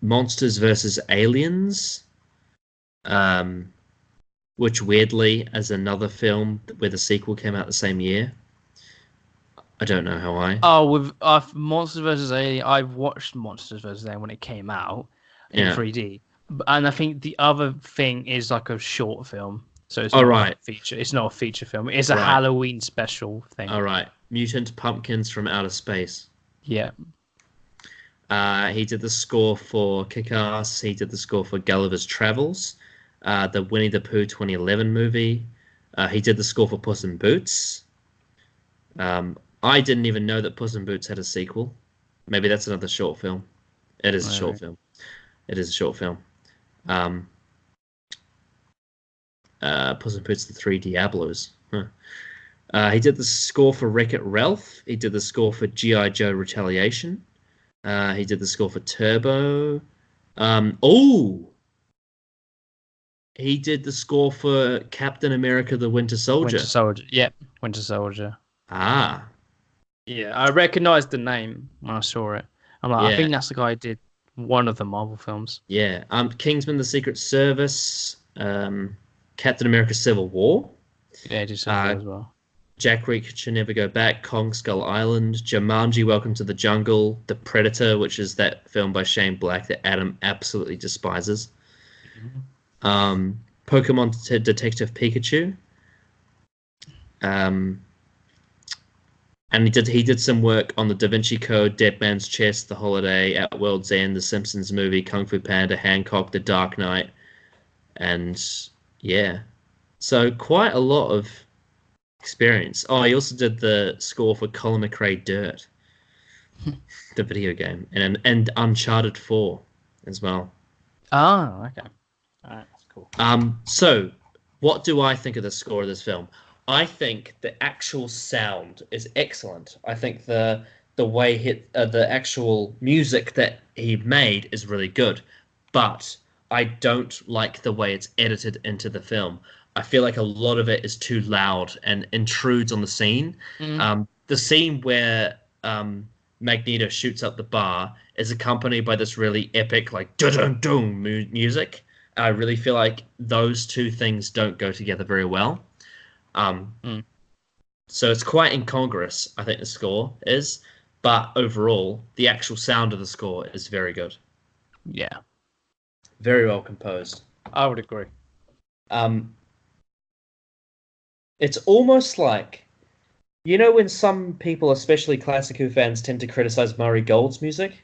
Speaker 1: Monsters versus Aliens, um, which weirdly is another film where the sequel came out the same year. I don't know how I.
Speaker 2: Oh, with Monsters vs. Alien, I've watched Monsters vs. Alien when it came out in
Speaker 1: Yeah.
Speaker 2: 3D, and I think the other thing is like a short film, so it's
Speaker 1: All
Speaker 2: not like
Speaker 1: right.
Speaker 2: a feature. It's not a feature film. It's a
Speaker 1: Right.
Speaker 2: Halloween special thing.
Speaker 1: All right. Mutant Pumpkins from Outer Space.
Speaker 2: Yeah.
Speaker 1: He did the score for Kick-Ass. He did the score for Gulliver's Travels, the Winnie the Pooh 2011 movie. He did the score for Puss in Boots. I didn't even know that Puss in Boots had a sequel. Maybe that's another short film. It is a short
Speaker 2: Right.
Speaker 1: film. It is a short film. Um, Puss in Boots: The Three Diablos. Huh. He did the score for Wreck-It Ralph. He did the score for G.I. Joe Retaliation. He did the score for Turbo. Oh, he did the score for Captain America: The Winter
Speaker 2: Winter
Speaker 1: Soldier.
Speaker 2: Soldier. Yep. Winter Soldier.
Speaker 1: Ah,
Speaker 2: Yeah, I recognized the name when I saw it. I'm like, I
Speaker 1: yeah,
Speaker 2: think that's the guy who did one of the Marvel films.
Speaker 1: yeah. Kingsman: The Secret Service. Captain America: Civil War.
Speaker 2: Yeah, he did Civil
Speaker 1: Uh,
Speaker 2: War as well.
Speaker 1: Jack Reacher Never Go Back, Kong Skull Island, Jumanji: Welcome to the Jungle, The Predator, which is that film by Shane Black that Adam absolutely despises.
Speaker 2: Mhm.
Speaker 1: Pokemon Detective Pikachu. Um, and he did some work on the Da Vinci Code, Dead Man's Chest, The Holiday, At World's End, The Simpsons movie, Kung Fu Panda, Hancock, The Dark Knight, and yeah, so quite a lot of experience. Oh, he also did the score for Colin McRae Dirt, the video game, and Uncharted 4 as well.
Speaker 2: Oh, okay. All right, that's cool.
Speaker 1: So what do I think of the score of this film? I think the actual sound is excellent. I think the way the actual music that he made is really good, but I don't like the way it's edited into the film. I feel like a lot of it is too loud and intrudes on the scene.
Speaker 2: Mm.
Speaker 1: The scene where Magneto shoots up the bar is accompanied by this really epic, like dun dun music. I really feel like those two things don't go together very well. Um,
Speaker 2: Mm.
Speaker 1: so it's quite incongruous, I think the score is, but overall, the actual sound of the score is very good,
Speaker 2: Yeah,
Speaker 1: very well composed.
Speaker 2: I would agree.
Speaker 1: Um, it's almost like when some people, especially Classic Who fans, tend to criticize Murray Gold's music.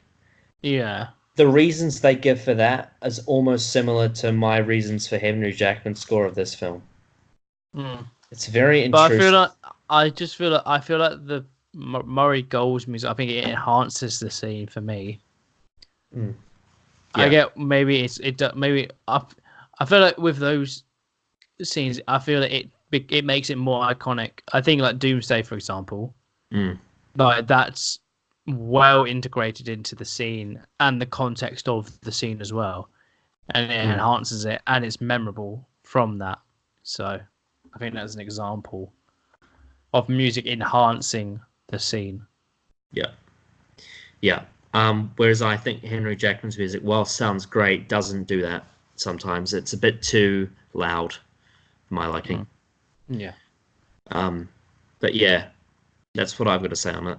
Speaker 2: Yeah.
Speaker 1: The reasons they give for that is almost similar to my reasons for Henry Jackman's score of this film.
Speaker 2: Mm.
Speaker 1: It's very
Speaker 2: But
Speaker 1: intrusive.
Speaker 2: I feel like the Murray Gold's music. I think it enhances the scene for me.
Speaker 1: Mm.
Speaker 2: I
Speaker 1: Yeah.
Speaker 2: get maybe maybe I feel like with those scenes, I feel that it makes it more iconic. I think like Doomsday, for example,
Speaker 1: Mm.
Speaker 2: like that's well integrated into the scene and the context of the scene as well, and it
Speaker 1: Mm.
Speaker 2: enhances it and it's memorable from that. So I think that's an example of music enhancing the scene.
Speaker 1: Yeah. Yeah. Whereas I think Henry Jackman's music, while sounds great, doesn't do that sometimes. It's a bit too loud for my liking.
Speaker 2: Mm. Yeah.
Speaker 1: Um, but yeah, that's what I've got to say on it.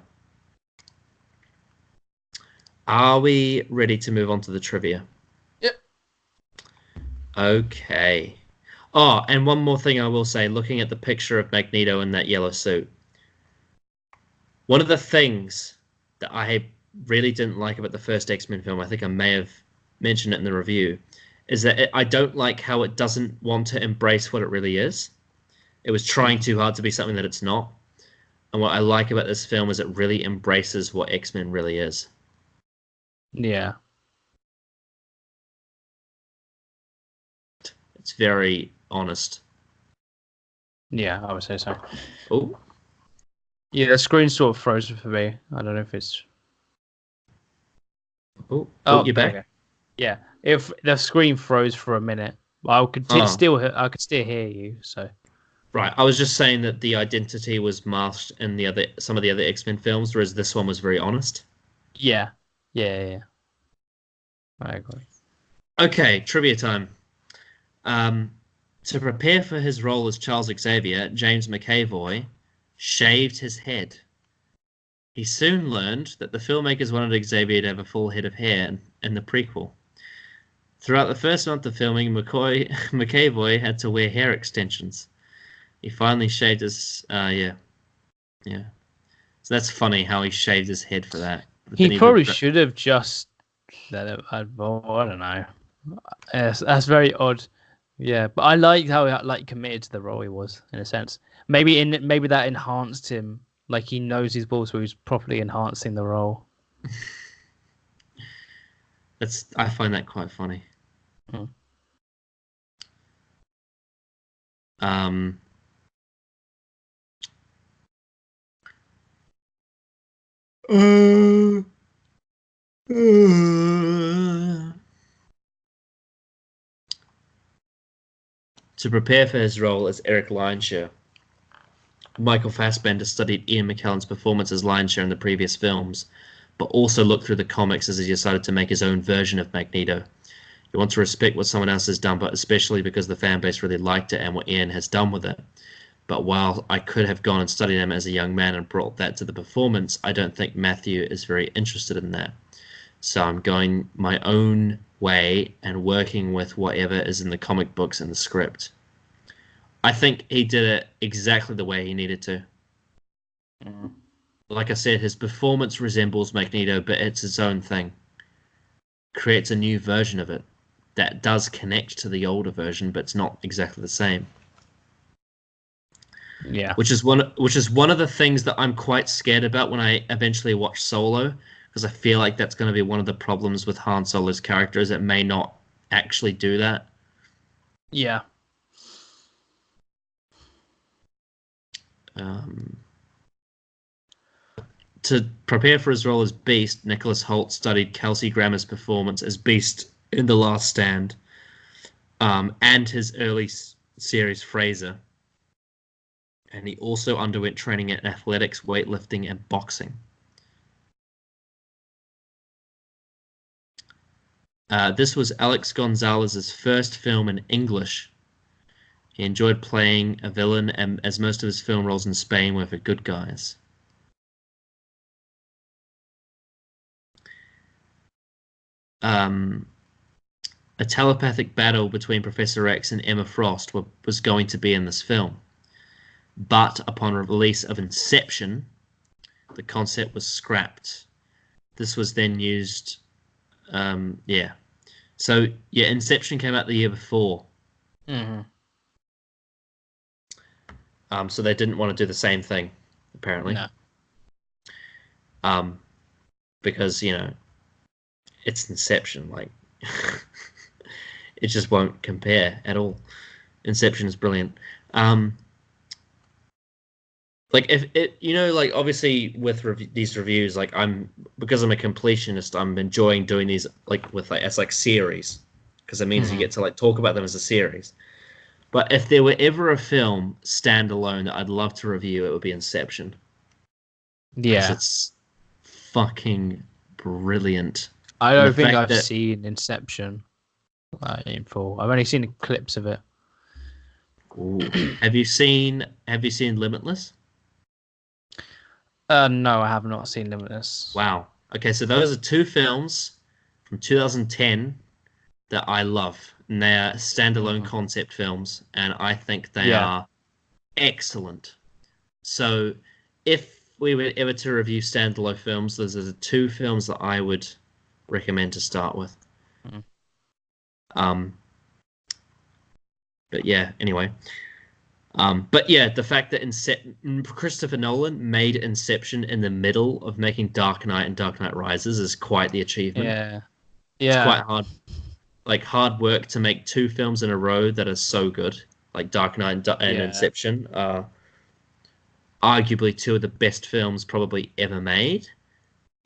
Speaker 1: Are we ready to move on to the trivia?
Speaker 2: Yep.
Speaker 1: Okay. Oh, and one more thing I will say, looking at the picture of Magneto in that yellow suit, one of the things that I really didn't like about the first X-Men film, I think I may have mentioned it in the review, is that I don't like how it doesn't want to embrace what it really is. It was trying
Speaker 2: Mm.
Speaker 1: too hard to be something that it's not. And what I like about this film is it really embraces what X-Men really is.
Speaker 2: Yeah.
Speaker 1: It's very honest.
Speaker 2: Yeah, I would say so.
Speaker 1: Oh,
Speaker 2: Yeah, the screen sort of frozen for me. I don't know if it's.
Speaker 1: oh,
Speaker 2: Oh,
Speaker 1: you're
Speaker 2: there we
Speaker 1: back.
Speaker 2: go. Yeah, if the screen froze for a minute,
Speaker 1: Oh,
Speaker 2: still I could still hear you. So
Speaker 1: right. I was just saying that the identity was masked in some of the other X-Men films, whereas this one was very honest.
Speaker 2: yeah, yeah. I agree.
Speaker 1: Okay, trivia time. Um, to prepare for his role as Charles Xavier, James McAvoy shaved his head. He soon learned that the filmmakers wanted Xavier to have a full head of hair in the prequel. Throughout the first month of filming, McAvoy had to wear hair extensions. He finally shaved his. Yeah. So that's funny how he shaved his head for that. But
Speaker 2: He
Speaker 1: then he
Speaker 2: probably
Speaker 1: regret.
Speaker 2: should have just let it. Well, I don't know. Yes, that's very odd. Yeah, but I liked how like committed to the role he was in a sense. Maybe that enhanced him. Like he knows his balls, so he's properly enhancing the role.
Speaker 1: I find that quite funny.
Speaker 2: Mm.
Speaker 1: Um, uh, uh, to prepare for his role as Eric Lionshire, Michael Fassbender studied Ian McKellen's performance as Lionshire in the previous films, but also looked through the comics as he decided to make his own version of Magneto. You want to respect what someone else has done, but especially because the fan base really liked it and what Ian has done with it. But while I could have gone and studied him as a young man and brought that to the performance, I don't think Matthew is very interested in that. So I'm going my own way and working with whatever is in the comic books and the script. I think he did it exactly the way he needed to.
Speaker 2: Mm.
Speaker 1: Like I said, his performance resembles Magneto, but it's its own thing. Creates a new version of it that does connect to the older version, but it's not exactly the same.
Speaker 2: Yeah,
Speaker 1: Which is one of the things that I'm quite scared about when I eventually watch Solo, because I feel like that's going to be one of the problems with Han Solo's character is it may not actually do that.
Speaker 2: yeah.
Speaker 1: Um, to prepare for his role as Beast, Nicholas Hoult studied Kelsey Grammer's performance as Beast in The Last Stand, and his early series Fraser. And he also underwent training in athletics, weightlifting, and boxing. This was Alex Gonzalez's first film in English. He enjoyed playing a villain, and as most of his film roles in Spain were for good guys. Um, a telepathic battle between Professor X and Emma Frost was going to be in this film, but upon release of Inception, the concept was scrapped. This was then used. Yeah. So yeah, Inception came out the year before.
Speaker 2: Hmm.
Speaker 1: So they didn't want to do the same thing, apparently.
Speaker 2: No.
Speaker 1: Um, because it's Inception. Like, it just won't compare at all. Inception is brilliant. Um, like if it, like obviously with these reviews, like because I'm a completionist, I'm enjoying doing these like with like as like series because it means you
Speaker 2: Hmm.
Speaker 1: get to like talk about them as a series. But if there were ever a film standalone that I'd love to review, it would be Inception because
Speaker 2: Yeah.
Speaker 1: it's fucking brilliant.
Speaker 2: I
Speaker 1: And the
Speaker 2: don't think
Speaker 1: fact
Speaker 2: I've
Speaker 1: that
Speaker 2: seen Inception in full. I've only seen clips of it.
Speaker 1: ooh, have you seen Limitless?
Speaker 2: No, I have not seen Limitless.
Speaker 1: Wow. Okay, so those are two films from 2010 that I love. And they're standalone
Speaker 2: Hmm.
Speaker 1: concept films, and I think they
Speaker 2: Yeah.
Speaker 1: are excellent. So if we were ever to review standalone films, those are the two films that I would recommend to start with.
Speaker 2: Mm.
Speaker 1: Um, but yeah, anyway. But yeah, the fact that Christopher Nolan made Inception in the middle of making Dark Knight and Dark Knight Rises is quite the achievement.
Speaker 2: Yeah.
Speaker 1: It's quite
Speaker 2: Yeah.
Speaker 1: hard, like hard work to make two films in a row that are so good, like Dark Knight and
Speaker 2: Yeah.
Speaker 1: Inception are arguably two of the best films probably ever made,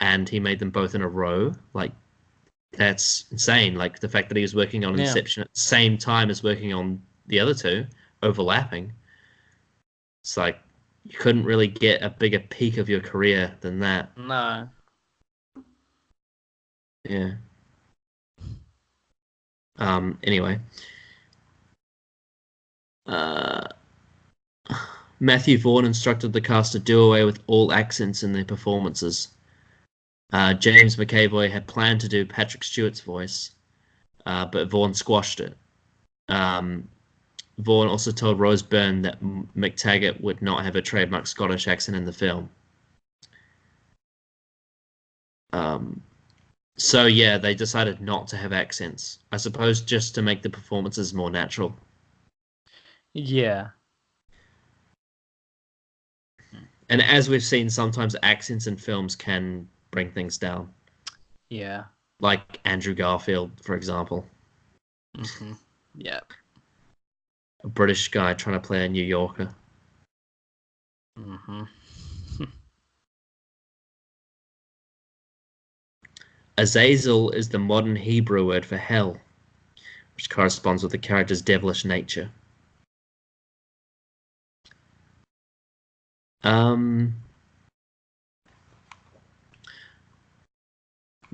Speaker 1: and he made them both in a row. Like that's insane. Like the fact that he was working on
Speaker 2: Yeah.
Speaker 1: Inception at the same time as working on the other two, overlapping. It's like you couldn't really get a bigger peak of your career than that.
Speaker 2: No.
Speaker 1: Yeah. Anyway. Uh Matthew Vaughn instructed the cast to do away with all accents in their performances. James McAvoy had planned to do Patrick Stewart's voice, but Vaughn squashed it. Um, Vaughn also told Rose Byrne that McTaggart would not have a trademark Scottish accent in the film. Um, so yeah, they decided not to have accents. I suppose just to make the performances more natural.
Speaker 2: Yeah.
Speaker 1: And as we've seen, sometimes accents in films can bring things down.
Speaker 2: Yeah.
Speaker 1: Like Andrew Garfield, for example.
Speaker 2: Yeah.
Speaker 1: A British guy trying to play a New Yorker. Azazel is the modern Hebrew word for hell, which corresponds with the character's devilish nature.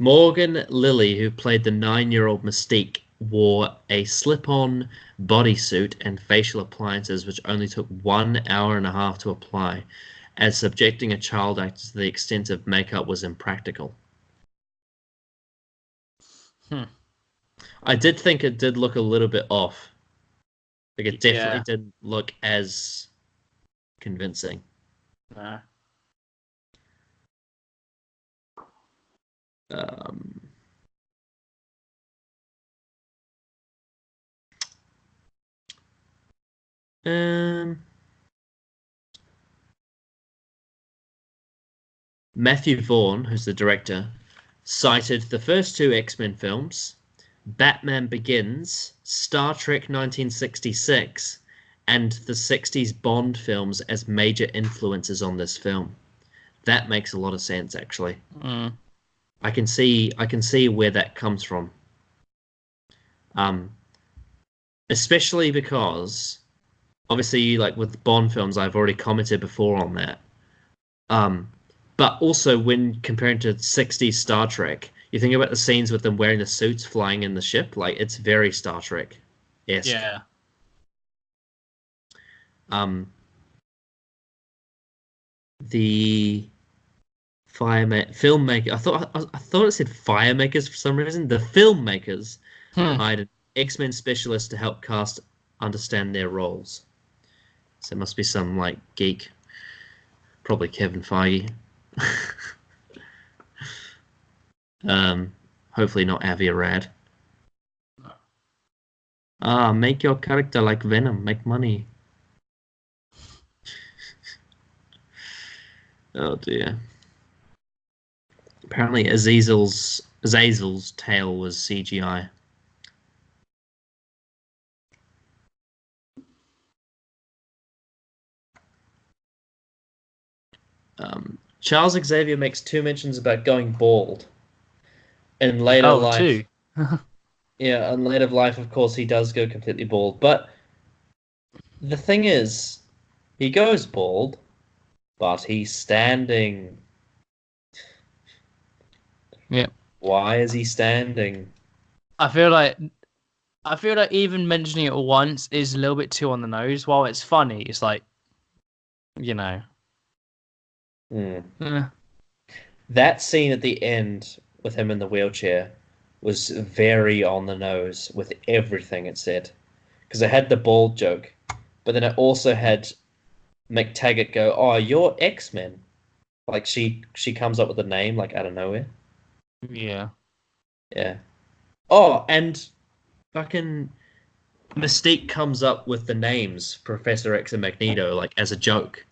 Speaker 1: Morgan Lilly, who played the 9-year-old Mystique, wore a slip-on bodysuit and facial appliances which only took 1 hour and a half to apply, as subjecting a child actor to the extent of makeup was impractical. I did think it did look a little bit off. Like it definitely didn't look as convincing.
Speaker 2: Nah.
Speaker 1: Um, um, Matthew Vaughn, who's the director, cited the first two X-Men films, Batman Begins, Star Trek 1966, and the 60s Bond films as major influences on this film. That makes a lot of sense, actually. I can see where that comes from. Especially because obviously, like with Bond films, I've already commented before on that. But also when comparing to 60s Star Trek, you think about the scenes with them wearing the suits flying in the ship, like it's very Star Trek-esque.
Speaker 2: Yeah.
Speaker 1: The filmmaker, I thought it said firemakers for some reason. The filmmakers hired an X-Men specialist to help cast understand their roles. So it must be some like geek, probably Kevin Feige. Hopefully not Avi Arad. Make your character like Venom. Make money. Oh dear. Apparently Azazel's tail was CGI. Charles Xavier makes two mentions about going bald in later life.
Speaker 2: Too.
Speaker 1: Yeah, in later life, of course, he does go completely bald. But the thing is, he goes bald, but he's standing.
Speaker 2: Yeah.
Speaker 1: Why is he standing?
Speaker 2: I feel like even mentioning it once is a little bit too on the nose. While it's funny, it's like, you know.
Speaker 1: That scene at the end with him in the wheelchair was very on the nose with everything it said. Because it had the bald joke, but then it also had McTaggart go, "Oh, you're X-Men." Like she comes up with a name like out of nowhere.
Speaker 2: Yeah.
Speaker 1: Yeah. Oh, and fucking Mystique comes up with the names Professor X and Magneto like as a joke.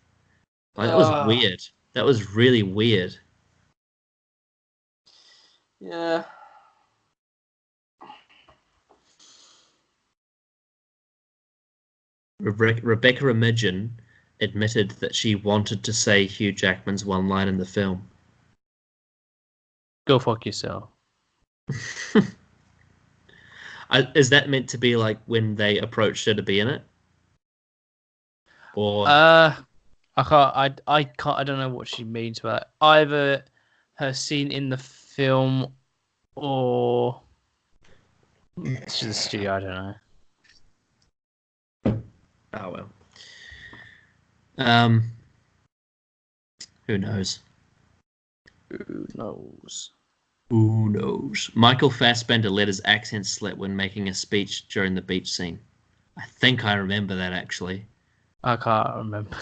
Speaker 1: Like, that was
Speaker 3: Ah,
Speaker 1: weird. That was really weird.
Speaker 3: yeah.
Speaker 1: Rebecca Romijn admitted that she wanted to say Hugh Jackman's one line in the film.
Speaker 2: Go fuck yourself.
Speaker 1: Is that meant to be like when they approached her to be in it? Or
Speaker 2: I can't. I can't. I don't know what she means by that. Either her scene in the film, or to the studio. I don't know.
Speaker 1: oh well. Um, who knows?
Speaker 2: Who knows?
Speaker 1: Who knows? Michael Fassbender let his accent slip when making a speech during the beach scene. I think I remember that actually.
Speaker 2: I can't remember.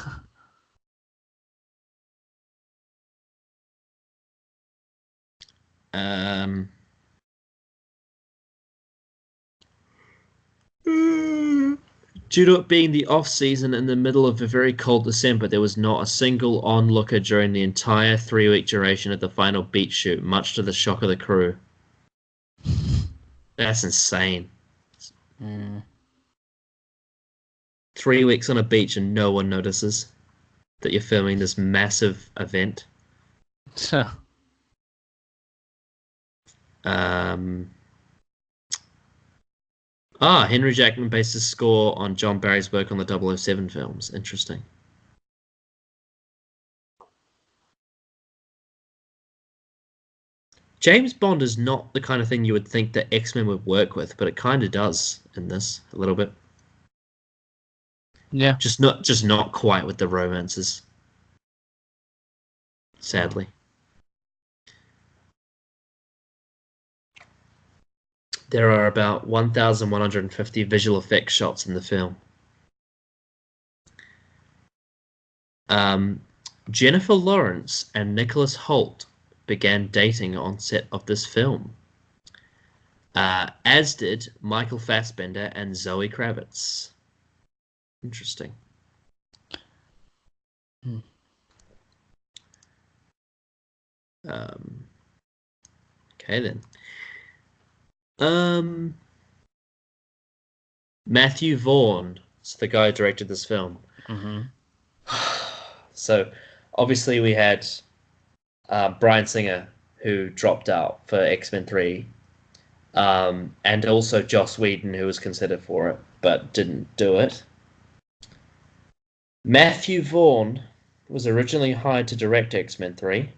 Speaker 1: Um, due to it being the off season in the middle of a very cold December, there was not a single onlooker during the entire 3-week duration of the final beach shoot, much to the shock of the crew. That's insane. 3 weeks on a beach and no one notices that you're filming this massive event. Henry Jackman based his score on John Barry's work on the 007 films. Interesting. James Bond is not the kind of thing you would think that X-Men would work with, but it kind of does in this a little bit.
Speaker 2: Yeah.
Speaker 1: Just not quite with the romances. Sadly. There are about 1,150 visual effects shots in the film. Jennifer Lawrence and Nicholas Hoult began dating on set of this film, as did Michael Fassbender and Zoe Kravitz. Interesting. Okay then. Matthew Vaughn is the guy who directed this film.
Speaker 2: Mm-hmm.
Speaker 1: So, obviously, we had Bryan Singer, who dropped out for X-Men 3, and also Joss Whedon, who was considered for it, but didn't do it. Matthew Vaughn was originally hired to direct X-Men 3,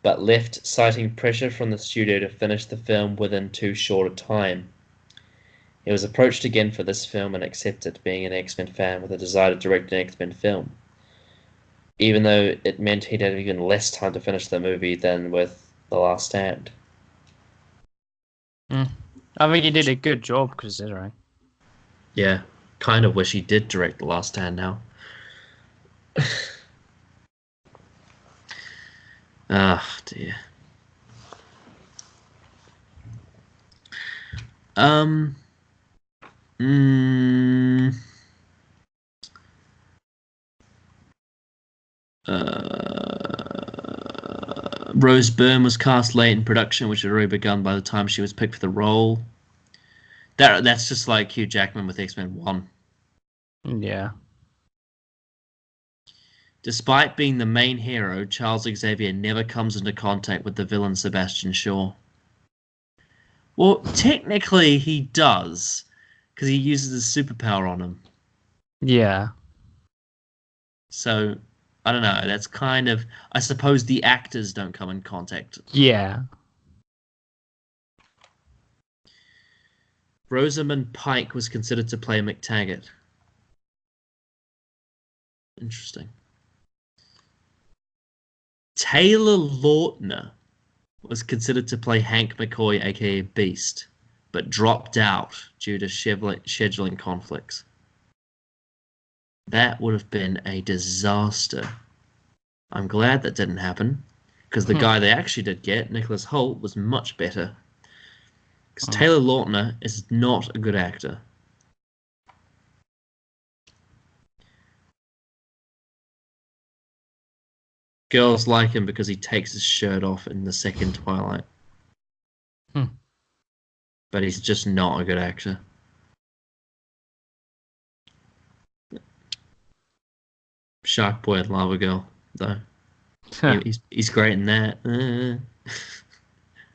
Speaker 1: but left citing pressure from the studio to finish the film within too short a time. He was approached again for this film and accepted, being an X-Men fan with a desire to direct an X-Men film, even though it meant he'd have even less time to finish the movie than with The Last Stand.
Speaker 2: I think he did a good job, considering.
Speaker 1: Yeah, kind of wish he did direct The Last Stand now. Ah, dear. Rose Byrne was cast late in production, which had already begun by the time she was picked for the role. That's just like Hugh Jackman with X-Men 1.
Speaker 2: Yeah.
Speaker 1: Despite being the main hero, Charles Xavier never comes into contact with the villain Sebastian Shaw. Well, technically he does, because he uses his superpower on him.
Speaker 2: Yeah.
Speaker 1: So, I don't know, that's kind of... I suppose the actors don't come in contact.
Speaker 2: Yeah.
Speaker 1: Rosamund Pike was considered to play McTaggart. Interesting. Taylor Lautner was considered to play Hank McCoy, aka Beast, but dropped out due to scheduling conflicts. That would have been a disaster. I'm glad that didn't happen, because the guy they actually did get, Nicholas Hoult, was much better. Because Taylor Lautner is not a good actor. Girls like him because he takes his shirt off in the second Twilight. But he's just not a good actor. Shark Boy and Lava Girl, though. he's great in that.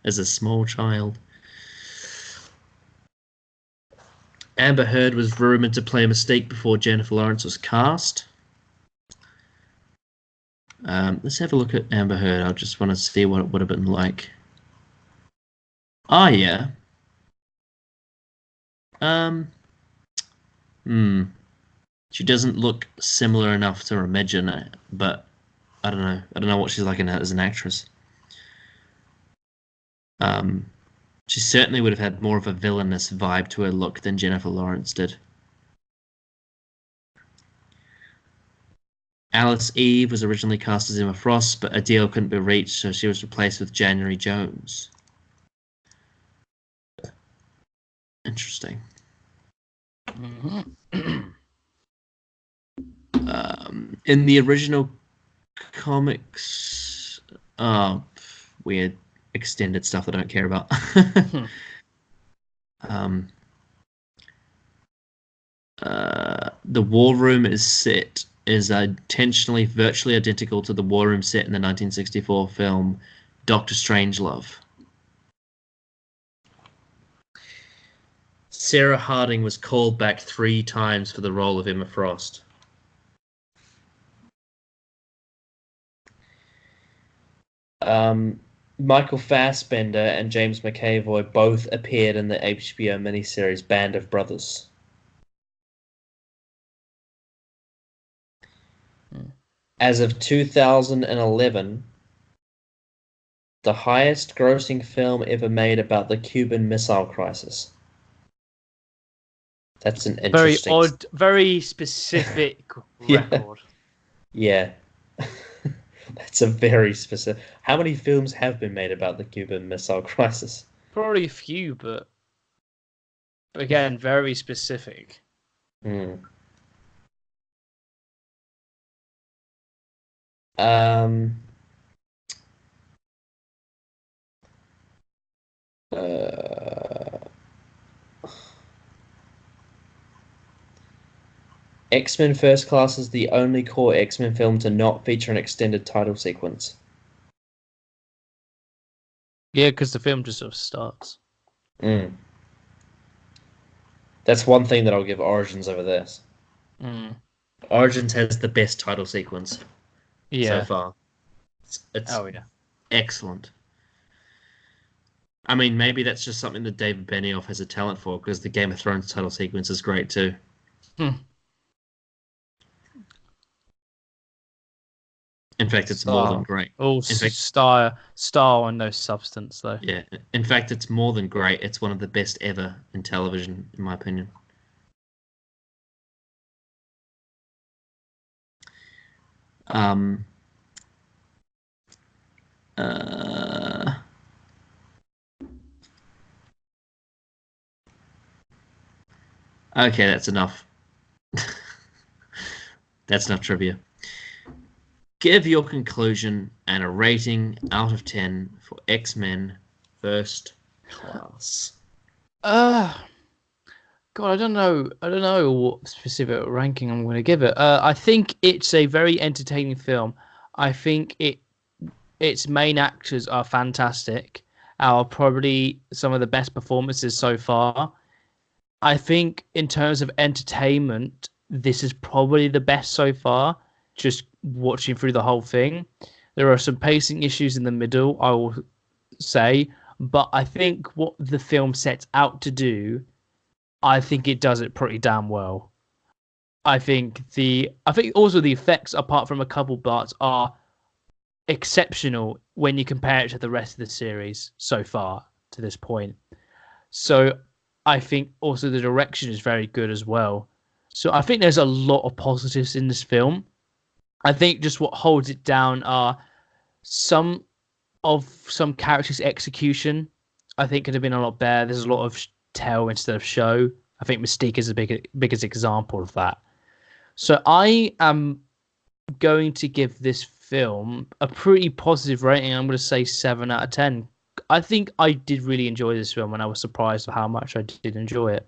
Speaker 1: As a small child. Amber Heard was rumoured to play Mystique before Jennifer Lawrence was cast. Let's have a look at Amber Heard. I just want to see what it would have been like. Oh, yeah. She doesn't look similar enough to Imogen, but I don't know. I don't know what she's like as an actress. She certainly would have had more of a villainous vibe to her look than Jennifer Lawrence did. Alice Eve was originally cast as Emma Frost, but a deal couldn't be reached, so she was replaced with January Jones. Interesting. In the original comics, weird extended stuff that I don't care about. The War Room is intentionally virtually identical to the War Room set in the 1964 film Doctor Strangelove. Sarah Harding was called back 3 times for the role of Emma Frost. Michael Fassbender and James McAvoy both appeared in the HBO miniseries Band of Brothers. As of 2011, the highest grossing film ever made about the Cuban Missile Crisis. That's an interesting...
Speaker 2: Very odd, very specific record.
Speaker 1: Yeah. That's a very specific... How many films have been made about the Cuban Missile Crisis?
Speaker 2: Probably a few, but again, very specific.
Speaker 1: X-Men First Class is the only core X-Men film to not feature an extended title sequence.
Speaker 2: Yeah, because the film just sort of starts.
Speaker 1: That's one thing that I'll give Origins over this. Origins has the best title sequence so far. It's excellent. I mean, maybe that's just something that David Benioff has a talent for, because the Game of Thrones title sequence is great too. In fact, it's more than great.
Speaker 2: Style and no substance, though.
Speaker 1: Yeah. In fact, it's more than great. It's one of the best ever in television, in my opinion. Okay, that's enough. That's enough trivia. Give your conclusion and a rating out of 10 for X-Men First Class.
Speaker 2: God, I don't know what specific ranking I'm going to give it. I think it's a very entertaining film. I think its main actors are fantastic. Are probably some of the best performances so far. I think in terms of entertainment, this is probably the best so far. Just watching through the whole thing, there are some pacing issues in the middle, I will say, but I think what the film sets out to do, I think it does it pretty damn well. I think also the effects, apart from a couple parts, are exceptional when you compare it to the rest of the series so far to this point. So I think also the direction is very good as well. So I think there's a lot of positives in this film. I think just what holds it down are some characters' execution. I think could have been a lot better. There's a lot of tell instead of show. I think Mystique is the biggest example of that. So I am going to give this film, a pretty positive rating. I'm going to say 7 out of 10. I think I did really enjoy this film, and I was surprised at how much I did enjoy it.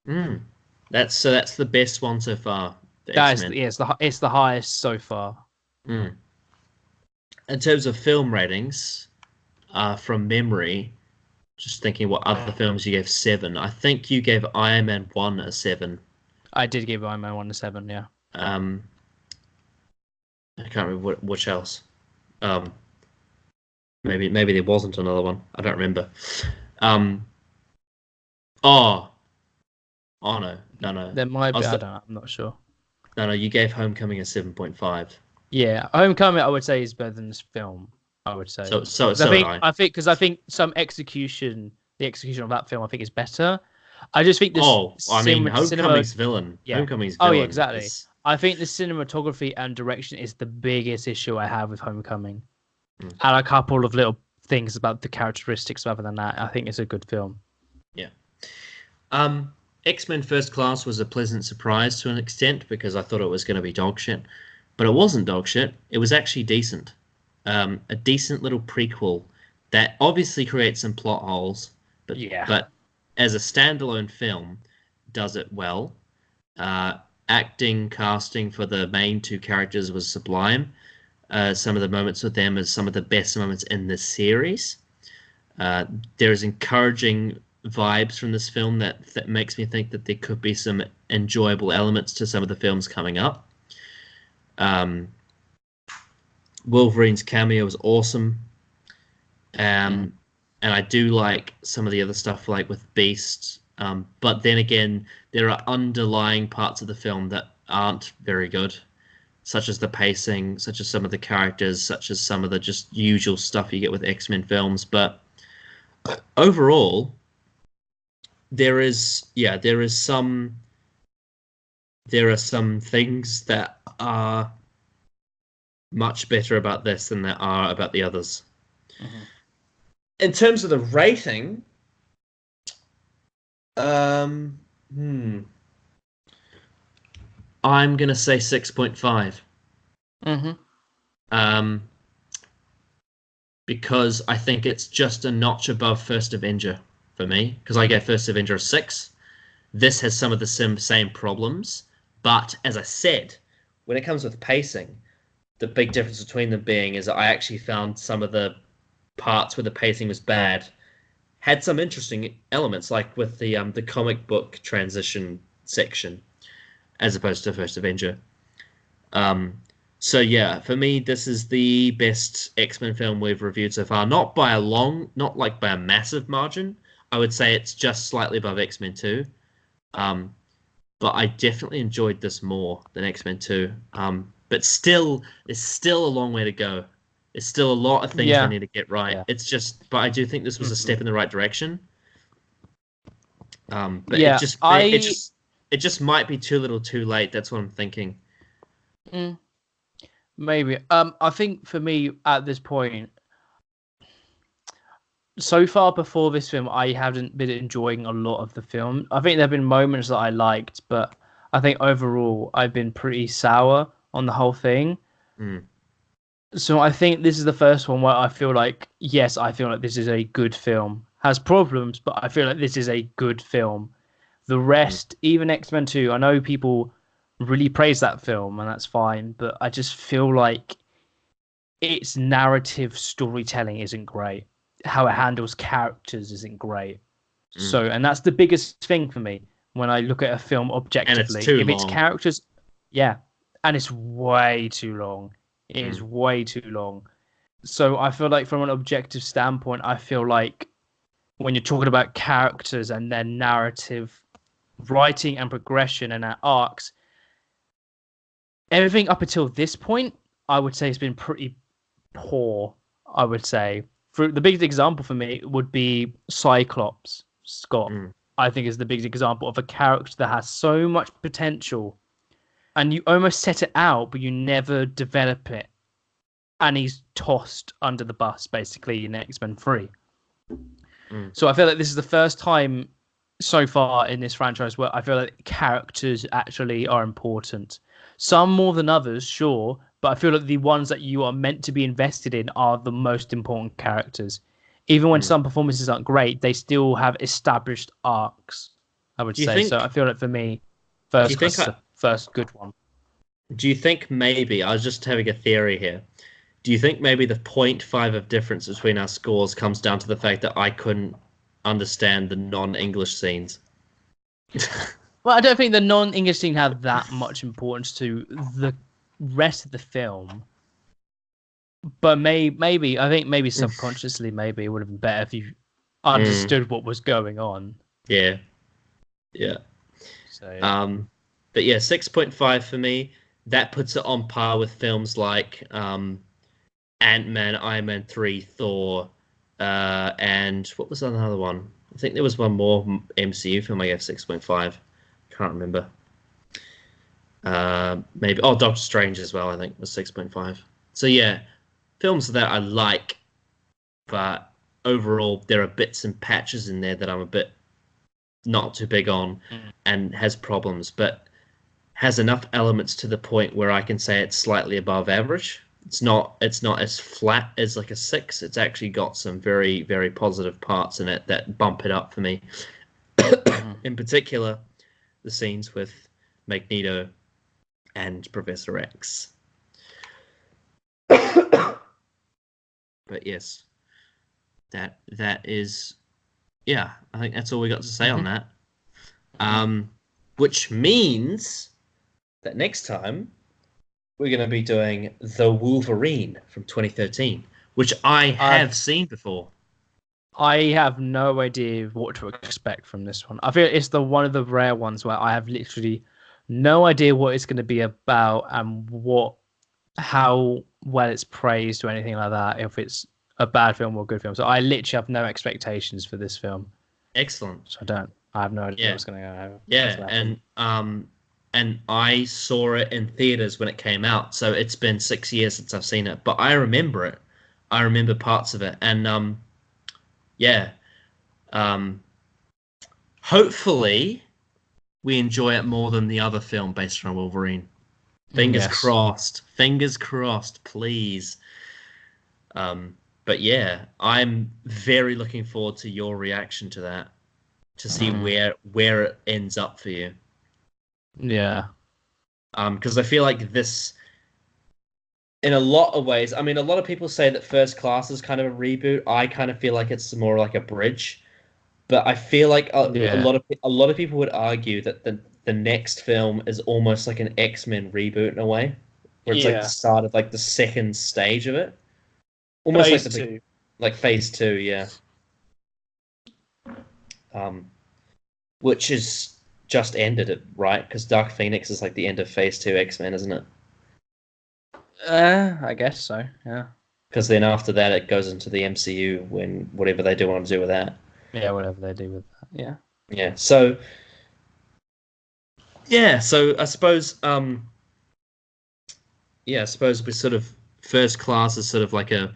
Speaker 1: Mm. That's the best one so far. The
Speaker 2: That is,
Speaker 1: X-Men.
Speaker 2: yeah, it's the highest so far.
Speaker 1: Mm. In terms of film ratings, from memory, just thinking what other films you gave 7. I think you gave Iron Man 1 a 7.
Speaker 2: I did give Iron Man 1 a 7, yeah.
Speaker 1: Um, I can't remember which else. Um, maybe there wasn't another one. I don't remember. Um, oh, oh no.
Speaker 2: There might
Speaker 1: I
Speaker 2: be,
Speaker 1: was
Speaker 2: I
Speaker 1: th
Speaker 2: don't know, I'm not sure.
Speaker 1: No, you gave Homecoming a 7.5.
Speaker 2: Yeah, Homecoming, I would say, is better than this film. I would say.
Speaker 1: So did I.
Speaker 2: I think the execution of that film, I think is better. I just think this
Speaker 1: Oh, I mean,
Speaker 2: cinema,
Speaker 1: Homecoming's villain.
Speaker 2: yeah.
Speaker 1: Homecoming's
Speaker 2: Oh yeah,
Speaker 1: villain
Speaker 2: exactly.
Speaker 1: is.
Speaker 2: I think the cinematography and direction is the biggest issue I have with Homecoming,
Speaker 1: Mm.
Speaker 2: and a couple of little things about the characteristics. Other than that, I think it's a good film.
Speaker 1: Yeah. X-Men First Class was a pleasant surprise to an extent because I thought it was going to be dog shit, but it wasn't dog shit. It was actually decent. A decent little prequel that obviously creates some plot holes, but as a standalone film, does it well. Acting, casting for the main two characters was sublime. Some of the moments with them are some of the best moments in this series. There's encouraging vibes from this film that makes me think that there could be some enjoyable elements to some of the films coming up. Wolverine's cameo was awesome. And I do like some of the other stuff, like with Beast. But then again, there are underlying parts of the film that aren't very good, such as the pacing, such as some of the characters, such as some of the just usual stuff you get with X-Men films. But overall, there are some things that are much better about this than there are about the others.
Speaker 2: Mm-hmm.
Speaker 1: In terms of the rating, I'm gonna say 6.5. Because I think it's just a notch above First Avenger for me. Because I gave First Avenger a 6. This has some of the same problems, but as I said, when it comes with pacing, the big difference between them being is that I actually found some of the parts where the pacing was bad had some interesting elements, like with the comic book transition section, as opposed to First Avenger. So yeah, for me, this is the best X-Men film we've reviewed so far. Not by a massive margin. I would say it's just slightly above X-Men 2. But I definitely enjoyed this more than X-Men 2. But still, there's still a long way to go. There's still a lot of things they need to get right. Yeah. It's just, but I do think this was a step in the right direction. But it just might be too little, too late. That's what I'm thinking.
Speaker 2: Maybe. I think for me at this point, so far before this film, I haven't been enjoying a lot of the film. I think there have been moments that I liked, but I think overall I've been pretty sour on the whole thing. So I think this is the first one where I feel like, yes, I feel like this is a good film. Has problems, but I feel like this is a good film. The rest, even X-Men 2, I know people really praise that film, and that's fine, but I just feel like its narrative storytelling isn't great. How it handles characters isn't great. So, and that's the biggest thing for me when I look at a film objectively.
Speaker 1: And it's too long.
Speaker 2: Its characters, yeah, and it's way too long. It is way too long. So I feel like from an objective standpoint, I feel like when you're talking about characters and their narrative writing and progression and their arcs, everything up until this point, I would say has been pretty poor, I would say. The biggest example for me would be Cyclops Scott. I think is the biggest example of a character that has so much potential, and you almost set it out, but you never develop it, and he's tossed under the bus basically in X-Men 3. So I feel like this is the first time so far in this franchise where I feel like characters actually are important. Some more than others, sure, but I feel like the ones that you are meant to be invested in are the most important characters. Even when some performances aren't great, they still have established arcs, I would
Speaker 1: Do you
Speaker 2: say. So
Speaker 1: think?
Speaker 2: I feel like for me,
Speaker 1: Do you
Speaker 2: First
Speaker 1: think?
Speaker 2: Class is the first good one.
Speaker 1: Do you think maybe I was just having a theory here? Do you think maybe the point 0.5 of difference between our scores comes down to the fact that I couldn't understand the non-English scenes?
Speaker 2: Well, I don't think the non-English scene had that much importance to the rest of the film. But maybe I think maybe subconsciously maybe it would have been better if you understood what was going on.
Speaker 1: Yeah, yeah.
Speaker 2: So yeah.
Speaker 1: But yeah, 6.5 for me. That puts it on par with films like Ant-Man, Iron Man 3, Thor, and what was another one? I think there was one more MCU film I gave 6.5. Can't remember. Maybe Doctor Strange as well. I think was 6.5. So yeah, films that I like, but overall there are bits and patches in there that I'm a bit not too big on, and has problems, but has enough elements to the point where I can say it's slightly above average. It's not as flat as like a 6. It's actually got some very, very positive parts in it that bump it up for me. In particular, the scenes with Magneto and Professor X. But yes, that is, yeah, I think that's all we got to say on that. Which means that next time we're going to be doing The Wolverine from 2013, which I have seen before.
Speaker 2: I have no idea what to expect from this one. I feel it's one of the rare ones where I have literally no idea what it's going to be about and how well it's praised or anything like that, if it's a bad film or a good film. So I literally have no expectations for this film.
Speaker 1: Excellent.
Speaker 2: So I have no idea what's going to go.
Speaker 1: Yeah, and I saw it in theaters when it came out, so it's been 6 years since I've seen it, but I remember it. I remember parts of it, and hopefully we enjoy it more than the other film based on Wolverine. Fingers crossed. Fingers crossed, please. But yeah, I'm very looking forward to your reaction to that, to see where it ends up for you.
Speaker 2: Yeah.
Speaker 1: Because I feel like this, in a lot of ways, I mean, a lot of people say that First Class is kind of a reboot. I kind of feel like it's more like a bridge. But I feel like a lot of people would argue that the next film is almost like an X-Men reboot in a way, where it's like the start of like the second stage of it, almost
Speaker 2: phase
Speaker 1: like
Speaker 2: two.
Speaker 1: Like phase 2, yeah. Which is just ended it, right? Because Dark Phoenix is like the end of phase 2 X-Men, isn't it?
Speaker 2: I guess so. Yeah.
Speaker 1: Because then after that, it goes into the MCU when whatever they do want to do with that.
Speaker 2: Yeah, whatever they do with that. Yeah.
Speaker 1: Yeah. So. Yeah. So I suppose. I suppose we sort of First Class is sort of like a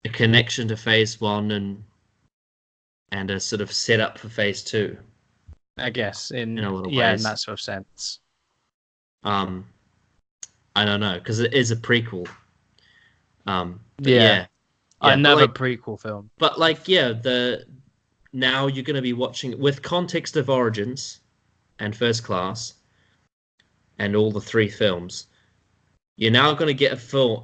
Speaker 1: connection to phase 1 and a sort of setup for phase 2.
Speaker 2: I guess in
Speaker 1: a little ways.
Speaker 2: In that sort of sense.
Speaker 1: I don't know, because it is a prequel.
Speaker 2: Another prequel film.
Speaker 1: But now you're going to be watching with context of Origins and First Class and all the 3 films. You're now going to get a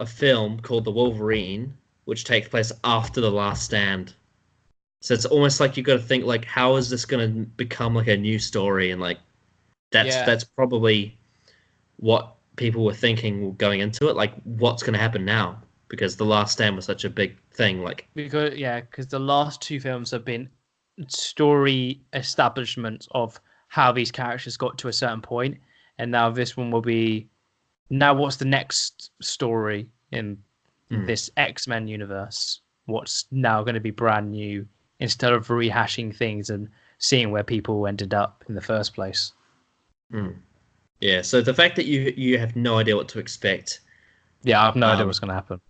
Speaker 1: film called The Wolverine, which takes place after The Last Stand. So it's almost like you've got to think like, how is this going to become like a new story? And like, that's probably what people were thinking going into it. Like, what's going to happen now? Because The Last Stand was such a big thing.
Speaker 2: Because the last 2 films have been story establishment of how these characters got to a certain point, and now this one will be, now what's the next story in this X-Men universe? What's now going to be brand new, instead of rehashing things and seeing where people ended up in the first place.
Speaker 1: Yeah, so the fact that you have no idea what to expect.
Speaker 2: Yeah, I have no idea what's going to happen.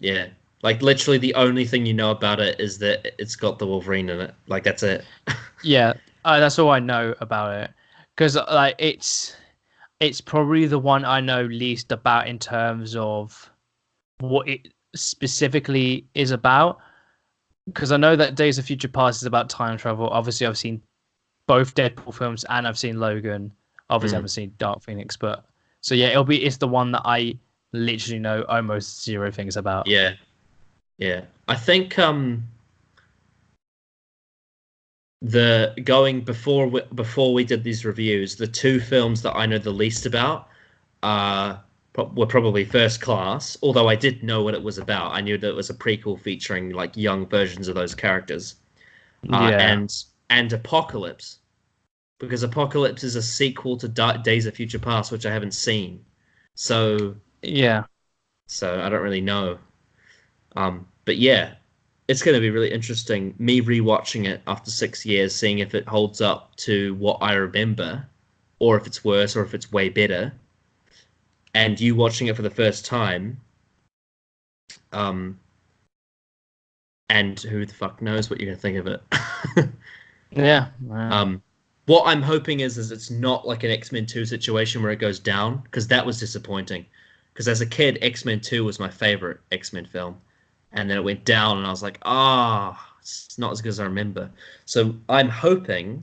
Speaker 1: Yeah, like literally the only thing you know about it is that it's got the Wolverine in it. Like, that's it.
Speaker 2: Yeah, that's all I know about it. Because like it's it's probably the one I know least about in terms of what it specifically is about. Because I know that Days of Future Past is about time travel. Obviously, I've seen both Deadpool films and I've seen Logan. Obviously, I haven't seen Dark Phoenix, but so yeah, it's the one that I literally know almost zero things about.
Speaker 1: Yeah, yeah. I think the going before we did these reviews, the two films that I know the least about were probably First Class, although I did know what it was about. I knew that it was a prequel featuring like young versions of those characters. Uh,
Speaker 2: Yeah,
Speaker 1: and and Apocalypse, because Apocalypse is a sequel to Days of Future Past, which I haven't seen. So
Speaker 2: yeah,
Speaker 1: I don't really know. But yeah, it's going to be really interesting. Me rewatching it after 6 years, seeing if it holds up to what I remember, or if it's worse, or if it's way better. And you watching it for the first time, um, and who the fuck knows what you're going to think of it.
Speaker 2: yeah.
Speaker 1: um, what I'm hoping is it's not like an X-Men 2 situation where it goes down, because that was disappointing. Because as a kid, X-Men 2 was my favorite X-Men film. And then it went down, and I was like, it's not as good as I remember. So I'm hoping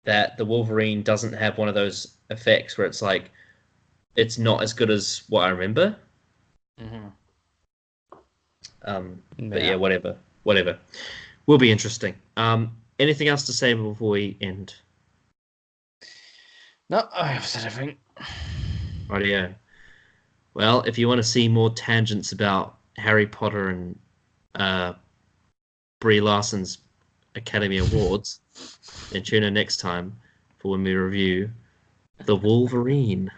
Speaker 1: that the Wolverine doesn't have one of those effects where it's like, it's not as good as what I remember.
Speaker 2: Mm-hmm.
Speaker 1: But
Speaker 2: Yeah.
Speaker 1: yeah, whatever. Will be interesting. Anything else to say before we end?
Speaker 2: No, I have said everything.
Speaker 1: Rightio. Well, if you want to see more tangents about Harry Potter and uh, Brie Larson's Academy Awards, then tune in next time for when we review The Wolverine.